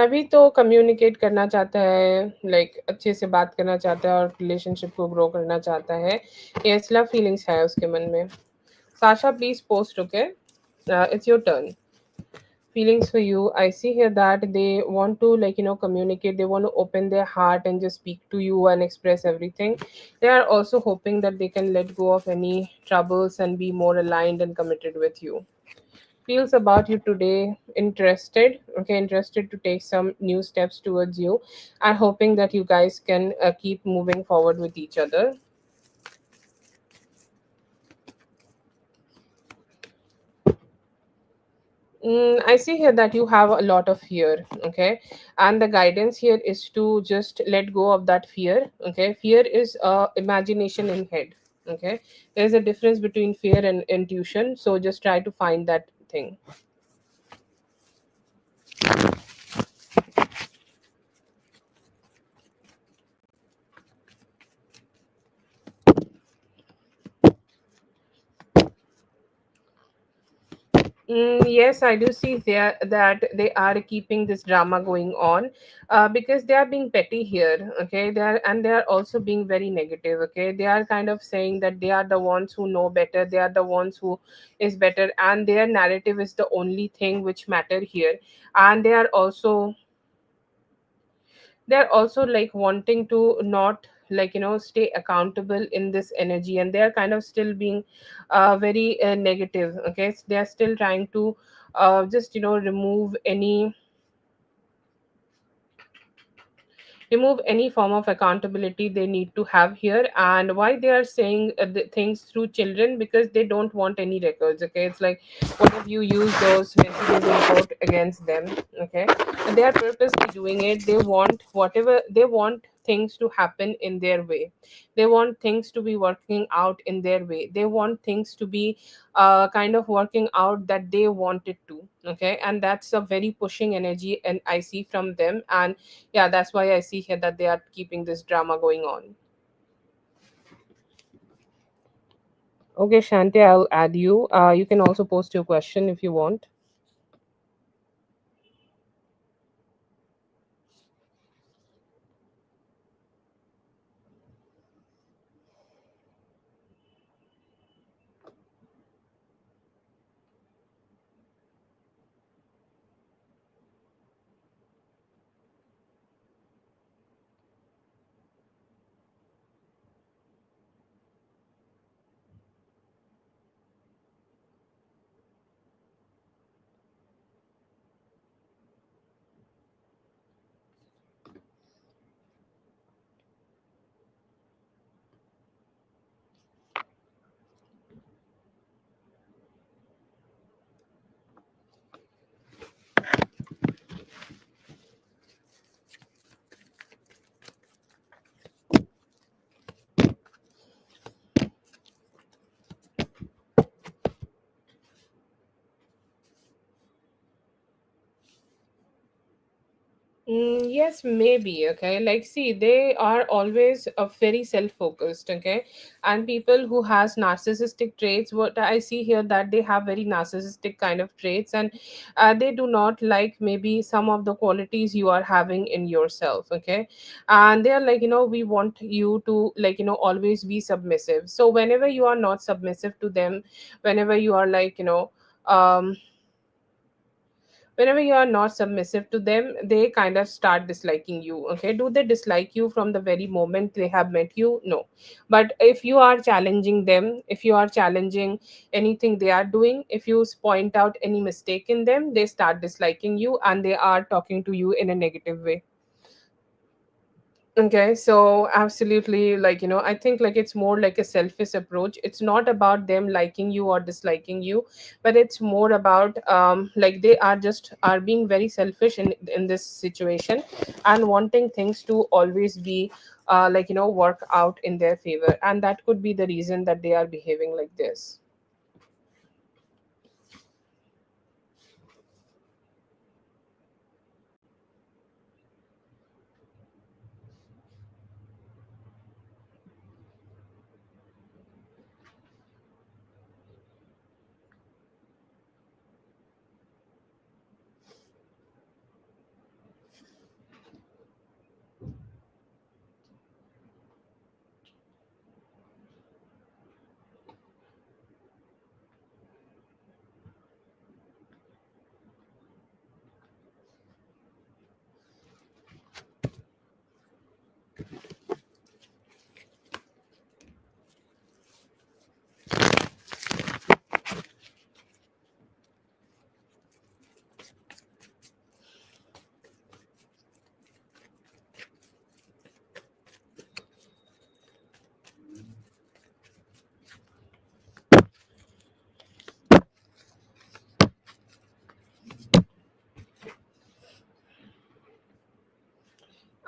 अभी तो communicate करना चाहता है, like अच्छे से बात करना चाहता है और रिलेशनशिप को ग्रो करना चाहता है. ये लव फीलिंग्स है उसके मन में. Sasha, please post. Okay, it's your turn. Feelings for you, I see here that they want to, like, communicate. They want to open their heart and just speak to you and express everything. They are also hoping that they can let go of any troubles and be more aligned and committed with you. Feels about you today, interested. Okay, interested to take some new steps towards you, and hoping that you guys can keep moving forward with each other. I see here that you have a lot of fear, okay, and the guidance here is to just let go of that fear. Okay, fear is imagination in head. Okay, there's a difference between fear and intuition, so just try to find that thing. Yes, I do see there that they are keeping this drama going on, because they are being petty here. Okay, they are also being very negative. Okay, they are kind of saying that they are the ones who know better. They are the ones who is better, and their narrative is the only thing which matter here. And they are also like wanting to not, like, stay accountable in this energy, and they are kind of still being very negative. Okay, so they are still trying to just remove any form of accountability they need to have here. And why they are saying the things through children, because they don't want any records. Okay, it's like, what if you use those messages in court against them? Okay, and they are purposely doing it. They want whatever they want, things to happen in their way. They want things to be working out in their way. They want things to be kind of working out that they want it to. Okay, and that's a very pushing energy, and I see from them. And yeah, that's why I see here that they are keeping this drama going on. Okay, Shanti, I'll add you. You can also post your question if you want. Yes, maybe. Okay. Like, see, they are always very self-focused. Okay. And people who has narcissistic traits, what I see here, that they have very narcissistic kind of traits, and they do not like maybe some of the qualities you are having in yourself. Okay. And they are like, we want you to, like, always be submissive. So whenever you are not submissive to them, whenever you are like, um whenever you are not submissive to them, they kind of start disliking you. Okay, do they dislike you from the very moment they have met you? No. But if you are challenging them, if you are challenging anything they are doing, if you point out any mistake in them, they start disliking you and they are talking to you in a negative way. Okay, so absolutely, like, I think like it's more like a selfish approach. It's not about them liking you or disliking you, but it's more about like they are just are being very selfish in this situation, and wanting things to always be like, work out in their favor, and that could be the reason that they are behaving like this.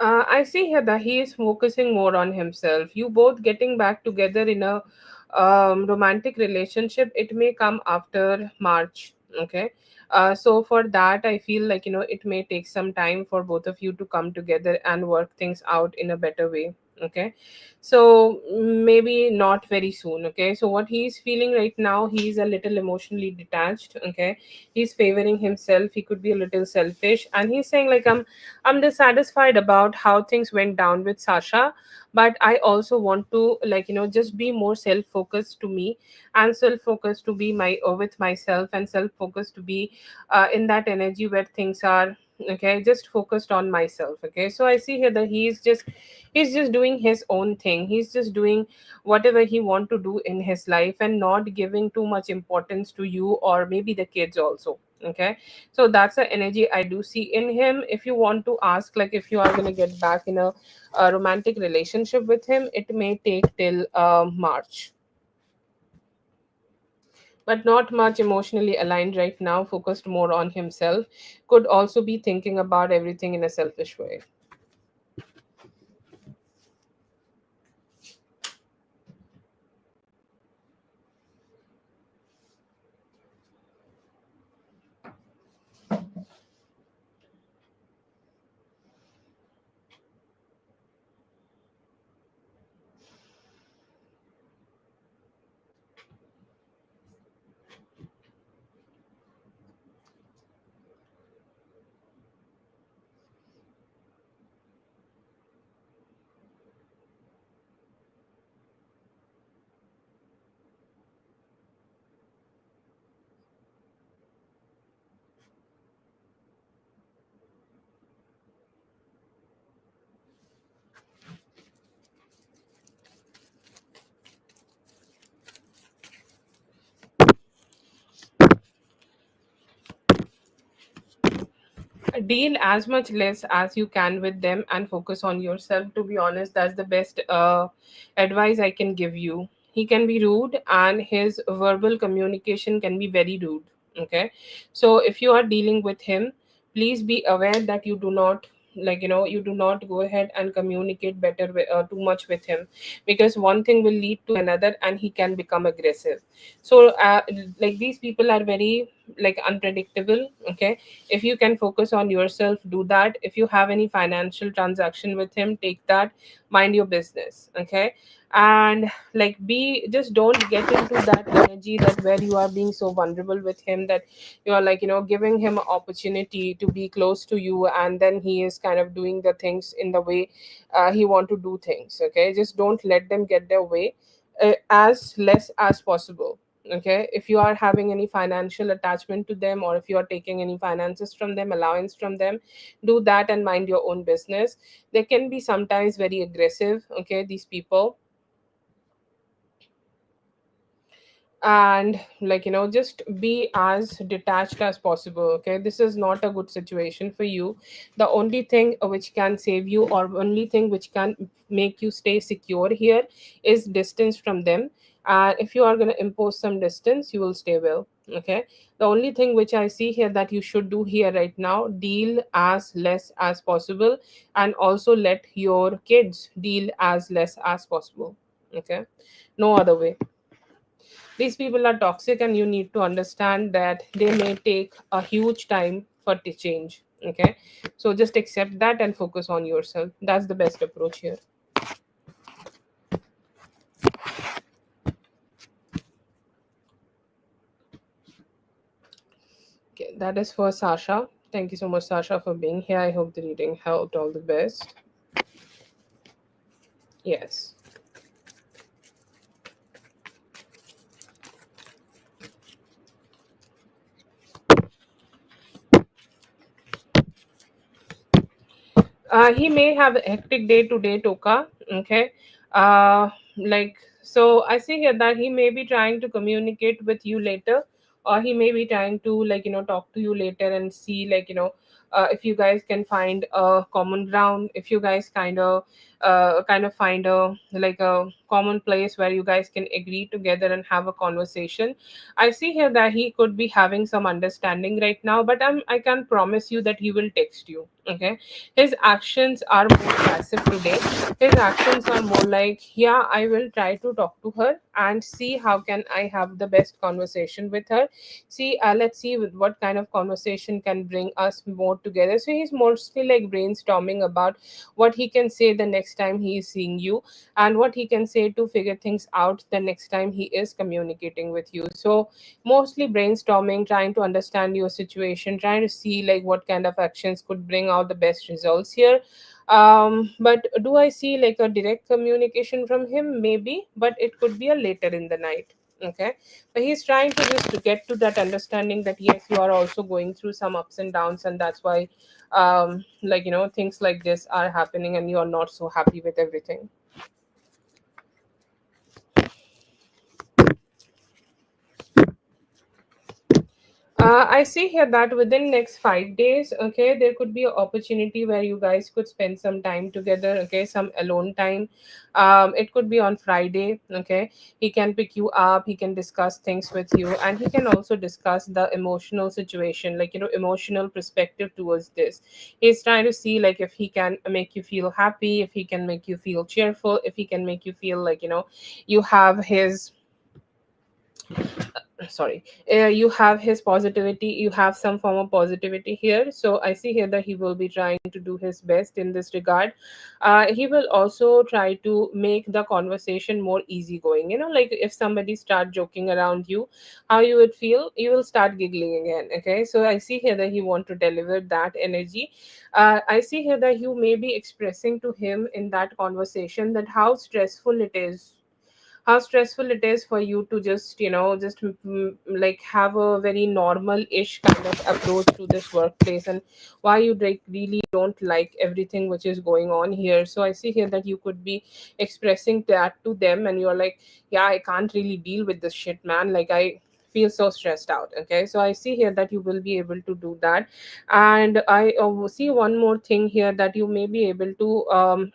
I see here that he is focusing more on himself. You both getting back together in a romantic relationship, it may come after March. Okay. So for that, I feel like, it may take some time for both of you to come together and work things out in a better way. Okay. So maybe not very soon. Okay. So what he's feeling right now, he's a little emotionally detached. Okay. He's favoring himself. He could be a little selfish. And he's saying, like, I'm dissatisfied about how things went down with Sasha, but I also want to, like, just be more self-focused to me, and self-focused to be my with myself, and self-focused to be in that energy where things are okay, just focused on myself. Okay, so I see here that he's just doing his own thing. He's just doing whatever he want to do in his life, and not giving too much importance to you or maybe the kids also. Okay, so that's the energy I do see in him. If you want to ask, like, if you are going to get back in a romantic relationship with him, it may take till March. But not much emotionally aligned right now, focused more on himself. Could also be thinking about everything in a selfish way. Deal as much less as you can with them and focus on yourself. To be honest, that's the best advice I can give you. He can be rude, and his verbal communication can be very rude. Okay, so if you are dealing with him, please be aware that you do not, like, you do not go ahead and communicate better too much with him, because one thing will lead to another and he can become aggressive. So like, these people are very like unpredictable. Okay, if you can focus on yourself, do that. If you have any financial transaction with him, take that, mind your business. Okay, and like be, just don't get into that energy that where you are being so vulnerable with him, that you are like, giving him opportunity to be close to you, and then he is kind of doing the things in the way he want to do things. Okay, just don't let them get their way, as less as possible. Okay, if you are having any financial attachment to them, or if you are taking any finances from them, allowance from them, do that and mind your own business. They can be sometimes very aggressive, okay, these people. And like, just be as detached as possible. Okay, this is not a good situation for you. The only thing which can save you, or only thing which can make you stay secure here, is distance from them. And if you are going to impose some distance, you will stay well. Okay, the only thing which I see here that you should do here right now, deal as less as possible, and also let your kids deal as less as possible. Okay, no other way. These people are toxic, and you need to understand that they may take a huge time for to change. Okay, so just accept that and focus on yourself. That's the best approach here. Okay, that is for Sasha. Thank you so much, Sasha, for being here. I hope the reading helped. All the best. Yes. He may have a hectic day today, Toka. Okay. Like, so I see here that he may be trying to communicate with you later, or he may be trying to, like, talk to you later and see, like, if you guys can find a common ground, if you guys kind of find a, like, a common place where you guys can agree together and have a conversation. I see here that he could be having some understanding right now, but I can't promise you that he will text you. Okay, his actions are more passive today. His actions are more like, yeah, I will try to talk to her and see how can I have the best conversation with her. See, let's see with what kind of conversation can bring us more together. So he's mostly like brainstorming about what he can say the next time he is seeing you, and what he can say to figure things out the next time he is communicating with you. So mostly brainstorming, trying to understand your situation, trying to see like what kind of actions could bring out the best results here. But do I see like a direct communication from him? Maybe, but it could be a later in the night. Okay, but he's trying to just get to that understanding that yes, you are also going through some ups and downs, and that's why like, things like this are happening and you are not so happy with everything. I see here that within next 5 days, okay, there could be an opportunity where you guys could spend some time together, okay, some alone time. It could be on Friday, okay. He can pick you up, he can discuss things with you, and he can also discuss the emotional situation, like, emotional perspective towards this. He's trying to see like if he can make you feel happy, if he can make you feel cheerful, if he can make you feel like, you have his, sorry, you have his positivity, you have some form of positivity here. So I see here that he will be trying to do his best in this regard. He will also try to make the conversation more easygoing, like if somebody start joking around you, how you would feel, you will start giggling again. Okay, so I see here that he want to deliver that energy. I see here that you may be expressing to him in that conversation that how stressful it is for you to just, like have a very normal ish kind of approach to this workplace, and why you like really don't like everything which is going on here. So I see here that you could be expressing that to them, and you're like, yeah, I can't really deal with this shit, man, like I feel so stressed out. Okay, so I see here that you will be able to do that. And I see one more thing here, that you may be able to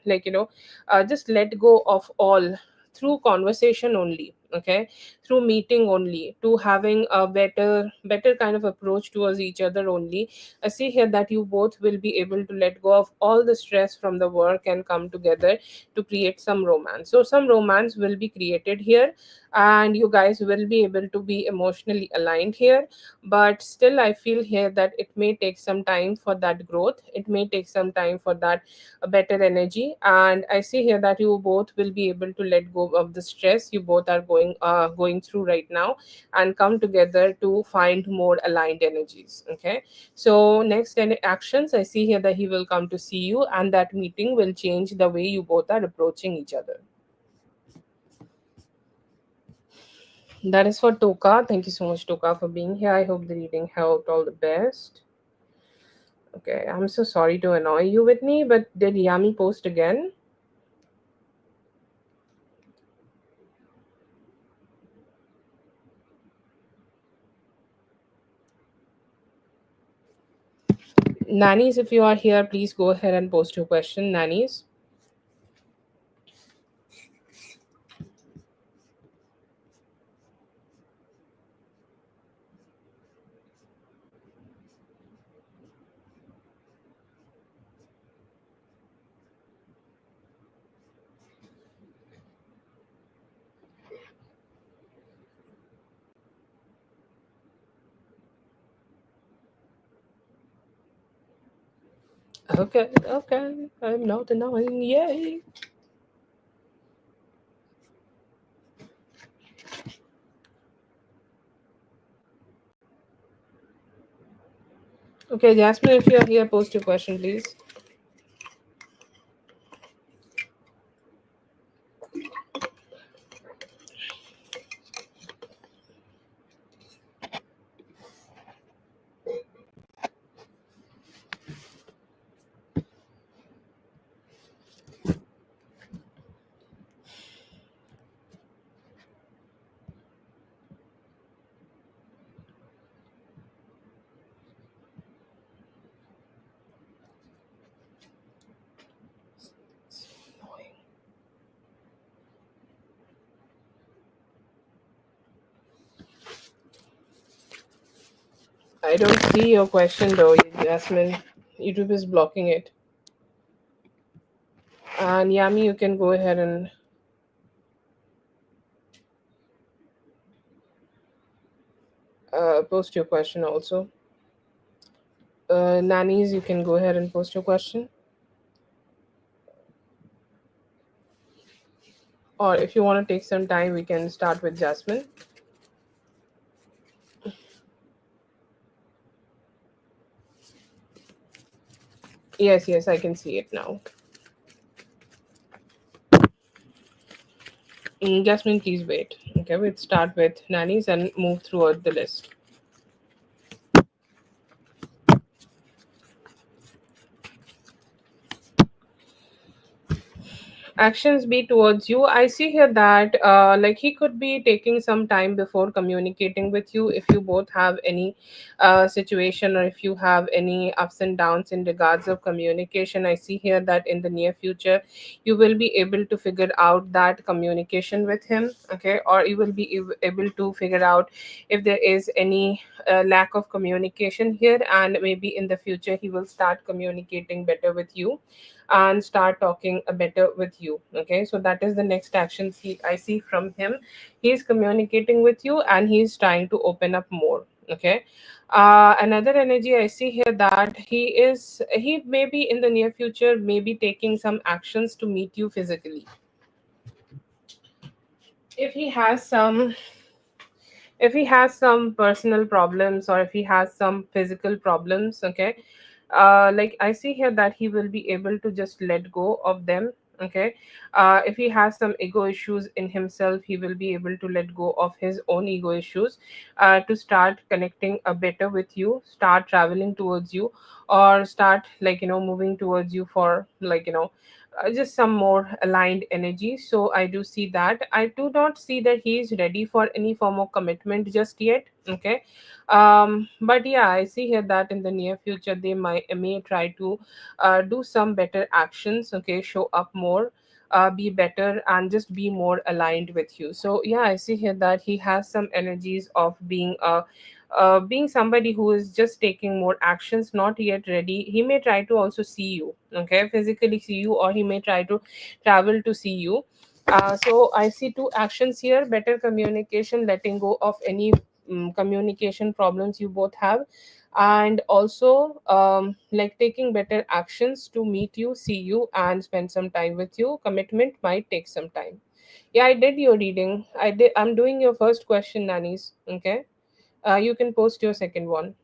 just let go of all through conversation only. okay, through meeting only, to having a better kind of approach towards each other only. I see here that you both will be able to let go of all the stress from the work and come together to create some romance. So some romance will be created here, and you guys will be able to be emotionally aligned here. But still, I feel here that it may take some time for that growth, it may take some time for that better energy. And I see here that you both will be able to let go of the stress you both are going through right now, and come together to find more aligned energies. Okay, so next any actions, I see here that he will come to see you, and that meeting will change the way you both are approaching each other. That is for Toka. Thank you so much, Toka, for being here. I hope the reading helped. All the best. Okay, I'm so sorry to annoy you with me, but did Yami post again? Nannies, if you are here, please go ahead and post your question. Nannies. Okay, okay. I'm not annoying. Yay. Okay, Jasmine, if you are here, post your question, please. I don't see your question though, Jasmine. YouTube is blocking it. And Yami, you can go ahead and post your question also. Nannies, you can go ahead and post your question. Or if you want to take some time, we can start with Jasmine. Yes, yes, I can see it now. Jasmine, please wait. Okay, we'll start with nannies and move throughout the list. Actions be towards you, I see here that like he could be taking some time before communicating with you. If you both have any situation, or if you have any ups and downs in regards of communication, I see here that in the near future you will be able to figure out that communication with him. Okay, or you will be able to figure out if there is any lack of communication here, and maybe in the future he will start communicating better with you and start talking better with you. Okay, so that is the next action I see from him. He's communicating with you and he's trying to open up more. Okay, another energy I see here that he may be in the near future, maybe taking some actions to meet you physically. If he has some, if he has some personal problems, or if he has some physical problems, okay, like I see here that he will be able to just let go of them. Okay, if he has some ego issues in himself, he will be able to let go of his own ego issues, to start connecting a better with you, start traveling towards you, or start, like, moving towards you for, like, just some more aligned energy. So I do see that. I do not see that he is ready for any form of commitment just yet. Okay, but yeah, I see here that in the near future they may try to do some better actions. Okay, show up more. be better and just be more aligned with you. So yeah, I see here that he has some energies of being somebody who is just taking more actions, not yet ready. He may try to also see you, okay, physically see you, or he may try to travel to see you. So I see two actions here: better communication, letting go of any communication problems you both have, and also like taking better actions to meet you, see you, and spend some time with you. Commitment might take some time. Yeah, I did your reading. I'm doing your first question, nannies. Okay, you can post your second one.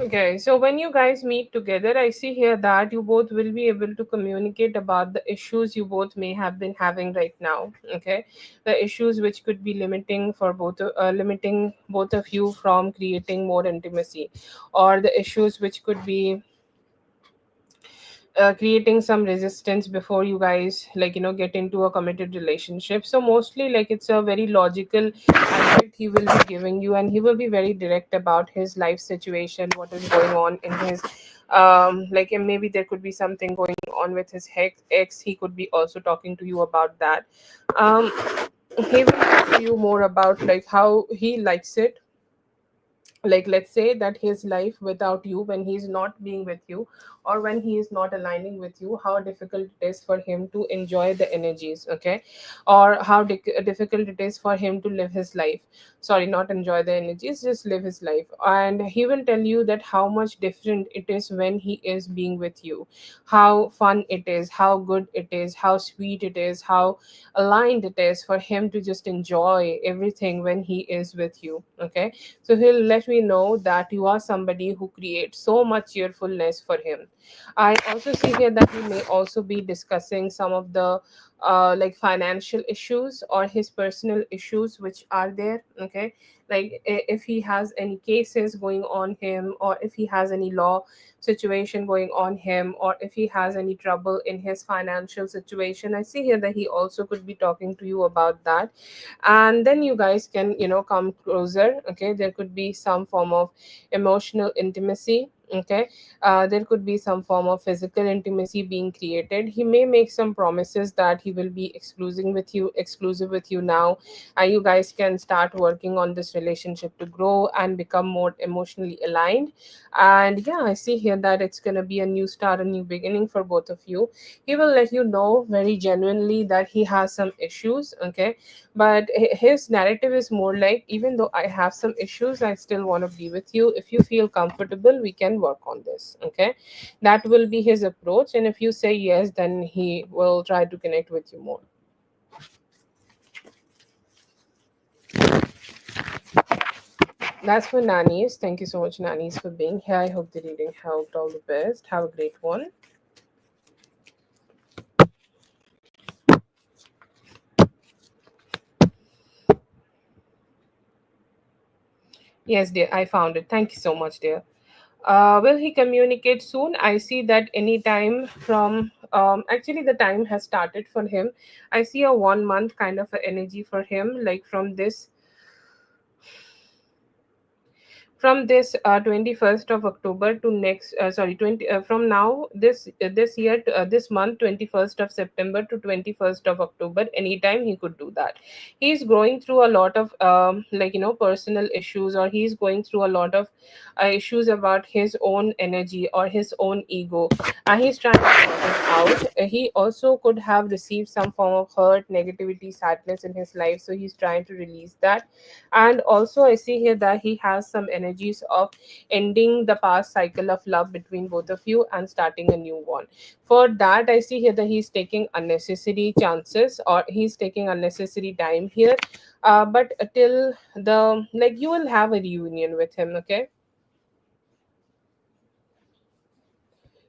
Okay, so when you guys meet together, I see here that you both will be able to communicate about the issues you both may have been having right now. Okay, the issues which could be limiting both of you from creating more intimacy, or the issues which could be creating some resistance before you guys, like, get into a committed relationship. So mostly, like, it's a very logical aspect he will be giving you, and he will be very direct about his life situation, what is going on in his like, and maybe there could be something going on with his ex. He could be also talking to you about that. um he will talk to you more about like how he likes it, like, let's say that his life without you, when he's not being with you, or when he is not aligning with you, how difficult it is for him to enjoy the energies, okay, or how difficult it is for him to live his life. Sorry, not enjoy the energies, just live his life. And he will tell you that how much different it is when he is being with you, how fun it is, how good it is, how sweet it is, how aligned it is for him to just enjoy everything when he is with you, okay. So he'll let me know that you are somebody who creates so much cheerfulness for him. I also see here that we may also be discussing some of the like financial issues or his personal issues which are there. Okay, like if he has any cases going on him, or if he has any law situation going on him, or if he has any trouble in his financial situation. I see here that he also could be talking to you about that, and then you guys can, come closer. Okay, there could be some form of emotional intimacy. Okay, there could be some form of physical intimacy being created. He may make some promises that he will be exclusive with you now, and you guys can start working on this relationship to grow and become more emotionally aligned. And yeah, I see here that it's going to be a new start, a new beginning for both of you. He will let you know very genuinely that he has some issues. Okay, but his narrative is more like, even though I have some issues, I still want to be with you. If you feel comfortable, we can work on this. Okay, that will be his approach, and if you say yes, then he will try to connect with you more. That's for nannies. Thank you so much, nannies, for being here. I hope the reading helped. All the best. Have a great one. Yes, dear, I found it. Thank you so much, dear. Will he communicate soon? I see that any time from actually the time has started for him. I see a 1 month kind of a energy for him, like from this 21st of October to next sorry 20 from now this year to, this month 21st of September to 21st of October, anytime he could do that. He's going through a lot of personal issues, or he's going through a lot of issues about his own energy or his own ego, and he's trying to sort it out. He also could have received some form of hurt, negativity, sadness in his life, so he's trying to release that. And also I see here that he has some energies of ending the past cycle of love between both of you and starting a new one. For that, I see here that he's taking unnecessary chances, or he's taking unnecessary time here. But till the like you will have a reunion with him, okay?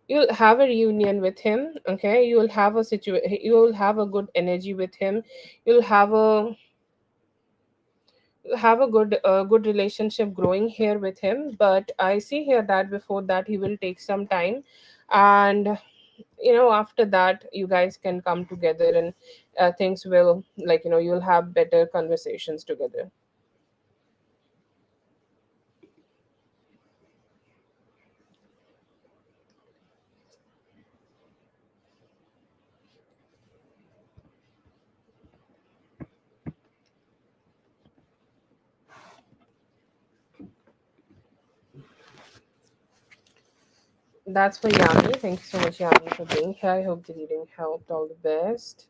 You'll have a reunion with him, okay? You'll have a good energy with him. You'll have a good relationship growing here with him. But I see here that before that he will take some time, and after that you guys can come together, and things will, you'll have better conversations together. That's for Yami. Thank you so much, Yami, for being here. I hope the reading helped. All the best.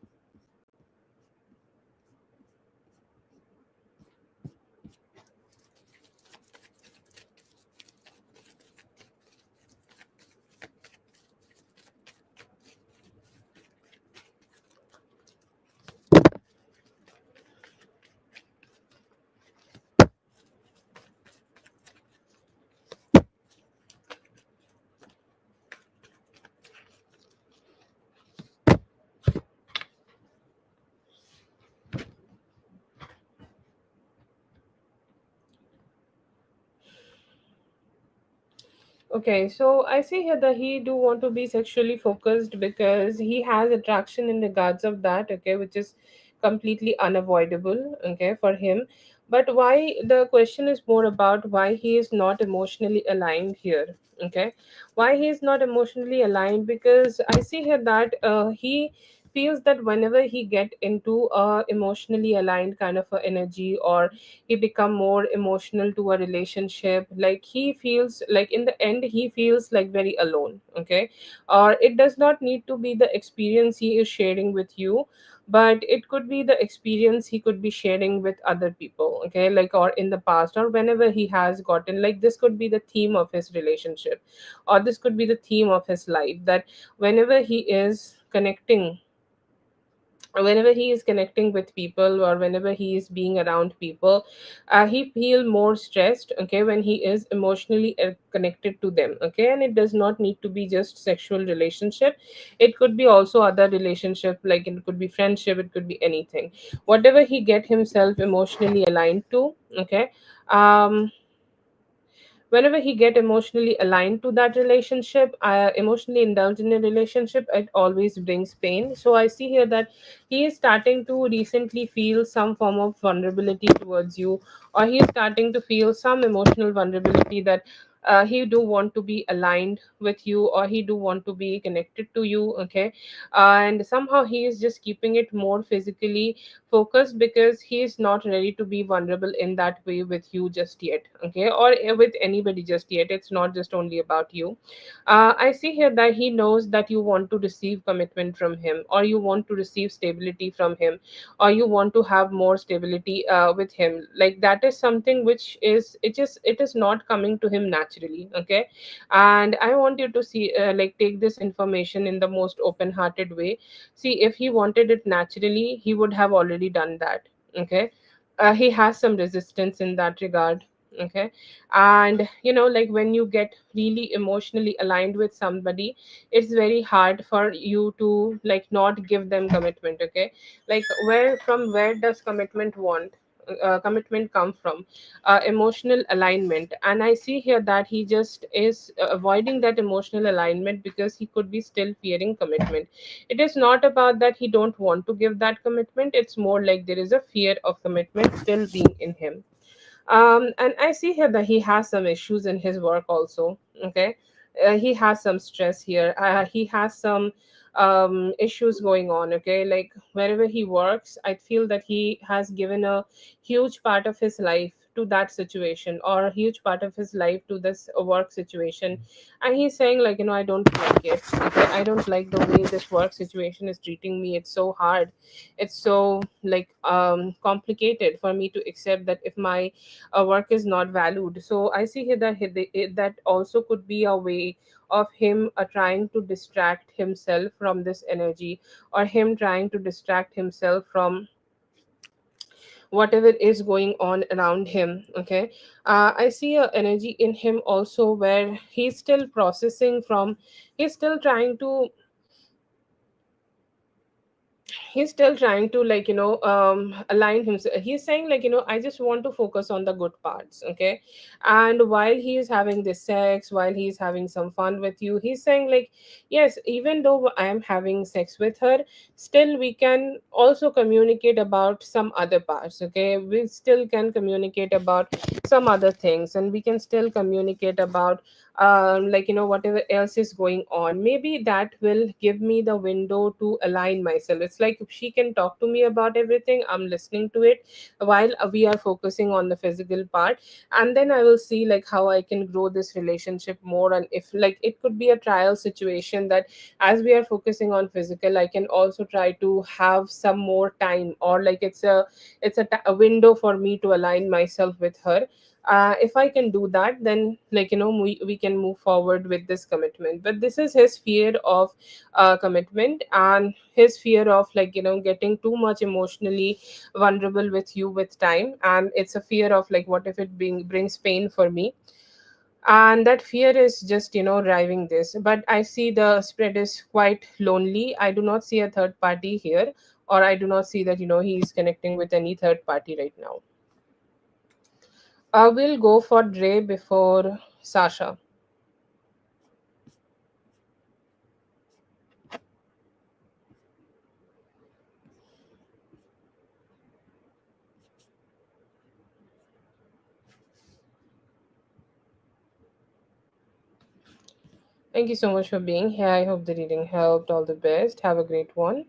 Okay, so I see here that he do want to be sexually focused because he has attraction in regards of that, okay, which is completely unavoidable, okay, for him. But why the question is more about why he is not emotionally aligned here, okay? Why he is not emotionally aligned? Because I see here that he feels that whenever he get into a emotionally aligned kind of a energy, or he become more emotional to a relationship, like he feels like in the end he feels like very alone, okay? Or it does not need to be the experience he is sharing with you, but it could be the experience he could be sharing with other people, okay? Like, or in the past, or whenever he has gotten, like, this could be the theme of his relationship, or this could be the theme of his life, that whenever he is connecting whenever he is connecting with people, or whenever he is being around people, he feel more stressed, okay, when he is emotionally connected to them, okay? And it does not need to be just sexual relationship. It could be also other relationship, like it could be friendship, it could be anything. Whatever he get himself emotionally aligned to, okay, um whenever he get emotionally aligned to that relationship, emotionally indulged in a relationship, it always brings pain. So I see here that he is starting to recently feel some form of vulnerability towards you, or he is starting to feel some emotional vulnerability, that he do want to be aligned with you, or he do want to be connected to you, okay? And somehow he is just keeping it more physically focused, because he is not ready to be vulnerable in that way with you just yet, okay? Or with anybody just yet. It's not just only about you. I see here that he knows that you want to receive commitment from him, or you want to receive stability from him, or you want to have more stability with him. Like, that is something which is, it is not coming to him naturally, okay? And I want you to see, take this information in the most open hearted way. See, if he wanted it naturally, he would have already done that, okay? He has some resistance in that regard, Okay. And like when you get really emotionally aligned with somebody, it's very hard for you to like not give them commitment. Okay. Like where does commitment come from? Emotional alignment. And I see here that he just is avoiding that emotional alignment because he could be still fearing commitment. It is not about that he don't want to give that commitment, it's more like there is a fear of commitment still being in him. And I see here that he has some issues in his work also. Okay. He has some stress here. He has some issues going on. Okay. Like wherever he works, I feel that he has given a huge part of his life to that situation, or a huge part of his life to this work situation. And he's saying like, I don't like it. Okay. I don't like the way this work situation is treating me. It's so hard. It's so like complicated for me to accept that if my work is not valued. So I see here that that also could be a way of him trying to distract himself from this energy, or him trying to distract himself from whatever is going on around him. Okay. I see a energy in him also where he's still processing from, he's still trying to he's still trying to like align himself. He's saying like, I just want to focus on the good parts. Okay. And while he is having this sex, while he's having some fun with you, he's saying like, yes, even though I am having sex with her, still we can also communicate about some other parts. Okay. We still can communicate about some other things, and we can still communicate about like whatever else is going on. Maybe that will give me the window to align myself. It's like if she can talk to me about everything, I'm listening to it while we are focusing on the physical part. And then I will see like how I can grow this relationship more. And if like it could be a trial situation, that as we are focusing on physical, I can also try to have some more time, or like a window for me to align myself with her. If I can do that, then like we can move forward with this commitment. But this is his fear of commitment, and his fear of like getting too much emotionally vulnerable with you with time. And it's a fear of like, what if it brings pain for me? And that fear is just driving this. But I see the spread is quite lonely. I do not see a third party here, or I do not see that he's connecting with any third party right now. We'll go for Dre before Sasha. Thank you so much for being here. I hope the reading helped. All the best. Have a great one.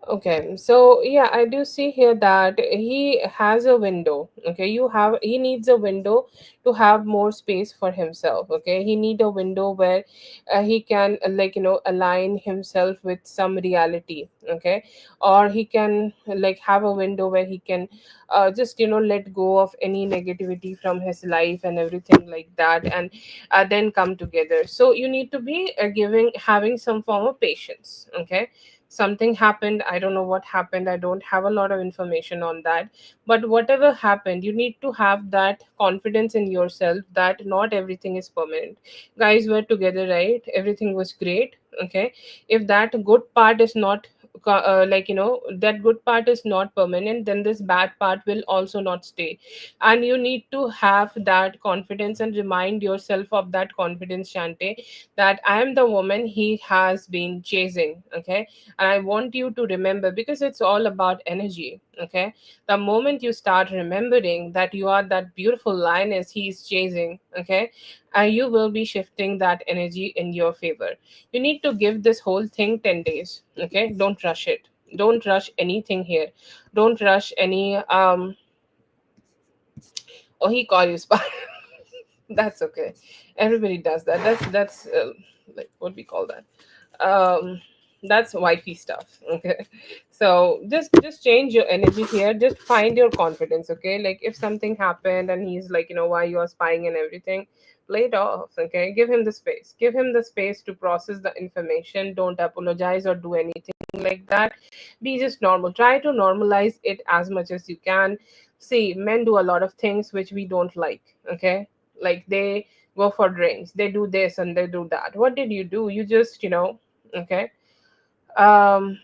Okay, so yeah, I do see here that he has a window. Okay, he needs a window to have more space for himself. Okay, he need a window where he can like align himself with some reality. Okay, or he can like have a window where he can just let go of any negativity from his life and everything like that, and then come together. So you need to be having some form of patience. Okay, something happened, I don't know what happened, I don't have a lot of information on that. But whatever happened, you need to have that confidence in yourself that not everything is permanent. Guys were together, right? Everything was great. Okay, if that good part is not like that good part is not permanent, then this bad part will also not stay. And you need to have that confidence and remind yourself of that confidence, Shante, that I am the woman he has been chasing. Okay, and I want you to remember, because it's all about energy. Okay, the moment you start remembering that you are that beautiful lioness he is chasing, okay, you will be shifting that energy in your favor. You need to give this whole thing 10 days. Okay, don't rush it. Don't rush anything here. Don't rush any oh, he called you spy. That's okay. Everybody does that. That's like what we call that. Um, that's wifey stuff. Okay, so just change your energy here. Just find your confidence. Okay, like if something happened and he's like, why you are spying and everything, play it off. Okay, give him the space. Give him the space to process the information. Don't apologize or do anything like that. Be just normal. Try to normalize it as much as you can. See, men do a lot of things which we don't like. Okay, like they go for drinks, they do this and they do that. What did you do? You just, okay, um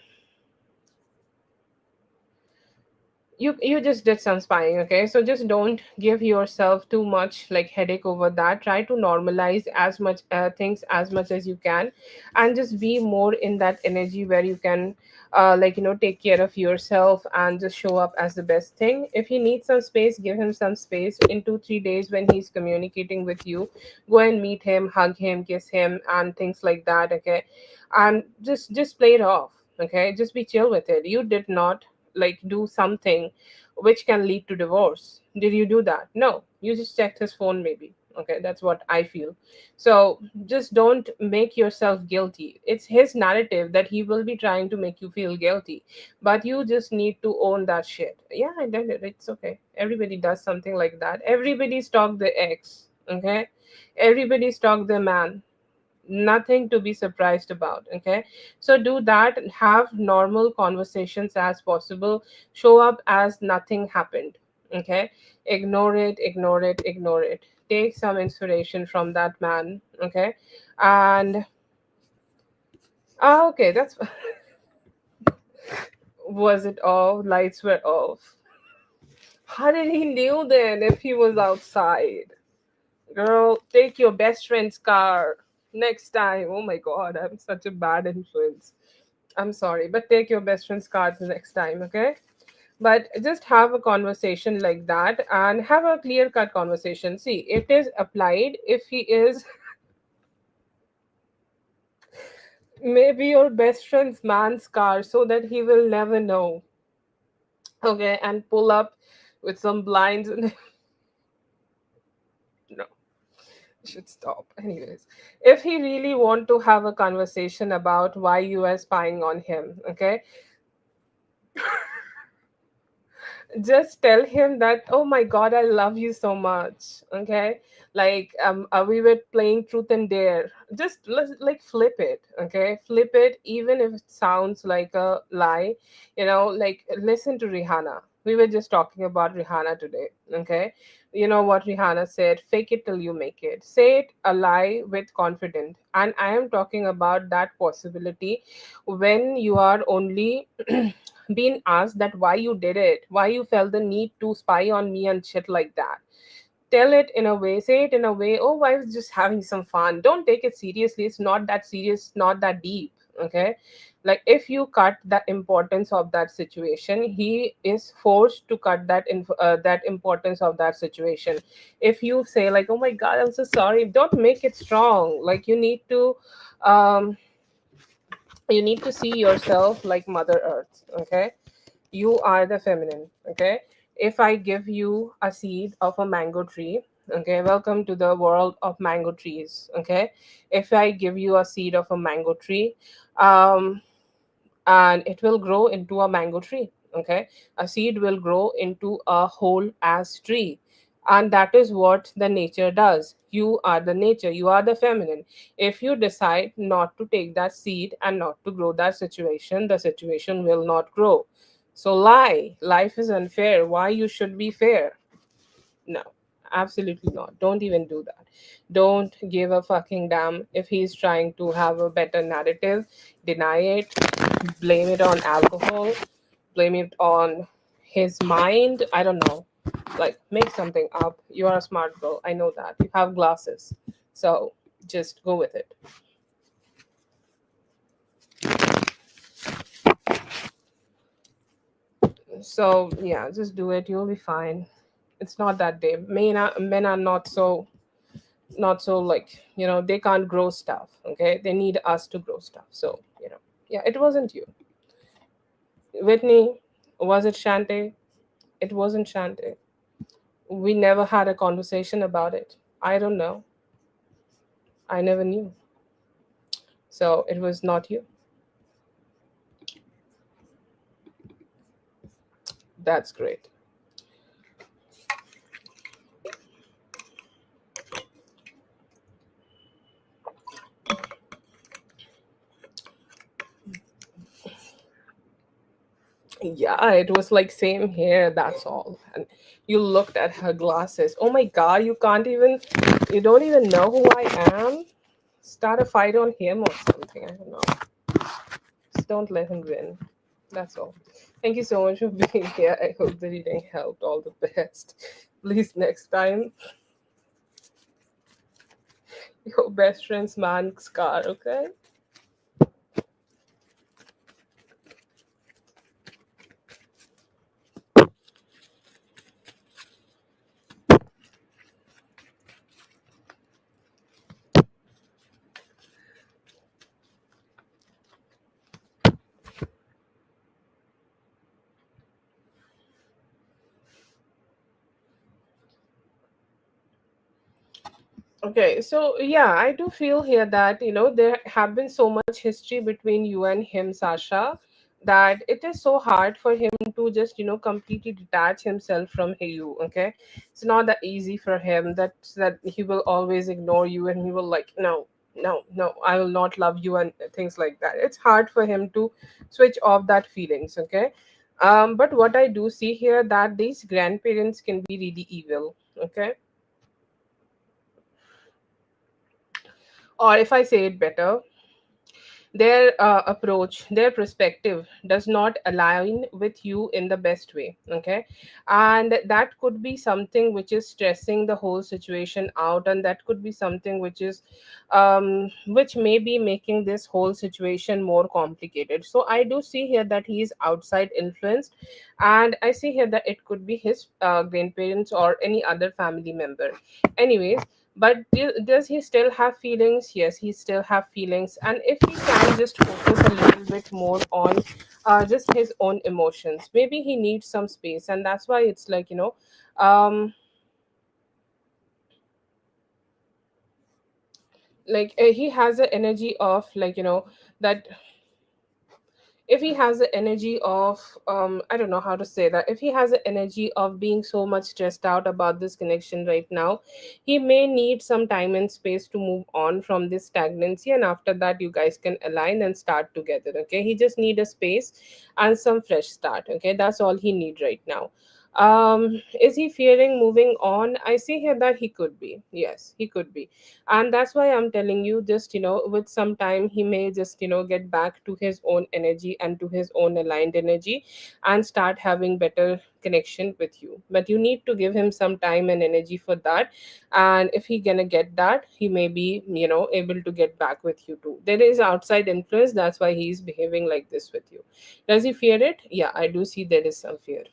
you just did some spying. Okay, so just don't give yourself too much like headache over that. Try to normalize as much things as much as you can, and just be more in that energy where you can like take care of yourself and just show up as the best thing. If he needs some space, give him some space. In 2 3 days when he's communicating with you, go and meet him, hug him, kiss him and things like that. Okay, and just play it off. Okay, just be chill with it. You did not like do something which can lead to divorce. Did you do that? No, you just checked his phone maybe. Okay, that's what I feel. So just don't make yourself guilty. It's his narrative that he will be trying to make you feel guilty, but you just need to own that shit. Yeah, I did it. It's okay. Everybody does something like that. Everybody stalked the ex. Okay, everybody stalked the man. Nothing to be surprised about. Okay, so do that. Have normal conversations as possible. Show up as nothing happened. Okay, ignore it, ignore it, ignore it. Take some inspiration from that man. Okay, and okay, that's was it off? Lights were off. How did he knew then if he was outside? Girl, take your best friend's car next time. Oh my god, I'm such a bad influence. I'm sorry, but take your best friend's cards next time, okay? But just have a conversation like that and have a clear cut conversation. See, it is applied if he is maybe your best friend's man's car so that he will never know, okay? And pull up with some blinds and no, should stop. Anyways, if he really want to have a conversation about why you are spying on him, okay, just tell him that, oh my god, I love you so much. Okay, like we were playing truth and dare. Just like flip it. Okay, flip it even if it sounds like a lie. Like listen to Rihanna. We were just talking about Rihanna today. Okay, you know what Rihanna said: fake it till you make it. Say it a lie with confidence. And I am talking about that possibility when you are only being asked that why you did it, why you felt the need to spy on me and shit like that. Tell it in a way, say it in a way, oh, I was just having some fun. Don't take it seriously. It's not that serious, not that deep. Okay. Like if you cut the importance of that situation, he is forced to cut that importance of that situation. If you say like, oh my god, I'm so sorry, don't make it strong. Like um you need to see yourself like Mother Earth. Okay, you are the feminine. Okay, if I give you a seed of a mango tree, okay, welcome to the world of mango trees. Okay, if I give you a seed of a mango tree, um and it will grow into a mango tree. Okay, a seed will grow into a whole ass tree, and that is what the nature does. You are the nature, you are the feminine. If you decide not to take that seed and not to grow that situation, the situation will not grow. So lie, life is unfair, why you should be fair? No, absolutely not. Don't even do that. Don't give a fucking damn if he's trying to have a better narrative. Deny it. Blame it on alcohol. Blame it on his mind. I don't know. Like, make something up. You are a smart girl. I know that. You have glasses. So just go with it. So, yeah, just do it. You'll be fine. It's not that deep. Men are not so like they can't grow stuff. Okay, they need us to grow stuff. So yeah, it wasn't you, Whitney. Was it Shante? It wasn't Shante. We never had a conversation about it. I don't know. I never knew. So it was not you. That's great. Yeah, it was like same here, that's all. And you looked at her glasses. Oh my god, you don't even know who I am? Start a fight on him or something. I don't know. Just don't let him win. That's all. Thank you so much for being here. I hope the reading helped. All the best. Please, next time, your best friend's man's car, okay? Okay, so yeah, I do feel here that there have been so much history between you and him, Sasha, that it is so hard for him to just completely detach himself from you. Okay, it's not that easy for him. That he will always ignore you and he will like no, no, no, I will not love you and things like that. It's hard for him to switch off that feelings. Okay, but what I do see here that these grandparents can be really evil. Okay, or if I say it better, their approach, their perspective does not align with you in the best way. Okay, and that could be something which is stressing the whole situation out, and that could be something which may be making this whole situation more complicated. So I do see here that he is outside influenced, and I see here that it could be his grandparents or any other family member. Anyways, but does he still have feelings? Yes, he still have feelings, and if he can just focus a little bit more on just his own emotions, maybe he needs some space, and that's why it's like he has the energy of that if he has the energy of I don't know how to say that, if he has the energy of being so much stressed out about this connection right now, he may need some time and space to move on from this stagnancy, and after that you guys can align and start together. Okay, he just need a space and some fresh start. Okay, that's all he need right now. Is he fearing moving on? I see here that he could be. Yes, he could be, and that's why I'm telling you, just with some time he may just get back to his own energy and to his own aligned energy and start having better connection with you, but you need to give him some time and energy for that. And if he gonna get that, he may be able to get back with you too. There is outside influence, that's why he's behaving like this with you. Does he fear it? Yeah, I do see there is some fear.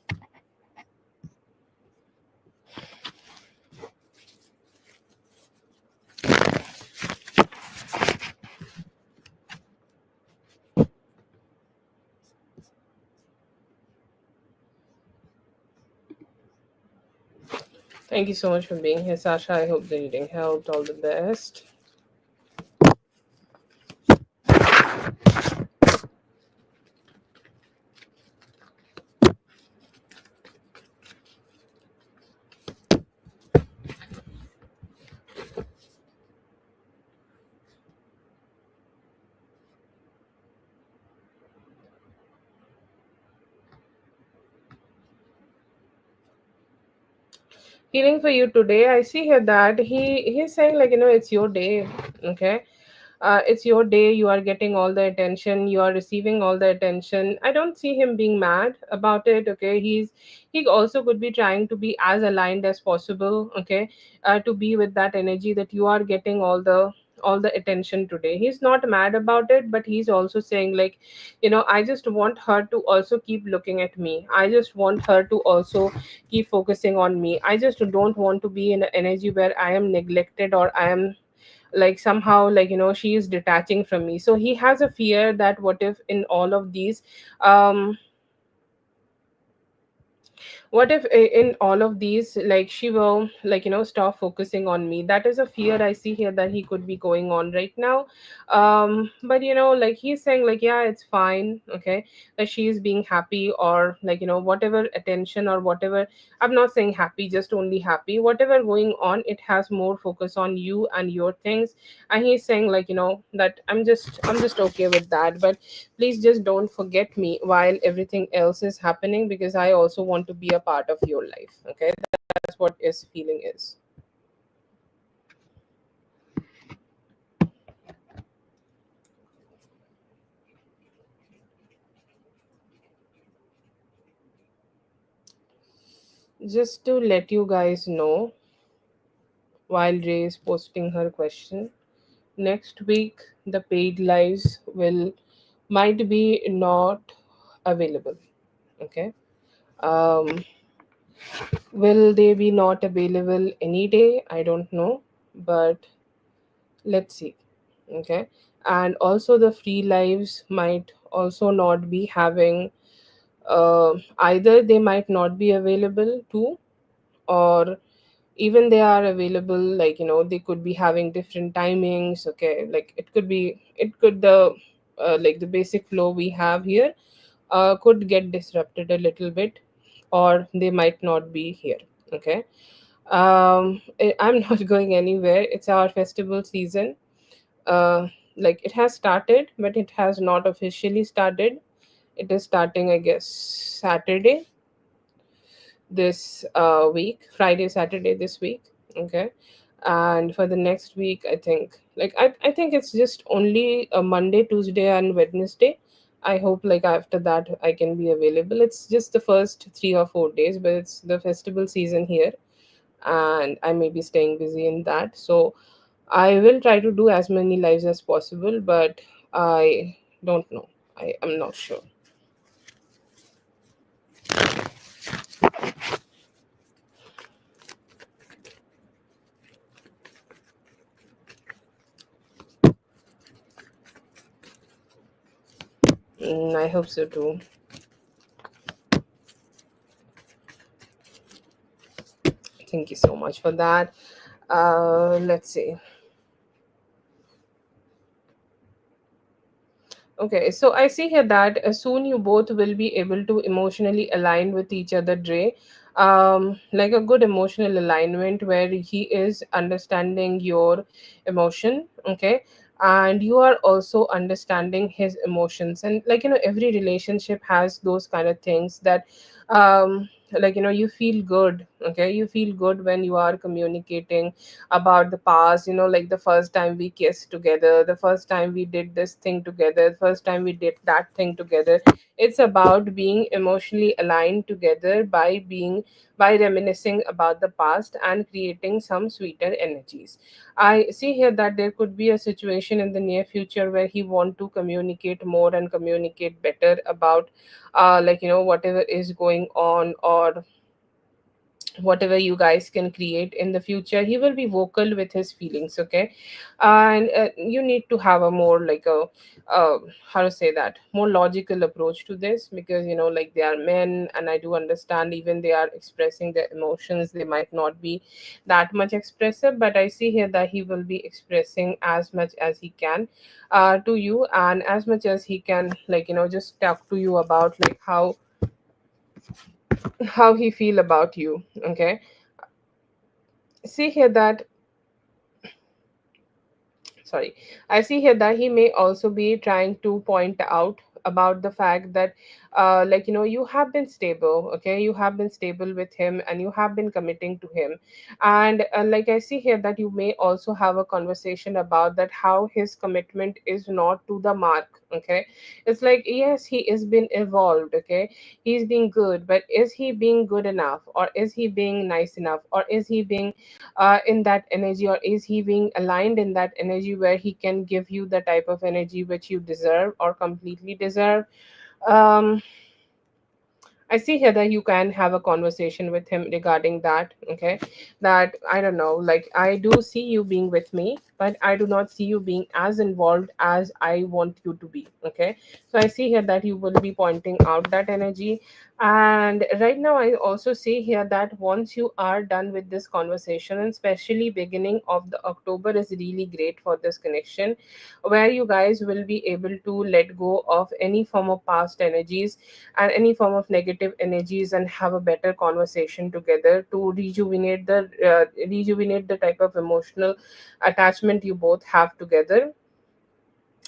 Thank you so much for being here, Sasha. I hope the reading helped. All the best. Healing for you today, I see here that he's saying like it's your day. Okay, it's your day, you are getting all the attention, you are receiving all the attention. I don't see him being mad about it. Okay, he also could be trying to be as aligned as possible. Okay, to be with that energy that you are getting all the attention today. He's not mad about it, but he's also saying like I just want her to also keep looking at me, I just want her to also keep focusing on me. I just don't want to be in an energy where I am neglected or I am like somehow like she is detaching from me. So he has a fear that what if in all of these um What if in all of these, like, she will, like, stop focusing on me? That is a fear I see here that he could be going on right now. But like, he's saying, like, yeah, it's fine, okay, that she is being happy, or like, whatever attention or whatever. I'm not saying happy, just only happy, whatever going on, it has more focus on you and your things. And he's saying, like, that I'm just okay with that, but please just don't forget me while everything else is happening, because I also want to be a part of your life. Okay, that's what his feeling is. Just to let you guys know, while Ray is posting her question, next week the paid lives will might be not available. Okay. um will they be not available any day? I don't know, but let's see. Okay. And also the free lives might also not be having, either they might not be available too, or even they are available, like, they could be having different timings. Okay, like, it could like the basic flow we have here could get disrupted a little bit, or they might not be here. Okay. I'm not going anywhere. It's our festival season. uh, like, it has started, but it has not officially started. It is starting, I guess, Saturday this week, Friday, Saturday this week. Okay. And for the next week, I think, like, I think it's just only a Monday, Tuesday, and Wednesday. I hope, like, after that I can be available. It's just the first 3 or 4 days, but it's the festival season here, and I may be staying busy in that. So I will try to do as many lives as possible, but I don't know. I'm not sure. I hope so too. Thank you so much for that. Let's see. Okay, so I see here that soon you both will be able to emotionally align with each other, Dre. Like a good emotional alignment where he is understanding your emotion, okay, and you are also understanding his emotions. And, like, every relationship has those kind of things that, like, you feel good. Okay, you feel good when you are communicating about the past, like the first time we kissed together, the first time we did this thing together, the first time we did that thing together. It's about being emotionally aligned together by reminiscing about the past and creating some sweeter energies. I see here that there could be a situation in the near future where he want to communicate more and communicate better about, like, whatever is going on, or whatever you guys can create in the future. He will be vocal with his feelings. Okay. And you need to have a more, like, a how to say that, more logical approach to this, because, like, they are men, and I do understand, even they are expressing their emotions, they might not be that much expressive, but I see here that he will be expressing as much as he can to you, and as much as he can, like, just talk to you about, like, how he feel about you. Okay. See here that, sorry, I see here that he may also be trying to point out about the fact that, like, you have been stable. Okay, you have been stable with him, and you have been committing to him. And like, I see here that you may also have a conversation about that, how his commitment is not to the mark. Okay, it's like, yes, he is been evolved. Okay, he's being good, but is he being good enough, or is he being nice enough, or is he being in that energy, or is he being aligned in that energy where he can give you the type of energy which you deserve or completely deserve? um I see here that you can have a conversation with him regarding that. Okay, that, I don't know, like, I do see you being with me, but I do not see you being as involved as I want you to be. Okay, so I see here that you will be pointing out that energy. And right now, I also see here that once you are done with this conversation, and especially beginning of the October is really great for this connection, where you guys will be able to let go of any form of past energies and any form of negative energies, and have a better conversation together to rejuvenate the type of emotional attachment you both have together.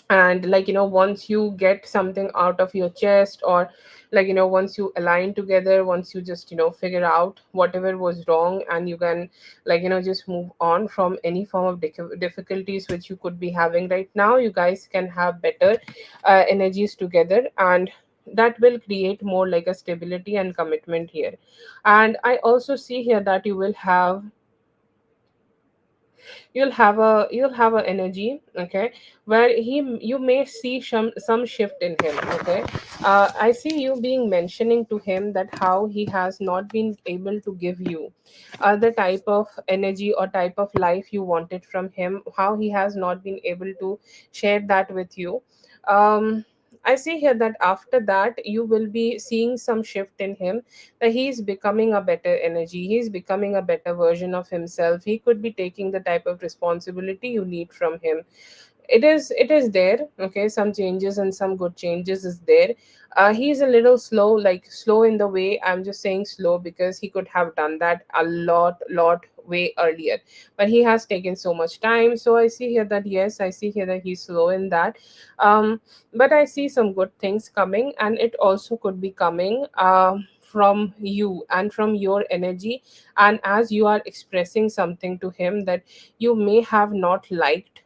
And once you get something out of your chest, or once you align together, once you just figure out whatever was wrong, and you can just move on from any form of difficulties which you could be having right now, you guys can have better energies together, and that will create more like a stability and commitment here. And I also see here that you'll have a energy, okay, where you may see some shift in him, okay. I see you being mentioning to him that how he has not been able to give you the type of energy or type of life you wanted from him, how he has not been able to share that with you. I see here that after that you will be seeing some shift in him, that he's becoming a better energy, he's becoming a better version of himself, he could be taking the type of responsibility you need from him. It is there, okay, some changes and some good changes is there. He's a little slow, like slow in the way, I'm just saying slow because he could have done that a lot way earlier, but he has taken so much time. So I see here that, yes, I see here that he's slow in that. But I see some good things coming, and it also could be coming from you and from your energy. And as you are expressing something to him that you may have not liked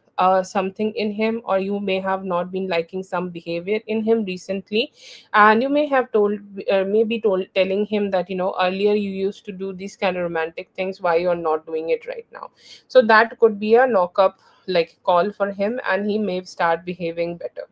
something in him, or you may have not been liking some behavior in him recently, and you may have maybe telling him that earlier you used to do these kind of romantic things, why you're not doing it right now. So that could be a knock up like call for him, and he may start behaving better.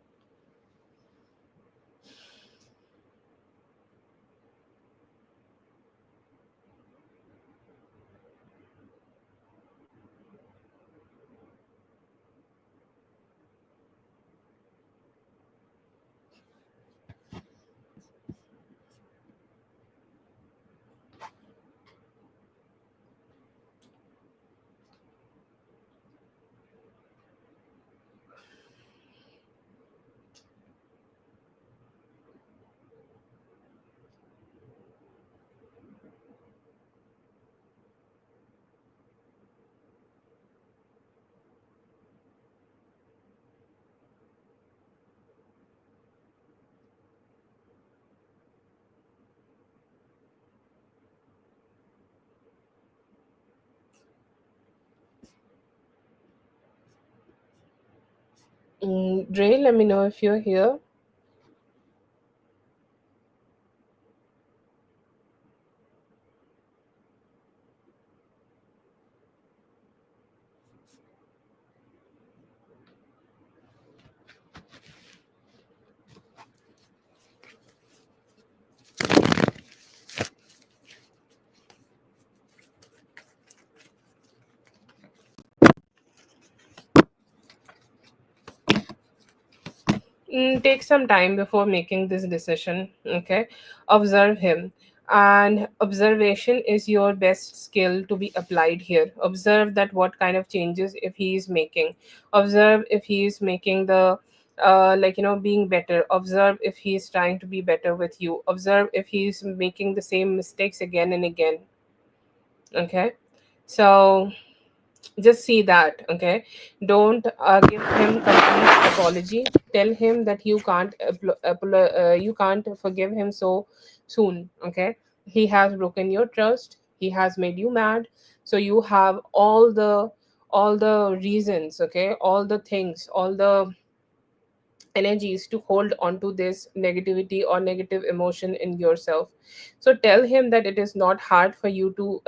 Dre, let me know if you're here. Take some time before making this decision, okay. Observe him, and observation is your best skill to be applied here. Observe that what kind of changes if he is making. Observe if he is making the being better. Observe if he is trying to be better with you. Observe if he is making the same mistakes again and again, okay. So just see that, okay. Don't give him complete apology. Tell him that you can't forgive him so soon, okay. He has broken your trust, he has made you mad, so you have all the reasons, okay, all the things, all the energies to hold on to this negativity or negative emotion in yourself. So tell him that it is not hard for you to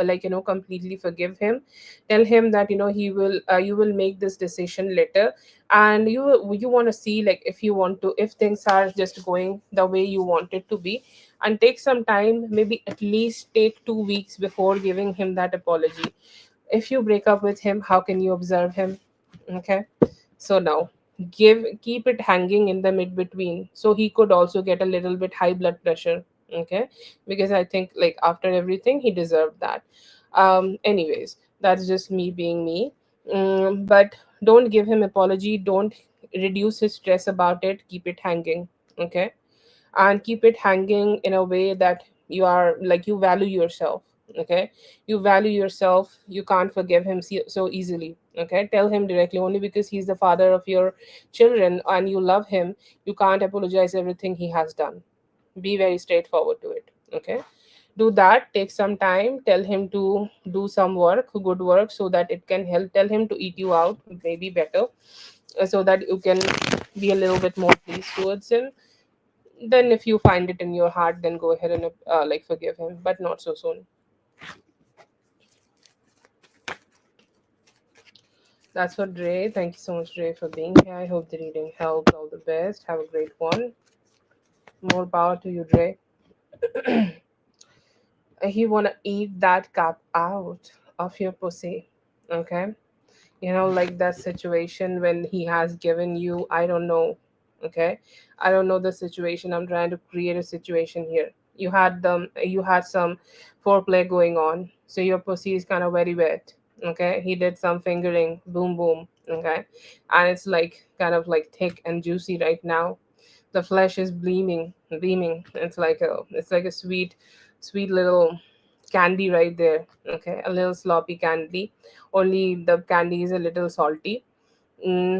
completely forgive him. Tell him that you will make this decision later, and you want to see, like, if things are just going the way you want it to be. And take some time, maybe at least take 2 weeks before giving him that apology. If you break up with him, how can you observe him, okay. So now keep it hanging in the mid between, so he could also get a little bit high blood pressure. Okay, because I think like after everything he deserved that. Anyways, that's just me being me. But don't give him apology, don't reduce his stress about it, keep it hanging. Okay, and keep it hanging in a way that you are like you value yourself. Okay, you value yourself, you can't forgive him so easily. Okay, tell him directly, only because he's the father of your children and you love him, you can't apologize everything he has done. Be very straightforward to it. Okay, do that, take some time, tell him to do some work, good work, so that it can help. Tell him to eat you out, maybe better, so that you can be a little bit more pleased towards him. Then if you find it in your heart, then go ahead and like forgive him, but not so soon. That's for Dre. Thank you so much, Dre, for being here. I hope the reading helped. All the best, have a great one. More power to you, Dre. He wanna eat that cup out of your pussy. Okay, like that situation when he has given you, I don't know. Okay, I don't know the situation, I'm trying to create a situation here. You had some foreplay going on, so your pussy is kind of very wet. Okay, he did some fingering, boom boom. Okay, and it's like kind of like thick and juicy right now. The flesh is beaming. It's like a sweet little candy right there. Okay, a little sloppy candy, only the candy is a little salty.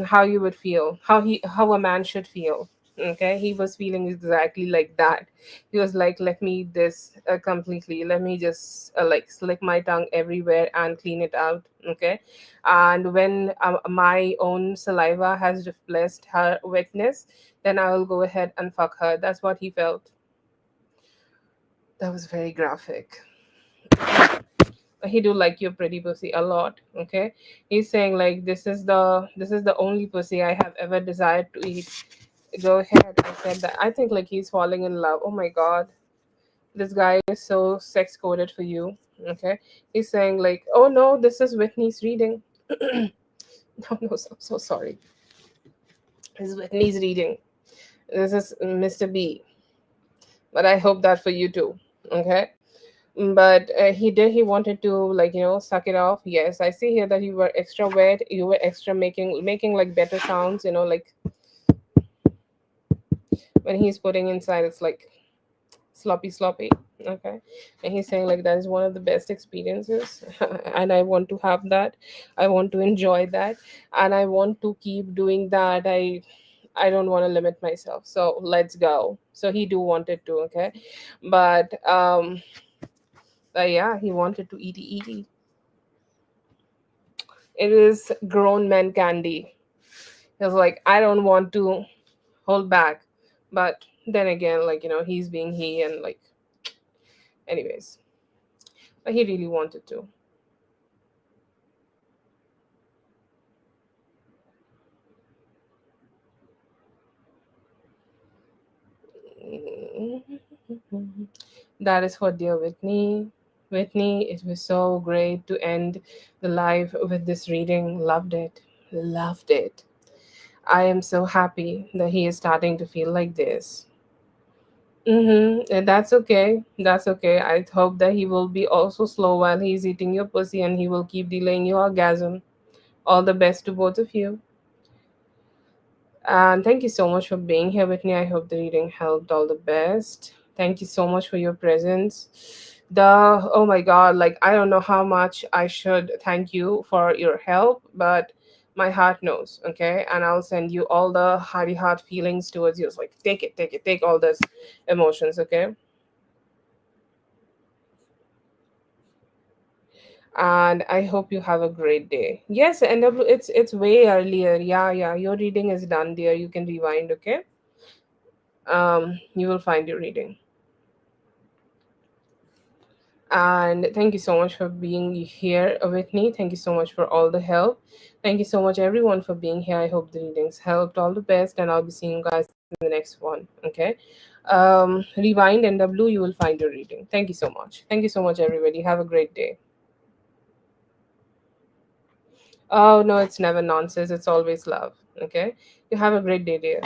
How you would feel, how a man should feel. Okay, he was feeling exactly like that. He was like, let me eat this completely, let me just like slick my tongue everywhere and clean it out. Okay, and when my own saliva has replaced her wetness, then I will go ahead and fuck her. That's what he felt. That was very graphic. He do like your pretty pussy a lot. Okay, he's saying like, this is the only pussy I have ever desired to eat. Go ahead, I said that. I think like he's falling in love. Oh my god, this guy is so sex coded for you. Okay, he's saying like, oh no, this is Whitney's reading. No, no, so sorry, this is Whitney's reading. This is Mr. B, but I hope that for you too. Okay, but he wanted to like suck it off. Yes, I see here that you were extra wet, you were extra making like better sounds, like when he's putting inside, it's like sloppy. Okay, and he's saying like that is one of the best experiences. And I want to have that, I want to enjoy that, and I want to keep doing that. I don't want to limit myself, so let's go. So he do wanted to. Okay, but yeah, he wanted to eat. It is grown men candy. He was like, I don't want to hold back. But then again, like, he's being he, and like, anyways, but he really wanted to. That is for dear Whitney. Whitney, it was so great to end the live with this reading. Loved it. Loved it. I am so happy that he is starting to feel like this. And that's okay. That's okay. I hope that he will be also slow while he's eating your pussy and he will keep delaying your orgasm. All the best to both of you. And thank you so much for being here with me. I hope the reading helped. All the best. Thank you so much for your presence. Oh my god, like I don't know how much I should thank you for your help, but my heart knows, okay? And I'll send you all the hearty heart feelings towards you. It's like take all this emotions, okay? And I hope you have a great day. Yes, NW, it's way earlier. Yeah, yeah. Your reading is done, dear. You can rewind, okay? You will find your reading. And thank you so much for being here with me. Thank you so much for all the help. Thank you so much, everyone, for being here. I hope the readings helped. All the best, and I'll be seeing you guys in the next one. Okay. Rewind NW, you will find your reading. Thank you so much. Thank you so much, everybody. Have a great day. Oh no, it's never nonsense. It's always love. Okay. You have a great day, dear.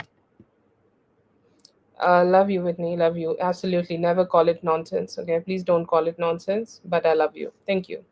Love you, Whitney. Love you. Absolutely. Never call it nonsense. Okay. Please don't call it nonsense. But I love you. Thank you.